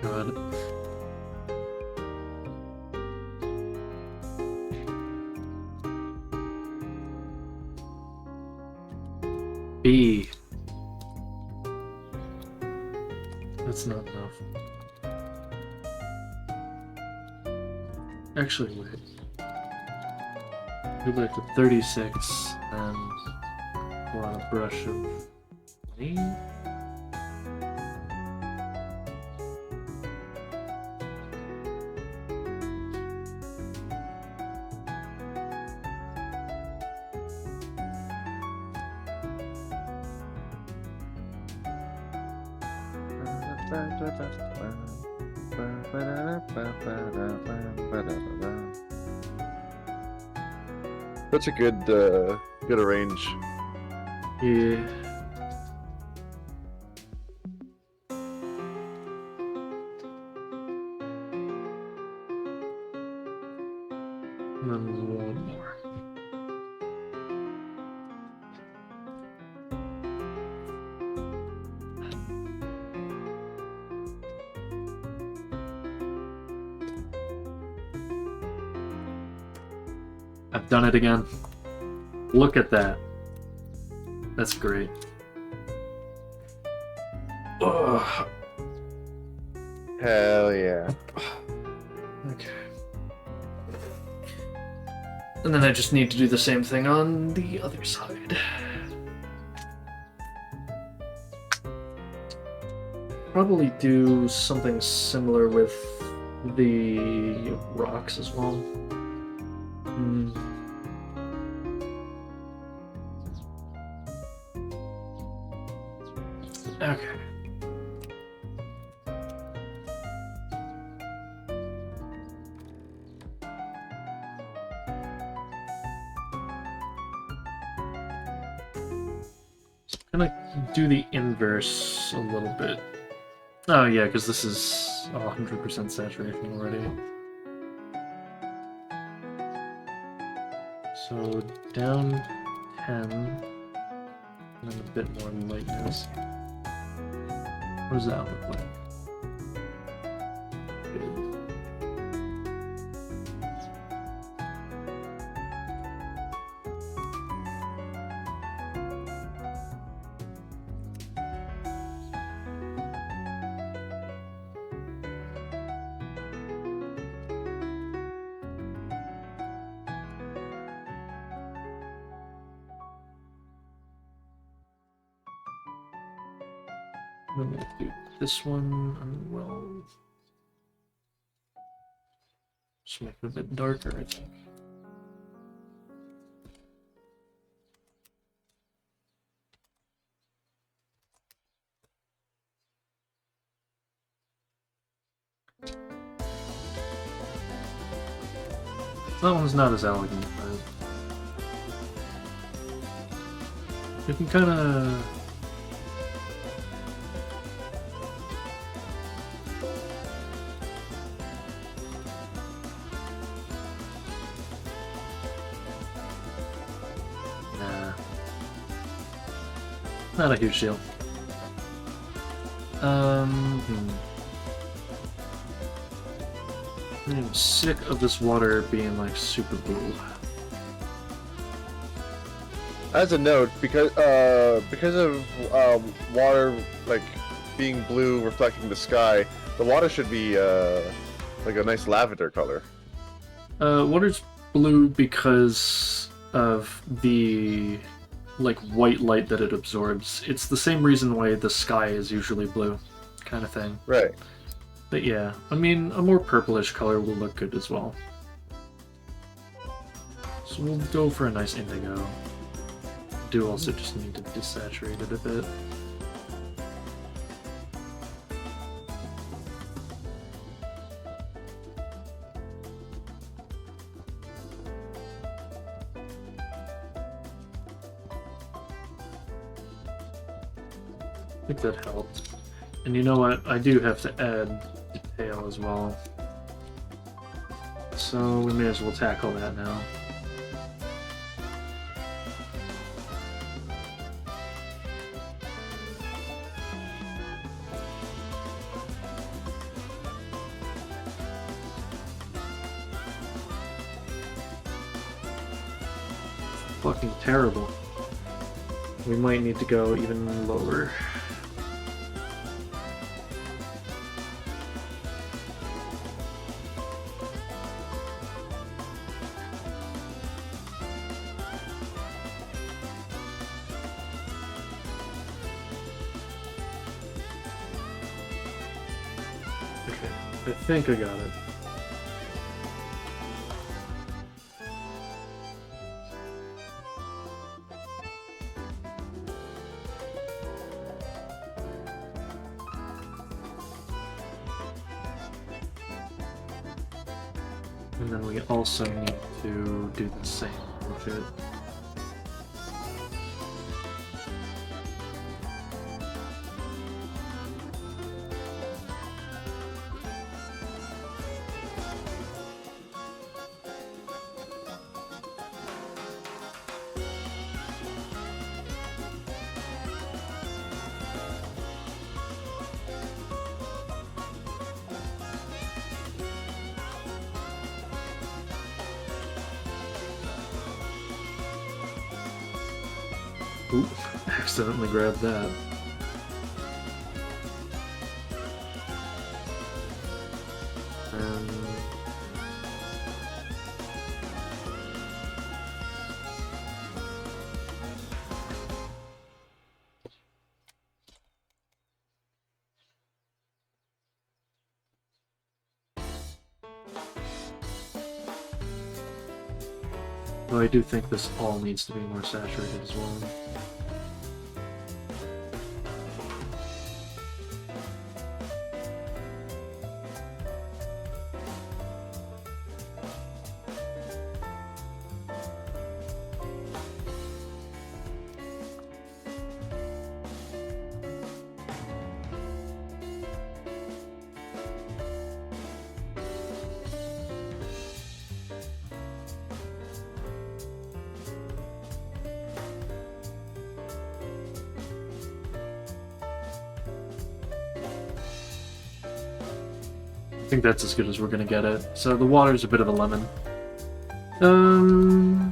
god. B. That's not enough. Actually, wait. Go back to 36 and pour on a brush of 20. That's a good arrange. Yeah. And then one more. I've done it again. Look at that. That's great. Ugh. Hell yeah. Okay. And then I just need to do the same thing on the other side. Probably do something similar with the rocks as well. Okay. I'm gonna do the inverse a little bit. Oh yeah, because this is 100% saturation already. So down 10, and then a bit more lightness. What does that look like? Good. I'm gonna do this one and we'll just make it a bit darker, I think. That one's not as elegant, but you can kind of. Not a huge deal. I'm sick of this water being like super blue. As a note, because of water like being blue reflecting the sky, the water should be like a nice lavender color. Water's blue because of the like white light that it absorbs. It's the same reason why the sky is usually blue, kind of thing. Right. But yeah, I mean, a more purplish color will look good as well. So we'll go for a nice indigo. Do also just need to desaturate it a bit. I think that helped. And you know what? I do have to add detail as well. So we may as well tackle that now. fucking terrible. We might need to go even lower. Okay, I think I got it. And then we also need to do the same with it. Oop, accidentally grabbed that. Though I do think this all needs to be more saturated as well. I think that's as good as we're gonna get it. So the water's a bit of a lemon. I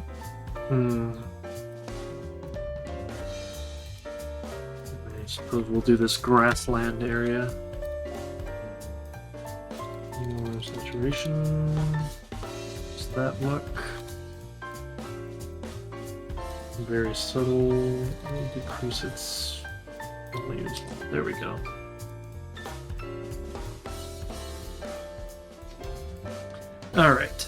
suppose we'll do this grassland area. More saturation. Does that look? Very subtle. We'll decrease its values. There we go. All right.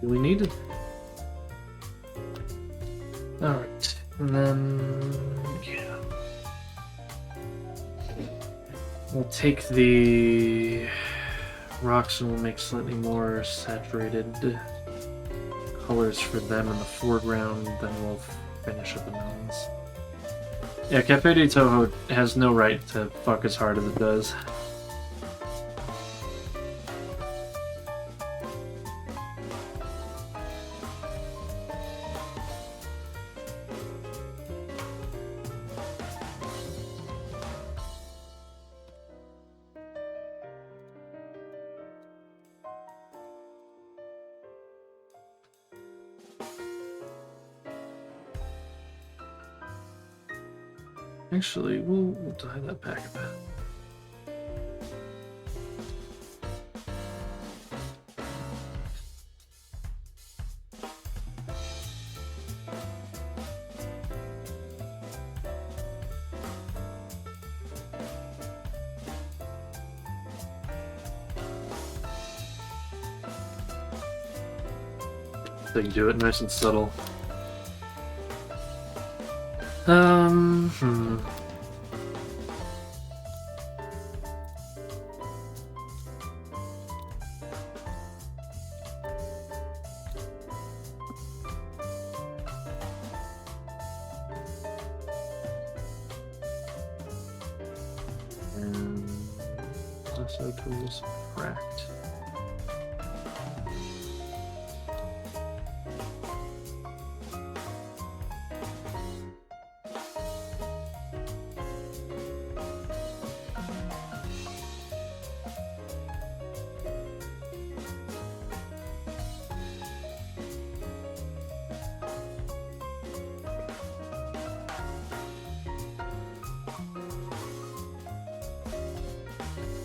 We needed. Alright, and then yeah. We'll take the rocks and we'll make slightly more saturated colors for them in the foreground, then we'll finish up the mountains. Yeah, Cafe de Toho has no right to fuck as hard as it does. Actually, we'll dye that back a bit. So you can do it nice and subtle. And lasso tools cracked.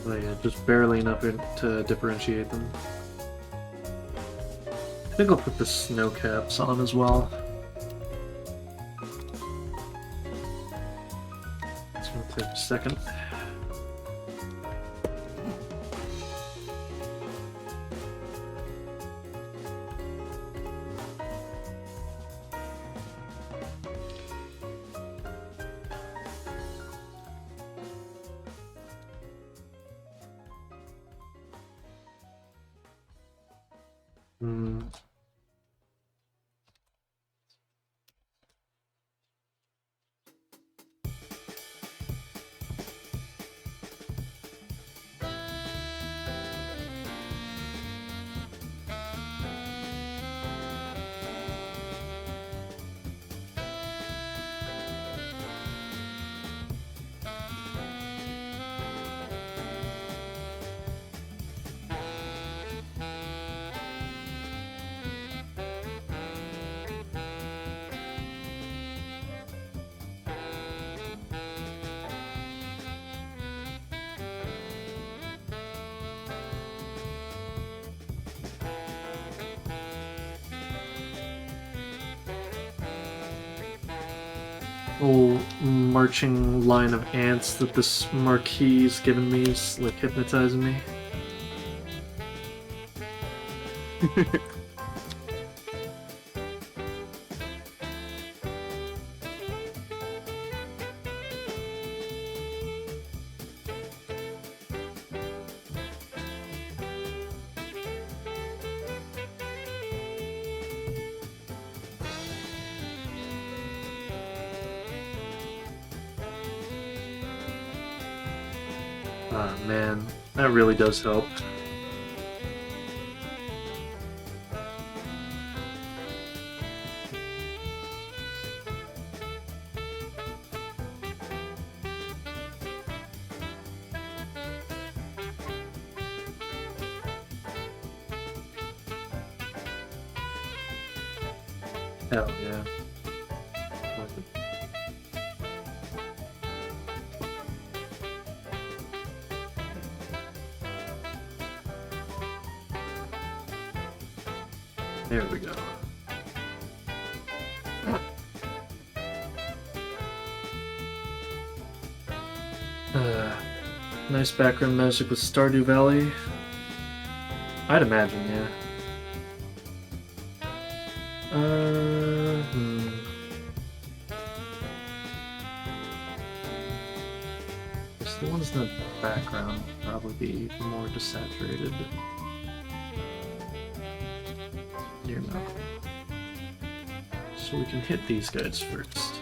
Oh yeah, just barely enough to differentiate them. I think I'll put the snow caps on as well. It's gonna take a second. Whole marching line of ants that this marquee's given me is like hypnotizing me. Ah, man, that really does help. Hell yeah. There we go. Nice background music with Stardew Valley. I'd imagine, yeah. So the ones in the background will probably be more desaturated. Near enough. So we can hit these guys first.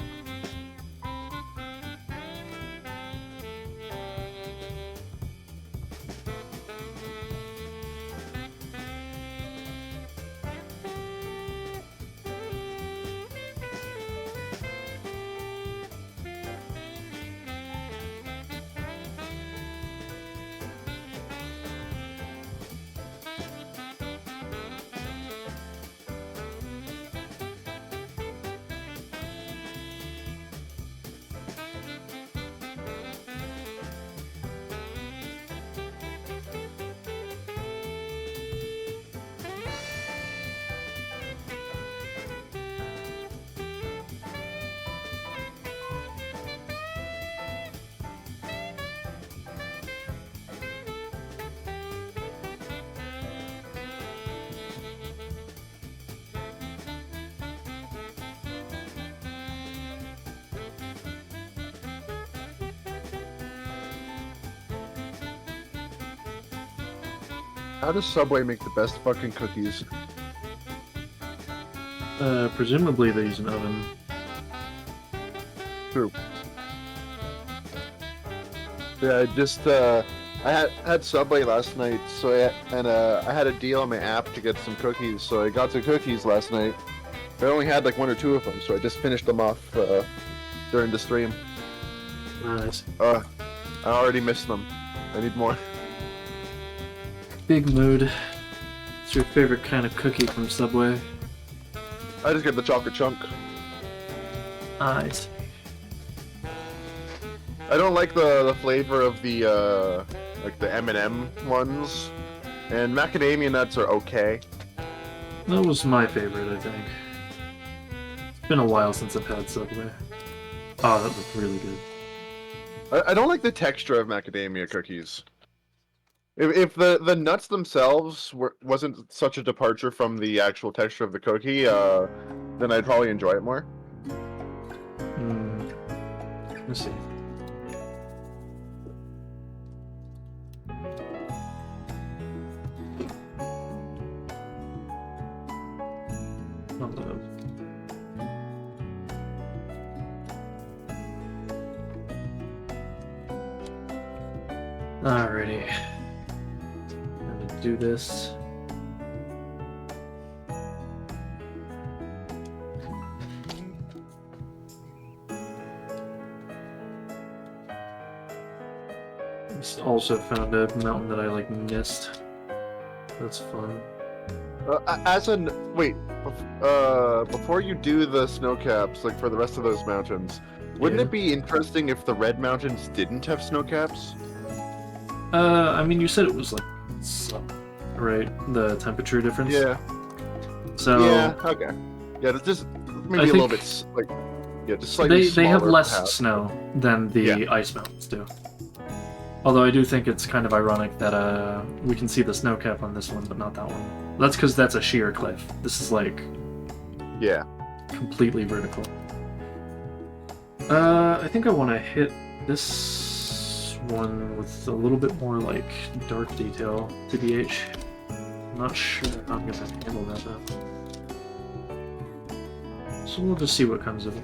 How does Subway make the best fucking cookies? Presumably they use an oven. True. Yeah, I just I had Subway last night, so I had a deal on my app to get some cookies, so I got some cookies last night. I only had like one or two of them, so I just finished them off during the stream. Nice. I already missed them. I need more. Big mood. What's your favorite kind of cookie from Subway? I just get the chocolate chunk. Nice. I don't like the flavor of the like the M&M ones, and macadamia nuts are okay. That was my favorite, I think. It's been a while since I've had Subway. Oh, that looked really good. I don't like the texture of macadamia cookies. If the nuts themselves wasn't such a departure from the actual texture of the cookie, then I'd probably enjoy it more. Let's see. Alrighty. I'm gonna do this. Just also found a mountain that I like missed. That's fun. Before you do the snow caps, like for the rest of those mountains, wouldn't it be interesting if the red mountains didn't have snow caps? I mean, you said it was like right? The temperature difference. Yeah. So yeah. Okay. Yeah. It's just maybe a little bit like just slightly. They have smaller, less perhaps. snow than the ice mountains do. Although I do think it's kind of ironic that we can see the snow cap on this one, but not that one. That's because that's a sheer cliff. This is like completely vertical. I think I want to hit this one with a little bit more like dark detail, TBH. I'm not sure how I'm gonna handle that though. So we'll just see what comes of it.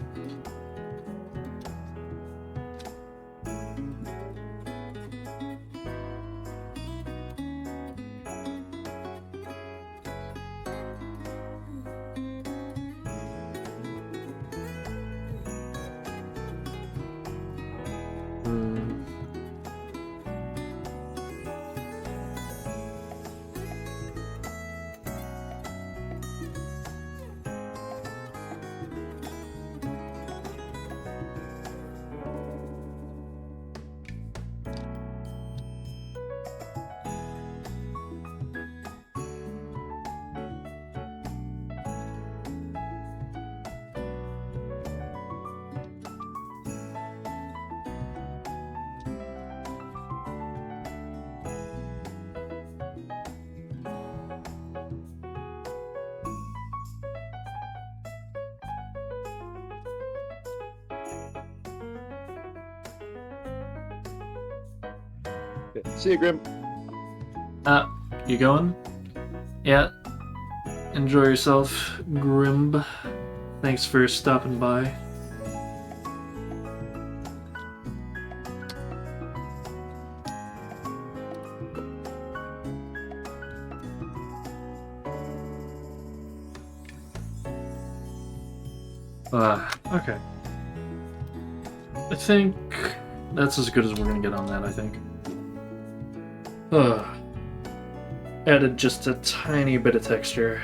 See you, Grim. You going? Yeah. Enjoy yourself, Grimb. Thanks for stopping by. Okay. I think that's as good as we're gonna get on that, I think. Added just a tiny bit of texture.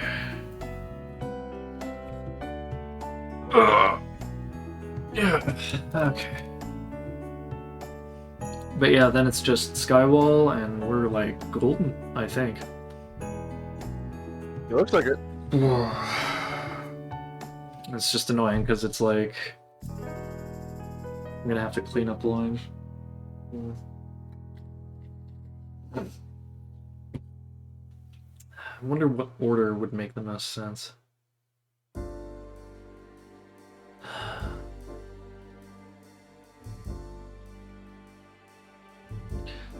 Yeah, okay. But yeah, then it's just Skywall, and we're like golden, I think. It looks like it. It's just annoying because it's like I'm gonna have to clean up the line. I wonder what order would make the most sense.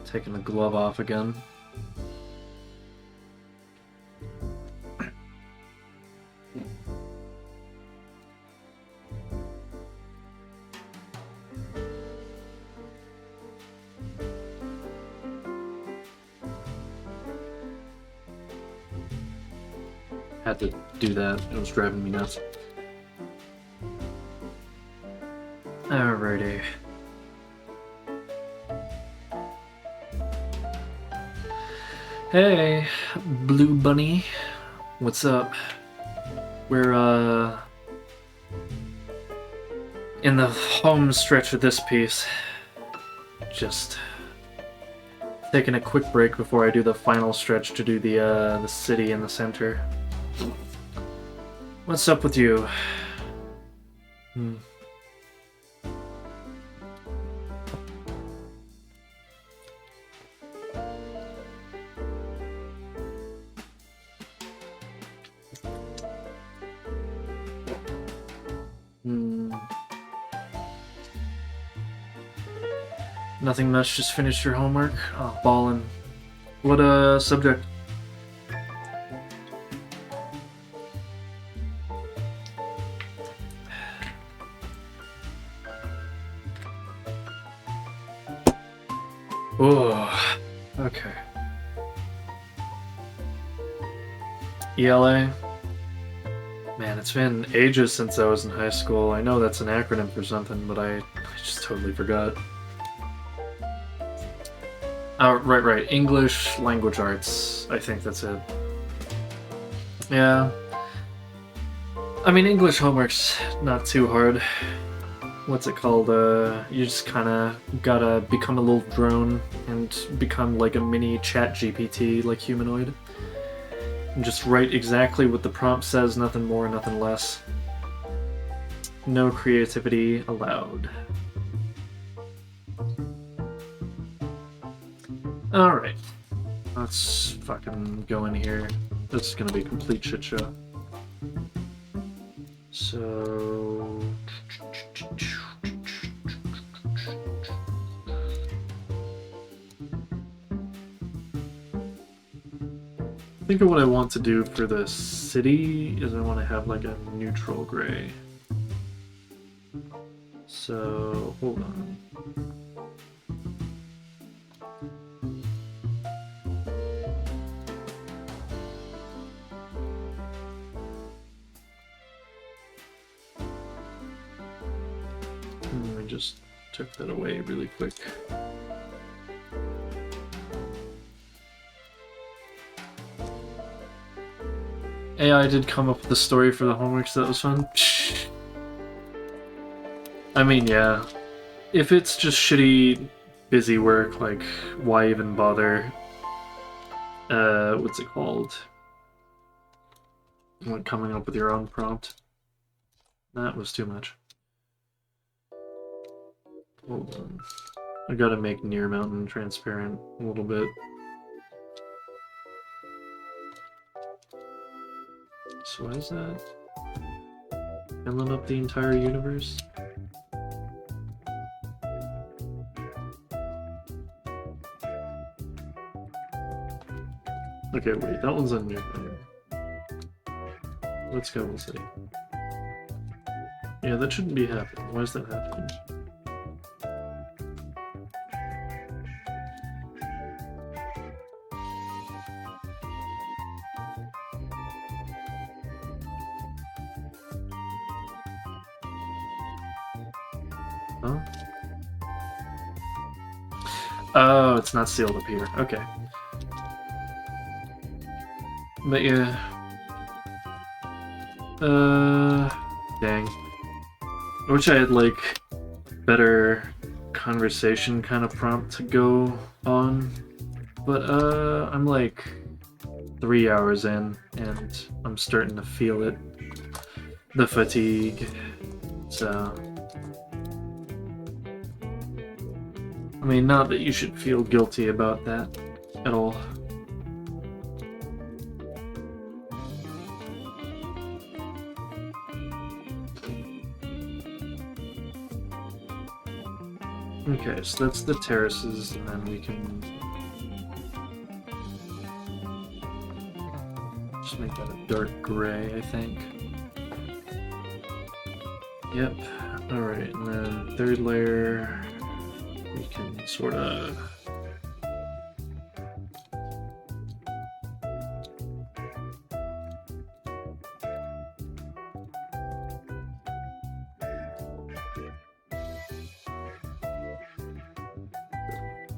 Taking the glove off again. had to do that. It was driving me nuts. Alrighty. Hey, Blue Bunny. What's up? We're, in the home stretch of this piece. Just taking a quick break before I do the final stretch to do the city in the center. What's up with you? Nothing much, just finished your homework? Oh, ballin'. What, subject? Oh, okay. ELA? Man, it's been ages since I was in high school. I know that's an acronym for something, but I just totally forgot. Oh, right. English Language Arts. I think that's it. Yeah. I mean, English homework's not too hard. What's it called? You just kinda gotta become a little drone and become like a mini chat GPT, like humanoid. And just write exactly what the prompt says, nothing more, nothing less. No creativity allowed. Alright. Let's fucking go in here. This is gonna be a complete shit show. So... I think what I want to do for the city is I want to have like a neutral gray. So, hold on. I just took that away really quick. AI did come up with the story for the homework, so that was fun. I mean, yeah. If it's just shitty, busy work, like, why even bother? What's it called? Like, coming up with your own prompt. That was too much. Hold on. I gotta make Near Mountain transparent a little bit. So why is that filling up the entire universe? Okay, wait, that one's on Near Mountain. Let's go, we'll see. Yeah, that shouldn't be happening. Why is that happening? Huh? Oh, it's not sealed up here. Okay. But yeah. Dang. I wish I had, like, better conversation kind of prompt to go on. But, I'm like 3 hours in, and I'm starting to feel it. The fatigue. So... I mean, not that you should feel guilty about that at all. Okay, so that's the terraces, and then we can just make that a dark gray, I think. Yep. Alright, and then third layer, we can sort of...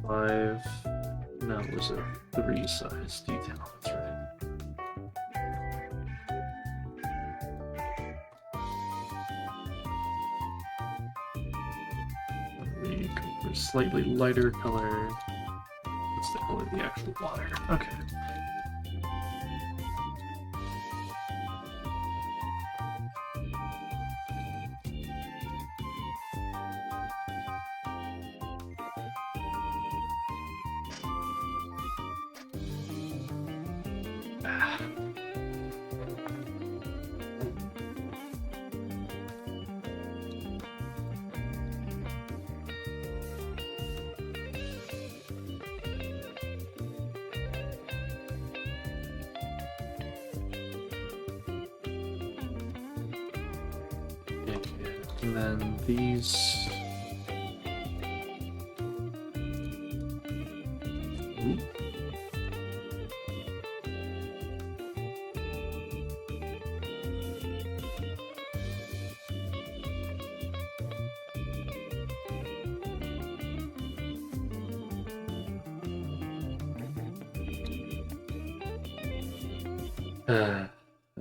5. No, it was a 3 size detail. That's right. We go for a slightly lighter color. What's the color of the actual water? Okay. And then these. Ooh.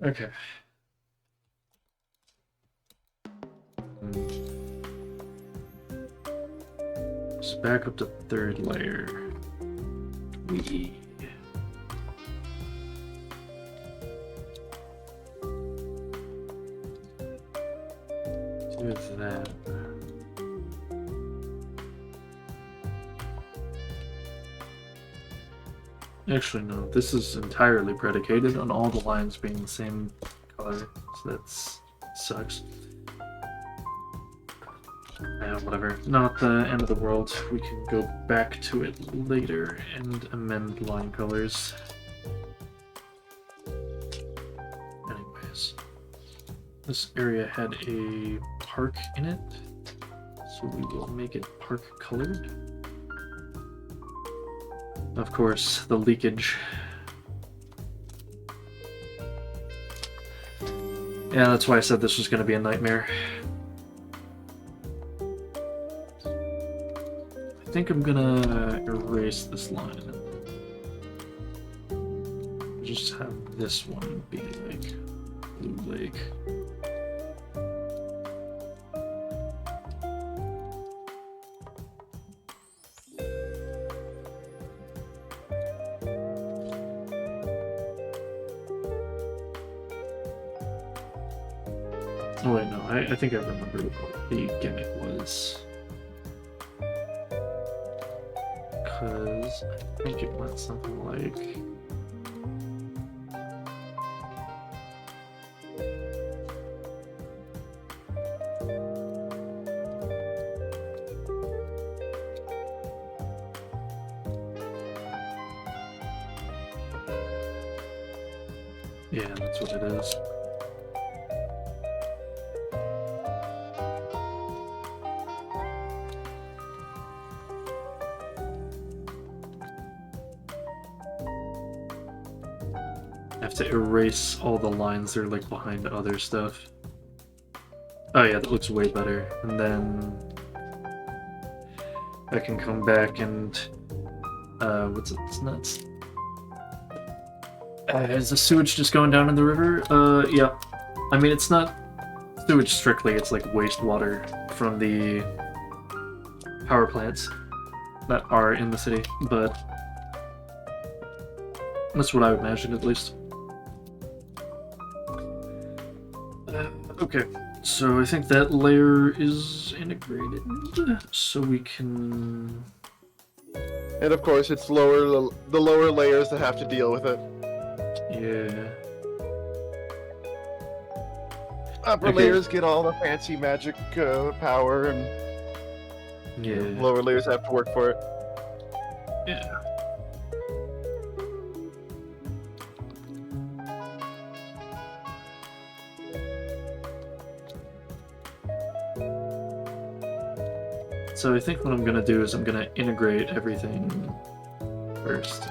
Okay. So back up to 3rd layer. We do that. Actually, no. This is entirely predicated on all the lines being the same color, so that sucks. Whatever. Not the end of the world. We can go back to it later and amend line colors. Anyways. This area had a park in it, so we will make it park colored. Of course, the leakage. Yeah, that's why I said this was going to be a nightmare. I think I'm gonna erase this line. Just have this one be like Blue Lake. Oh wait, no, I think I remember what the gimmick was. Because I think it went something like... Yeah, that's what it is. I have to erase all the lines that are like behind other stuff. Oh yeah, that looks way better. And then I can come back and what's it? It's nuts. Is the sewage just going down in the river? Yeah. I mean, it's not sewage strictly, it's like wastewater from the power plants that are in the city, but that's what I would imagine, at least. Okay, so I think that layer is integrated, so we can... And of course, it's the lower layers that have to deal with it. Yeah. Upper layers get all the fancy magic power, and Yeah. lower layers have to work for it. Yeah. So I think what I'm gonna do is I'm gonna integrate everything first.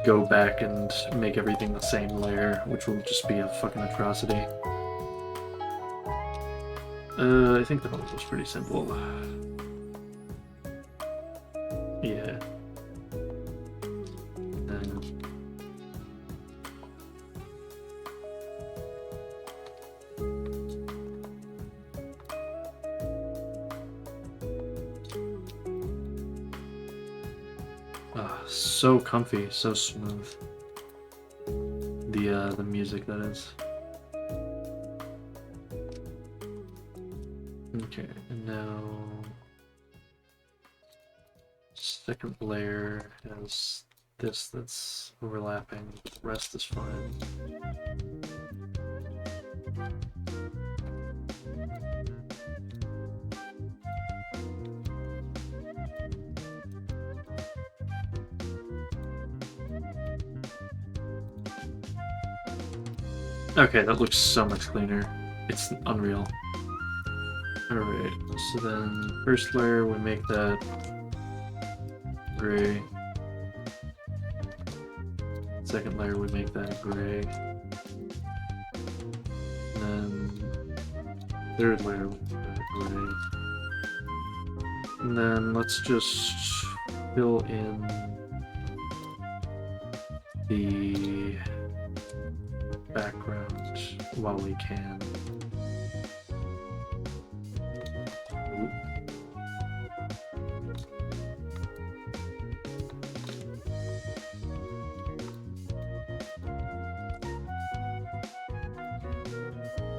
Go back and make everything the same layer, which will just be a fucking atrocity. I think the puzzle was pretty simple. Yeah. Then... so comfy, so smooth. The music, that is. Okay, and now second layer has this that's overlapping. The rest is fine. Okay, that looks so much cleaner. It's unreal. Alright, so then first layer we make that gray. Second layer we make that gray. And then third layer we make that gray. And then let's just fill in the background while we can.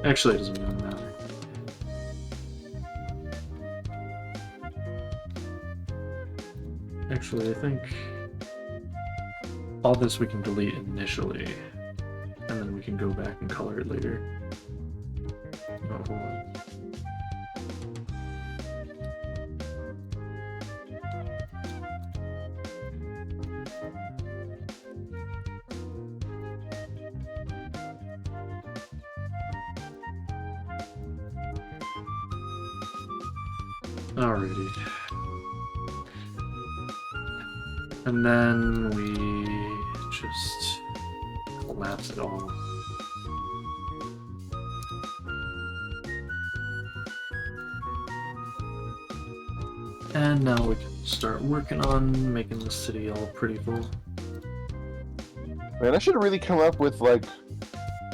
Actually, it doesn't really matter. Actually, I think all this we can delete initially, and then we can go back and color it later. Oh, hold on. Alrighty. And then we just collapse it all. And now we can start working on making the city all prettyful. Man, I should really come up with like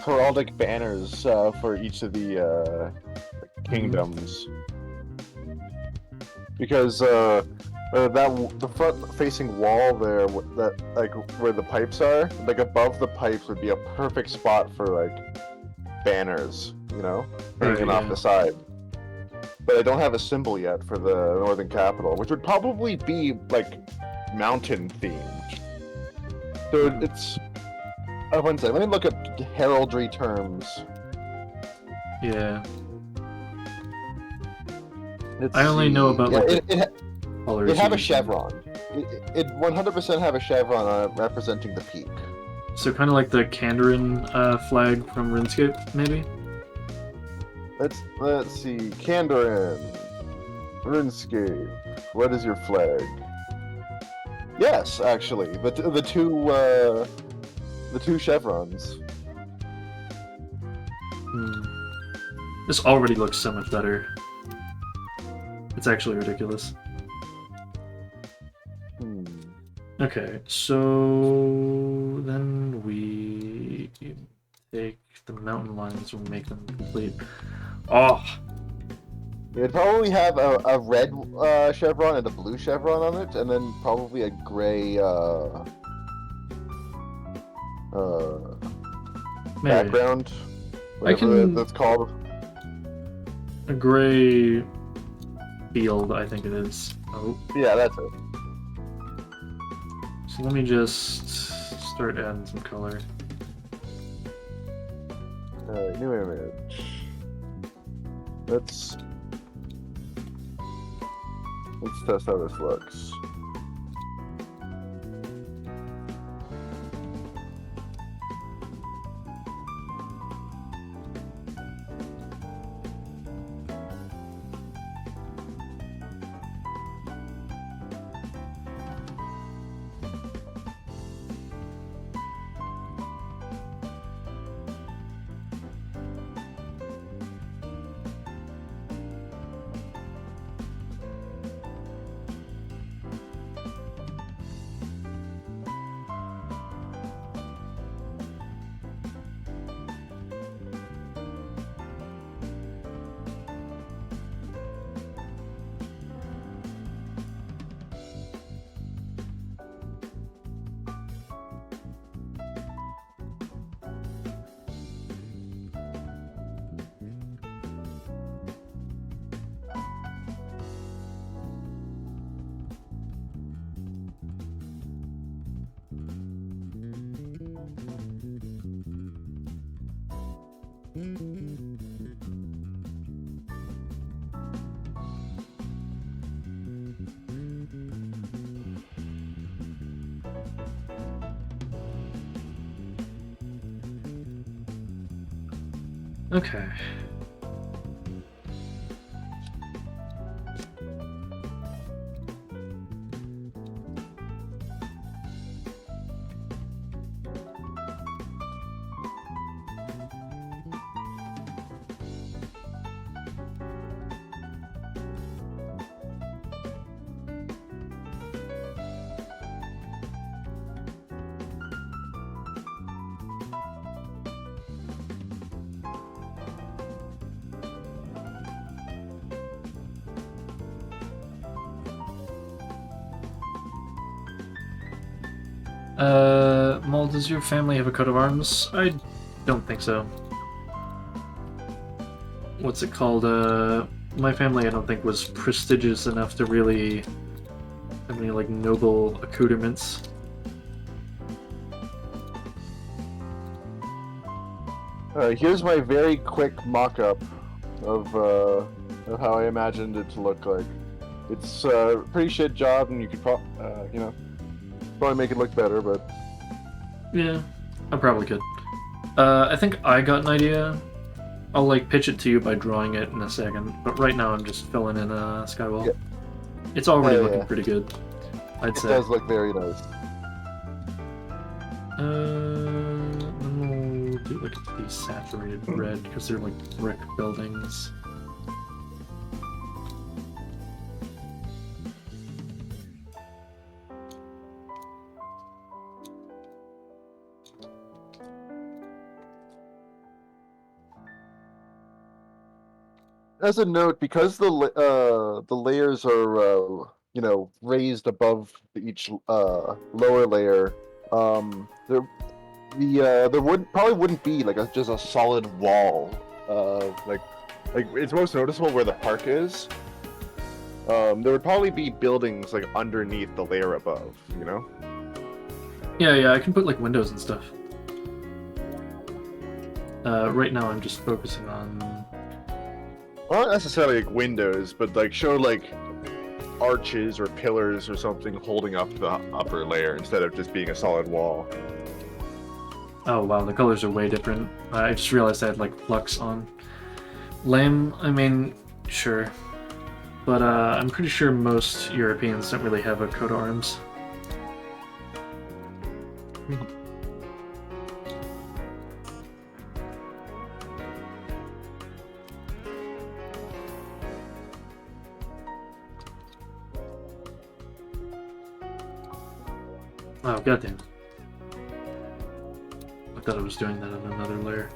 heraldic banners for each of the kingdoms. Because the front-facing wall there, that like where the pipes are, like above the pipes would be a perfect spot for like banners, you know, hanging off the side. But I don't have a symbol yet for the northern capital, which would probably be like mountain themed. So it's. One second, let me look at heraldry terms. Yeah. I only know about like it have a chevron. It 100% have a chevron on it representing the peak. So kind of like the Kandarin flag from RuneScape, maybe. Let's see, Kandarin, RuneScape. What is your flag? Yes, actually, the two chevrons. This already looks so much better. It's actually ridiculous. Okay, so then we take the mountain lines and make them complete. Oh! It'd probably have a red chevron and a blue chevron on it, and then probably a gray background. Whatever that's called. A gray field, I think it is. Oh. Yeah, that's it. So let me just start adding some color. New image. Let's test how this looks. Okay. Maul, does your family have a coat of arms? I don't think so. What's it called? My family I don't think was prestigious enough to really have any, like, noble accoutrements. Here's my very quick mock-up of how I imagined it to look like. It's a pretty shit job, and you could probably make it look better, but Yeah, I probably could. I think I got an idea. I'll, like, pitch it to you by drawing it in a second, but right now I'm just filling in Skywall. Yeah. It's already Yeah, looking yeah. pretty good, I'd it say. does look very nice. Then we'll do, like, a desaturated red, because they're, like, brick buildings. As a note, because the layers are raised above each lower layer, there wouldn't be like just a solid wall. Like it's most noticeable where the park is. There would probably be buildings like underneath the layer above. You know. Yeah, I can put, like, windows and stuff. Right now I'm just focusing on... Well, not necessarily like windows, but like show like arches or pillars or something holding up the upper layer instead of just being a solid wall. Oh wow, the colors are way different. I just realized I had, like, flux on. Lame, I mean, sure. But I'm pretty sure most Europeans don't really have a coat of arms. Oh, goddamn. I thought I was doing that on another layer.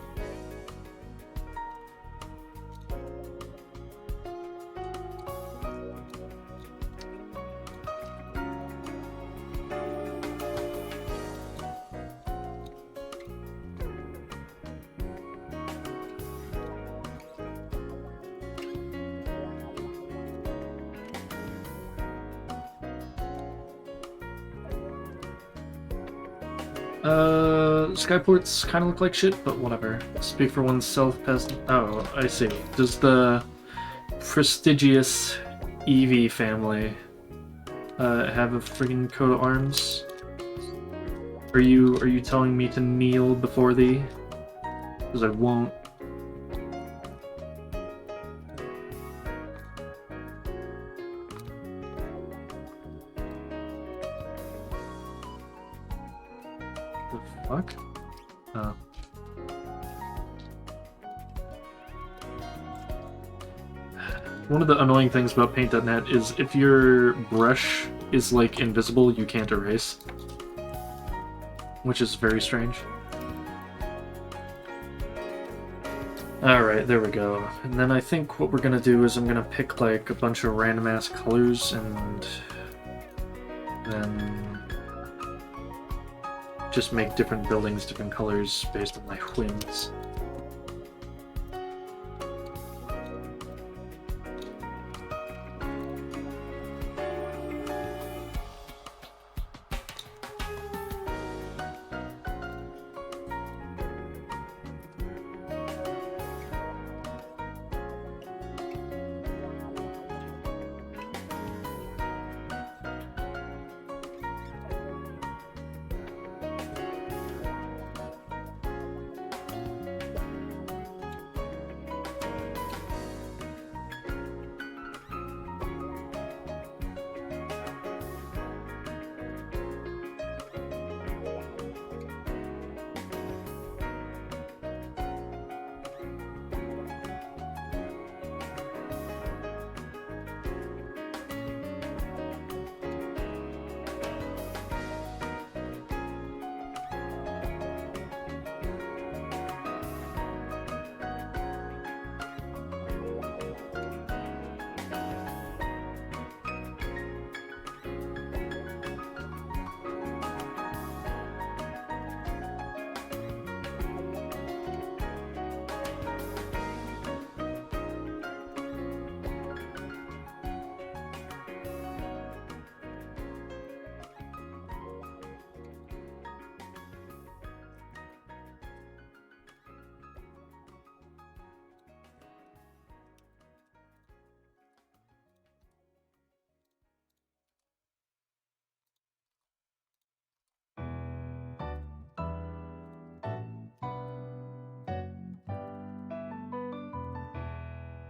Skyports kind of look like shit, but whatever. Speak for oneself, peasant. Oh, I see. Does the prestigious Eevee family have a friggin' coat of arms? Are you telling me to kneel before thee? Because I won't. The fuck? Oh. One of the annoying things about Paint.net is if your brush is, like, invisible, you can't erase. Which is very strange. Alright, there we go. And then I think what we're gonna do is I'm gonna pick, like, a bunch of random-ass colors and then just make different buildings different colors based on my whims.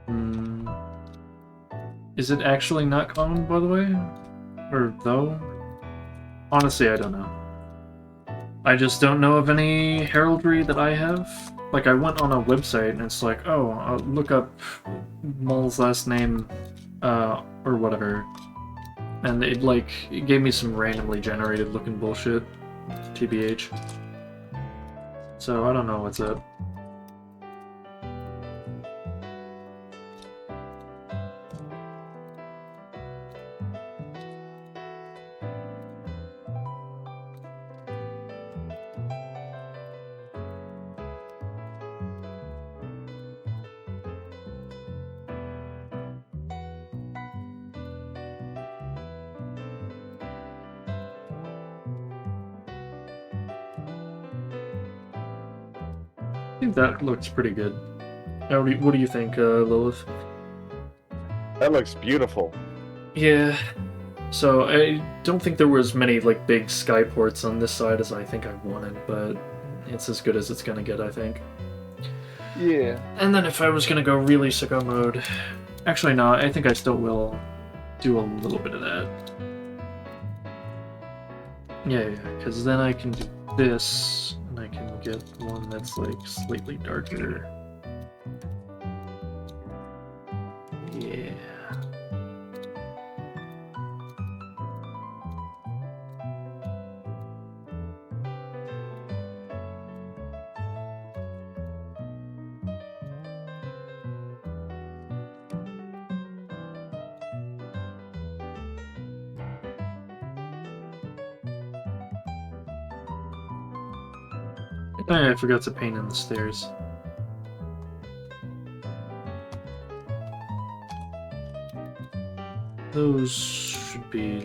Hmm. Is it actually not common, by the way? Or though? Honestly, I don't know. I just don't know of any heraldry that I have. Like, I went on a website and it's like, oh, look up Mull's last name, or whatever. And it gave me some randomly generated looking bullshit. TBH. So, I don't know what's up. I think that looks pretty good. What do you think, Lilith? That looks beautiful. Yeah. So I don't think there was many big skyports on this side as I think I wanted, but it's as good as it's gonna get, I think. Yeah. And then if I was gonna go really sicko mode, actually no, I think I still will do a little bit of that. Yeah, because then I can do this, and I can get one that's slightly darker. Yeah. I forgot to paint in the stairs. Those should be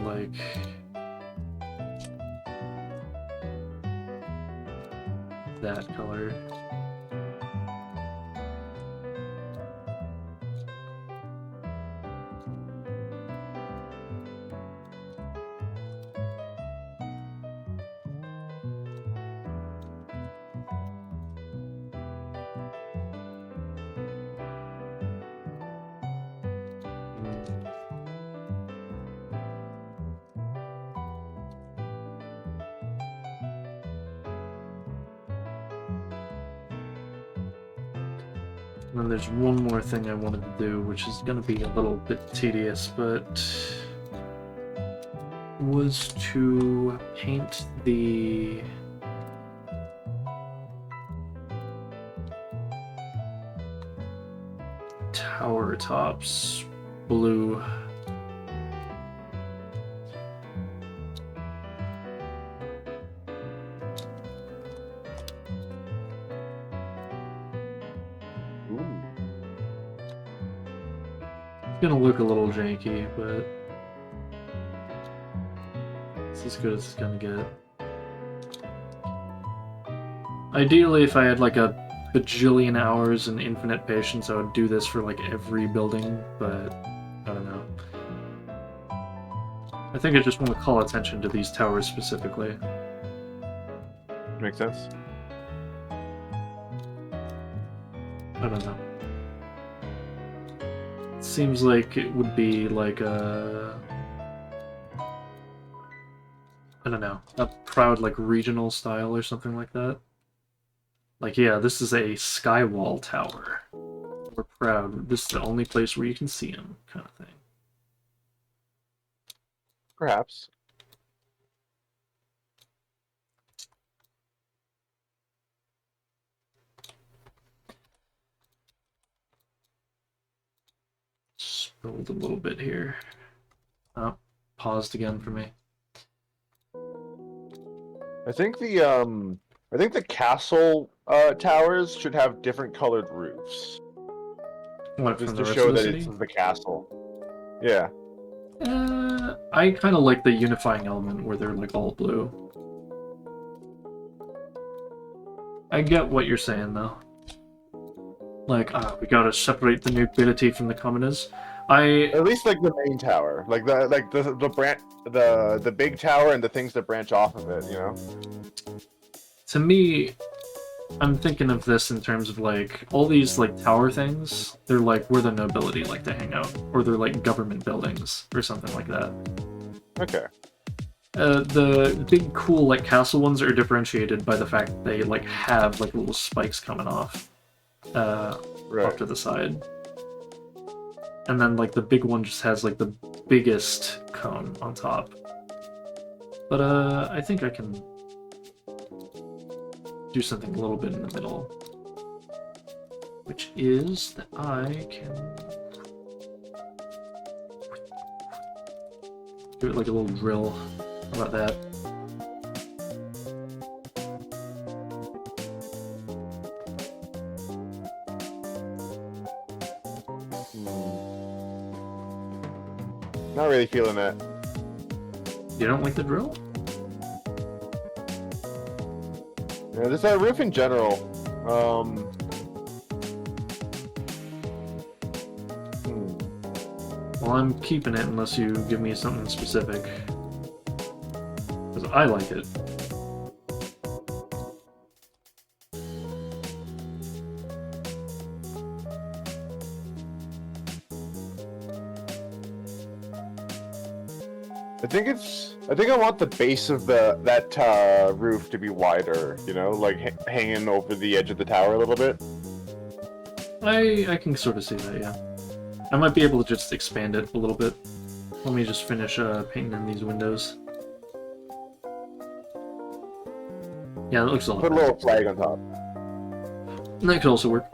that color. And then there's one more thing I wanted to do, which is going to be a little bit tedious, but was to paint the tower tops blue. Gonna look a little janky, but it's as good as it's gonna get. Ideally, if I had a bajillion hours and infinite patience, I would do this for every building, but I don't know. I think I just want to call attention to these towers specifically. Makes sense. I don't know. Seems like it would be a... I don't know, a proud regional style or something like that. Yeah, this is a Skywall tower. We're proud. This is the only place where you can see him, kind of thing. Perhaps. Spilled a little bit here. Oh, paused again for me. I think the castle towers should have different colored roofs. What, Just from to the rest show of the that city? it's the castle. Yeah. I kind of like the unifying element where they're all blue. I get what you're saying though. We gotta separate the nobility from the commoners. At least the main tower, the big tower and the things that branch off of it, you know. To me, I'm thinking of this in terms of like all these like tower things. They're like where the nobility like to hang out, or they're like government buildings or something like that. Okay. The big cool like castle ones are differentiated by the fact that they like have like little spikes coming off, off to the side, and then like the big one just has like the biggest cone on top. But I think I can do something a little bit in the middle, which is that I can do it like a little drill. How about that? Not really feeling that. You don't like the drill? Yeah, this roof in general. Well, I'm keeping it unless you give me something specific. Because I like it. I think I want the base of that roof to be wider, you know, like hanging over the edge of the tower a little bit. I can sort of see that, yeah. I might be able to just expand it a little bit. Let me just finish painting in these windows. Yeah, that looks a lot Put a better. little flag on top. And that could also work.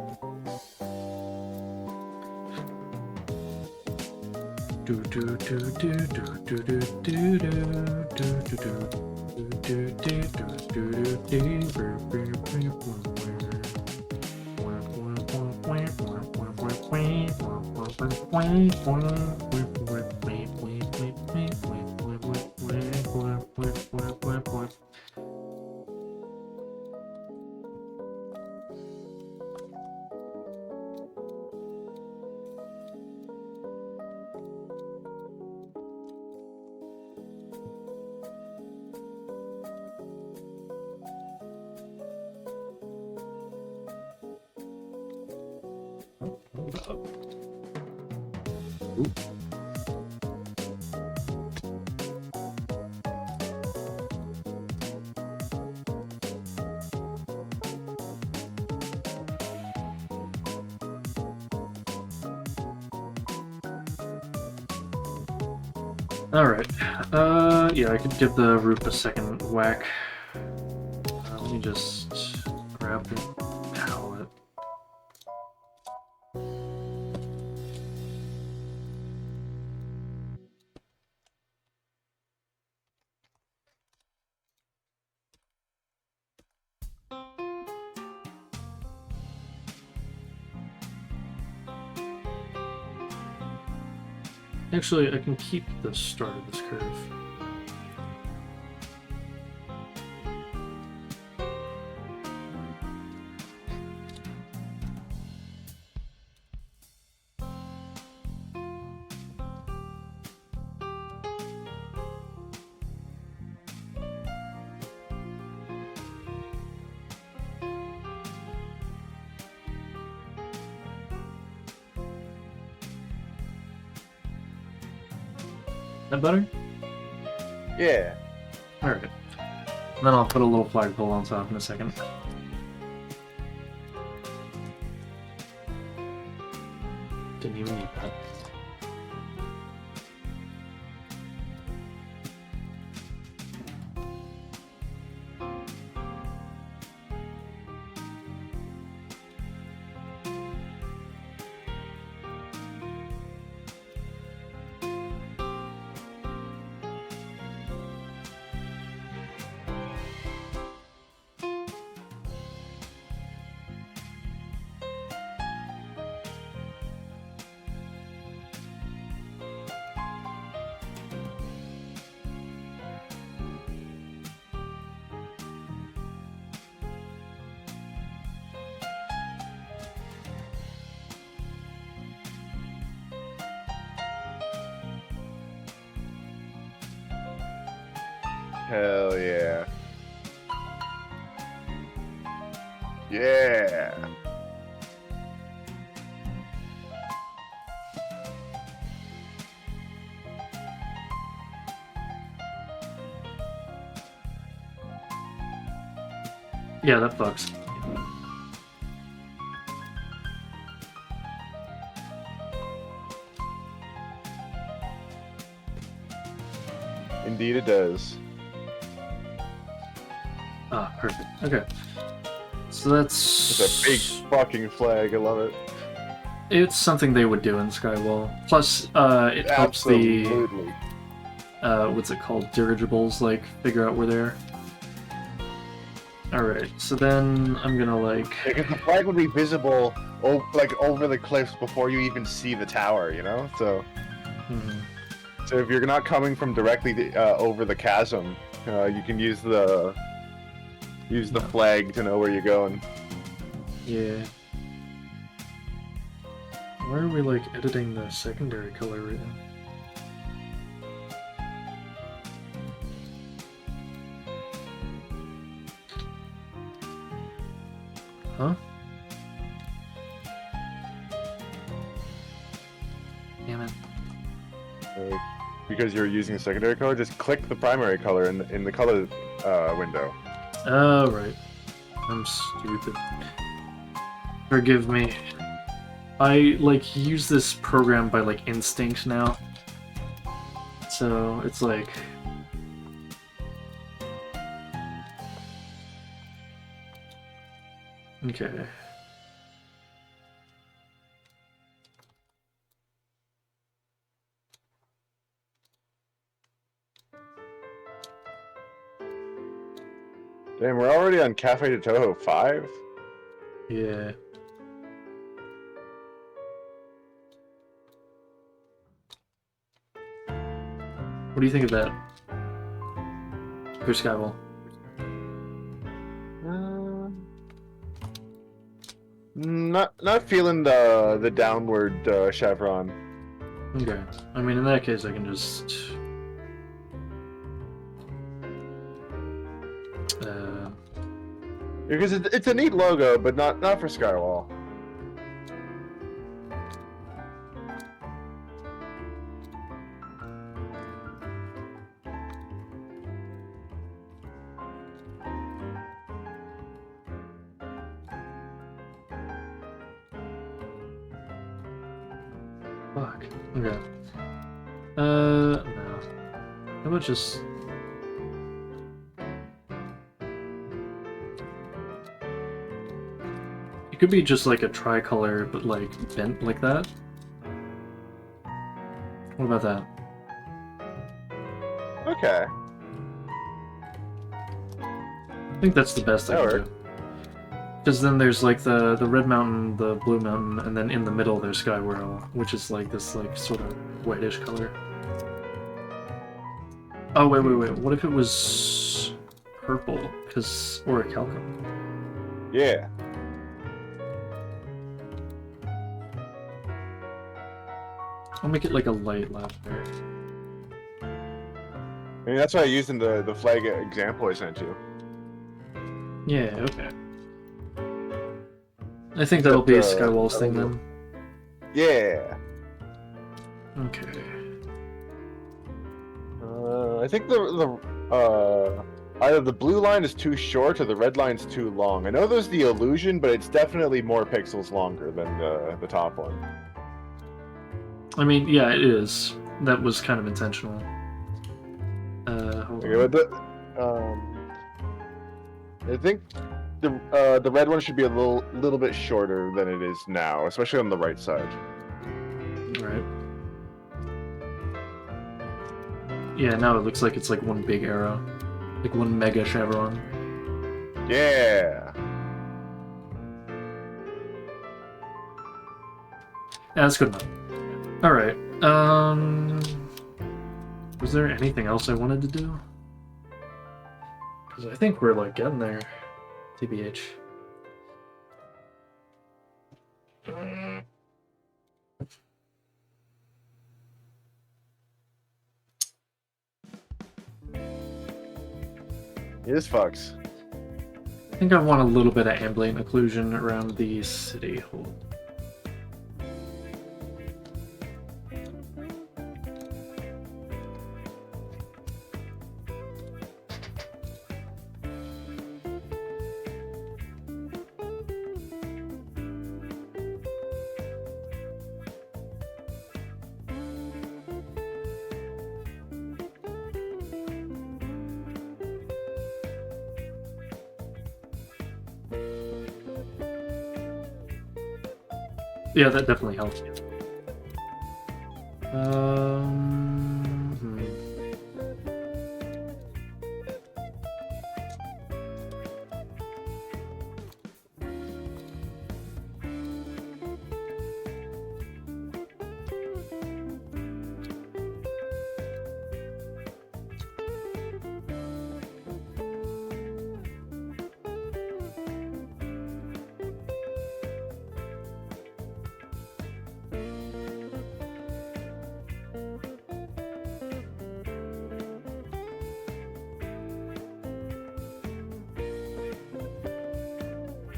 Alright, yeah, I could give the roof a second whack. Let me just grab the palette. Actually, I can keep the start of this curve. That better? Yeah. Alright. Then I'll put a little flagpole on top in a second. Didn't even need that. Hell yeah. Yeah. Yeah, that fucks. Indeed it does. Ah, perfect. Okay. So that's... It's a big fucking flag, I love it. It's something they would do in Skywall. Plus, it helps Absolutely. the... what's it called? Dirigibles, like, figure out where they're... Alright, so then I'm gonna, like... Because the flag would be visible, over the cliffs before you even see the tower, you know? So... Mhm. So if you're not coming from directly over the chasm, you can use the flag to know where you're going. Yeah. Where are we, like, editing the secondary color right now? Huh? Damn it. Because you're using the secondary color, just click the primary color in the color window. Oh, right. I'm stupid. Forgive me. I, like, use this program by, like, instinct now. So, it's like... Okay. Damn, we're already on Cafe de Toho 5? Yeah. What do you think of that? For Skywall? Not feeling the downward chevron. Okay. I mean, in that case, I can just... Because it's a neat logo, but not for Skywall. Fuck. Okay. No. How about just... It could be just like a tricolor, but like bent like that. What about that? Okay. I think that's the best I That can do. Because then there's like the red mountain, the blue mountain, and then in the middle there's Skywall, which is like this like sort of whitish color. Oh wait. What if it was purple? Or a calcum? Yeah. I'll make it like a light lavender. I mean, that's what I used in the flag example I sent you. Yeah. Okay. I think that'll be Skywall's thing that'll then. Yeah. Okay. I think either the blue line is too short or the red line's too long. I know there's the illusion, but it's definitely more pixels longer than the top one. I mean, yeah, it is. That was kind of intentional. Hold Okay, on. but I think the red one should be a little bit shorter than it is now, especially on the right side. Right. Yeah, now it looks like it's like one big arrow. Like one mega chevron. Yeah. Yeah, that's good enough. Alright, was there anything else I wanted to do? Because I think we're, like, getting there. TBH. It is fucks. think I want a little bit of ambient occlusion around the city. Hold. Yeah, that definitely helps. Hmm.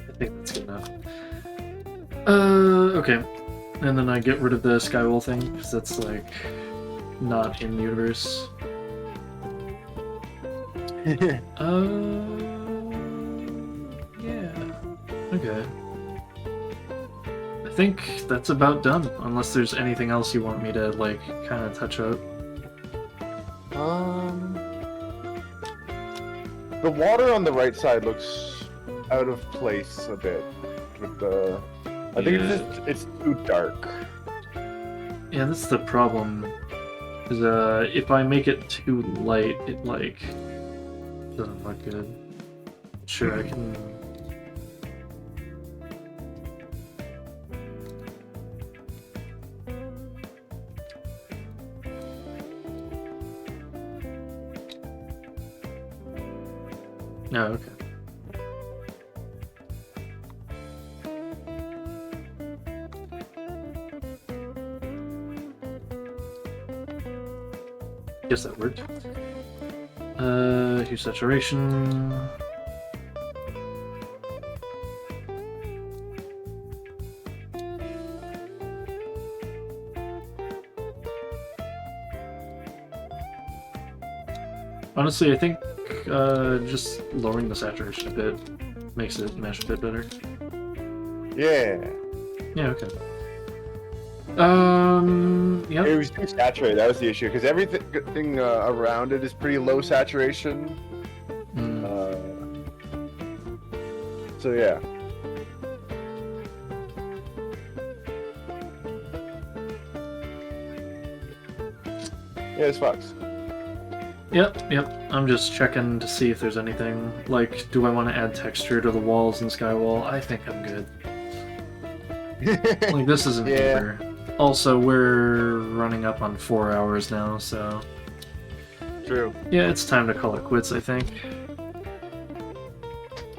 I think that's good enough. Okay. And then I get rid of the Skywall thing, because that's, like, not in the universe. Yeah. Okay. I think that's about done, unless there's anything else you want me to, like, kind of touch up. The water on the right side looks out of place a bit. With the, I think it's too dark. Yeah, that's the problem. Is if I make it too light, it like doesn't look good. Sure, I can. No, okay. Guess that worked. Here's saturation. Honestly, I think just lowering the saturation a bit makes it mesh a bit better. Yeah. Yeah, okay. Yeah. It was too saturated. That was the issue because everything around it is pretty low saturation. So yeah. Yeah, it's fucks. Yep. I'm just checking to see if there's anything. Like, do I want to add texture to the walls in Skywall? I think I'm good. Like, this isn't paper. Also, we're running up on 4 hours now, so... True. Yeah, it's time to call it quits, I think.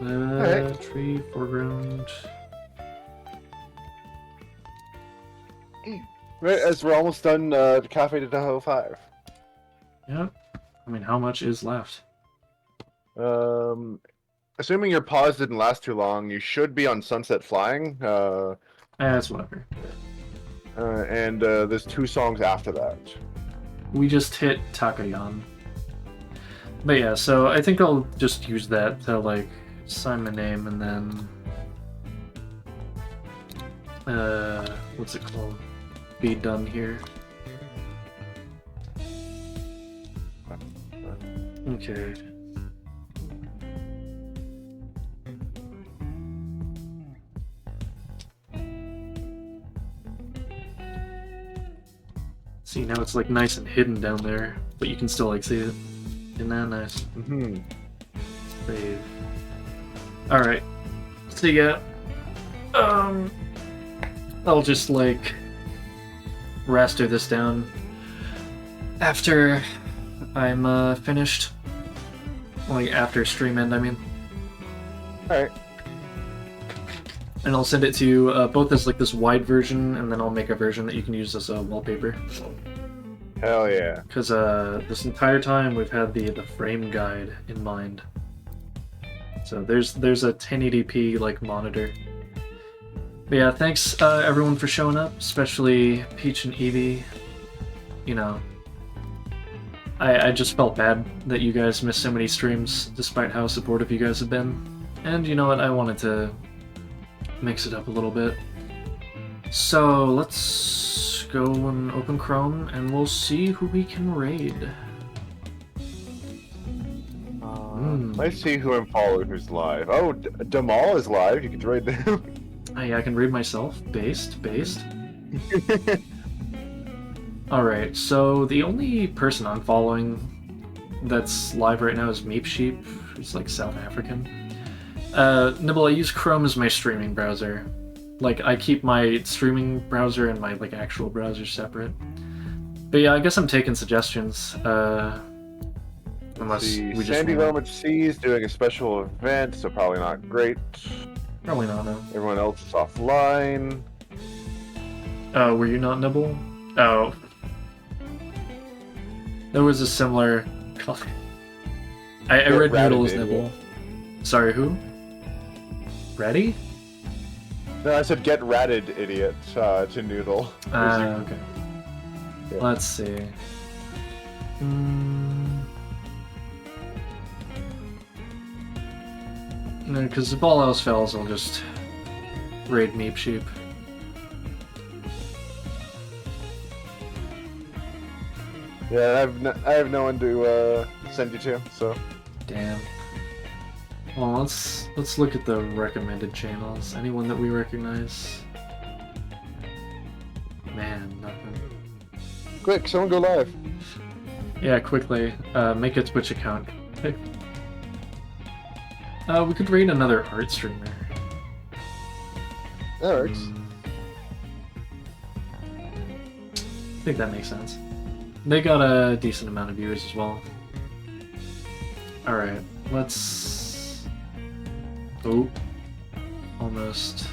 Alright. Tree, foreground... Right, as we're almost done Cafe de Tahoe 5. Yep. I mean, how much is left? Assuming your pause didn't last too long, you should be on Sunset Flying. That's whatever. And there's 2 songs after that. We just hit Takayan. But yeah, so I think I'll just use that to, like, sign my name and then... what's it called? Be done here. Okay. See, now it's like nice and hidden down there, but you can still like see it. Isn't that nice? Mm-hmm. Save. Alright. So yeah. I'll just like raster this down after I'm finished. Like after stream end, I mean. Alright. And I'll send it to you both as like this wide version, and then I'll make a version that you can use as a wallpaper. Hell yeah. Because this entire time we've had the frame guide in mind. So there's a 1080p like monitor. But yeah, thanks everyone for showing up, especially Peach and Eevee. You know, I just felt bad that you guys missed so many streams, despite how supportive you guys have been. And you know what, I wanted to mix it up a little bit. So let's go and open Chrome, and we'll see who we can raid. Let's see who I'm following who's live. Oh, Damal is live. You can raid them. Yeah, I can read myself. Based. Alright, so the only person I'm following that's live right now is Meep Sheep, who's like South African. Nibble, I use Chrome as my streaming browser. Like, I keep my streaming browser and my like actual browser separate. But yeah, I guess I'm taking suggestions. Unless we just Sandy Lomich C is doing a special event, so probably not great. Probably not, no. Everyone else is offline. Oh, were you not Nibble? Oh. There was a similar... I read Noodle as Nibble. Sorry, who? Ready? No, I said get ratted, idiot, to Noodle. Okay. Yeah. Let's see. No, because if all else fails, I'll just raid Meep Sheep. Yeah, I have no one to send you to, so. Damn. Well, let's look at the recommended channels. Anyone that we recognize? Man, nothing. Quick, someone go live. Yeah, quickly. Make a Twitch account. We could raid another art streamer. That works. I think that makes sense. They got a decent amount of viewers as well. Alright, let's... Oh. Almost.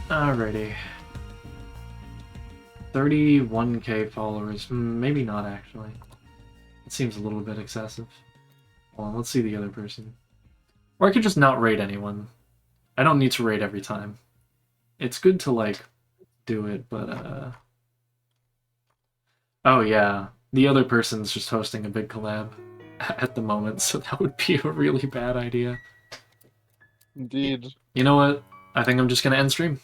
Alrighty. 31k followers. Maybe not, actually. It seems a little bit excessive. Hold on, let's see the other person. Or I could just not raid anyone. I don't need to raid every time. It's good to, like, do it, but, Oh, yeah. The other person's just hosting a big collab at the moment, so that would be a really bad idea. Indeed. You know what? I think I'm just gonna end stream.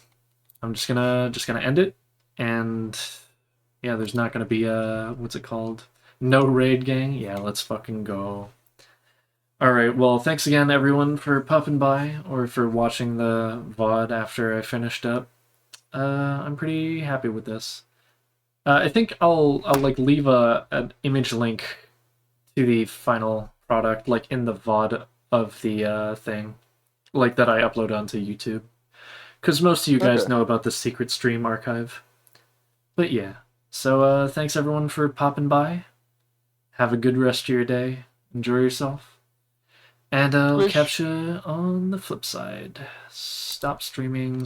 I'm just gonna end it, and yeah, there's not gonna be a what's it called? No raid gang. Yeah, let's fucking go. All right. Well, thanks again, everyone, for popping by or for watching the VOD after I finished up. I'm pretty happy with this. I think I'll like leave an image link to the final product, like in the VOD of the thing, like that I upload onto YouTube, because most of you guys know about the secret stream archive. But yeah, so thanks everyone for popping by. Have a good rest of your day. Enjoy yourself, and I'll catch you on the flip side. Stop streaming.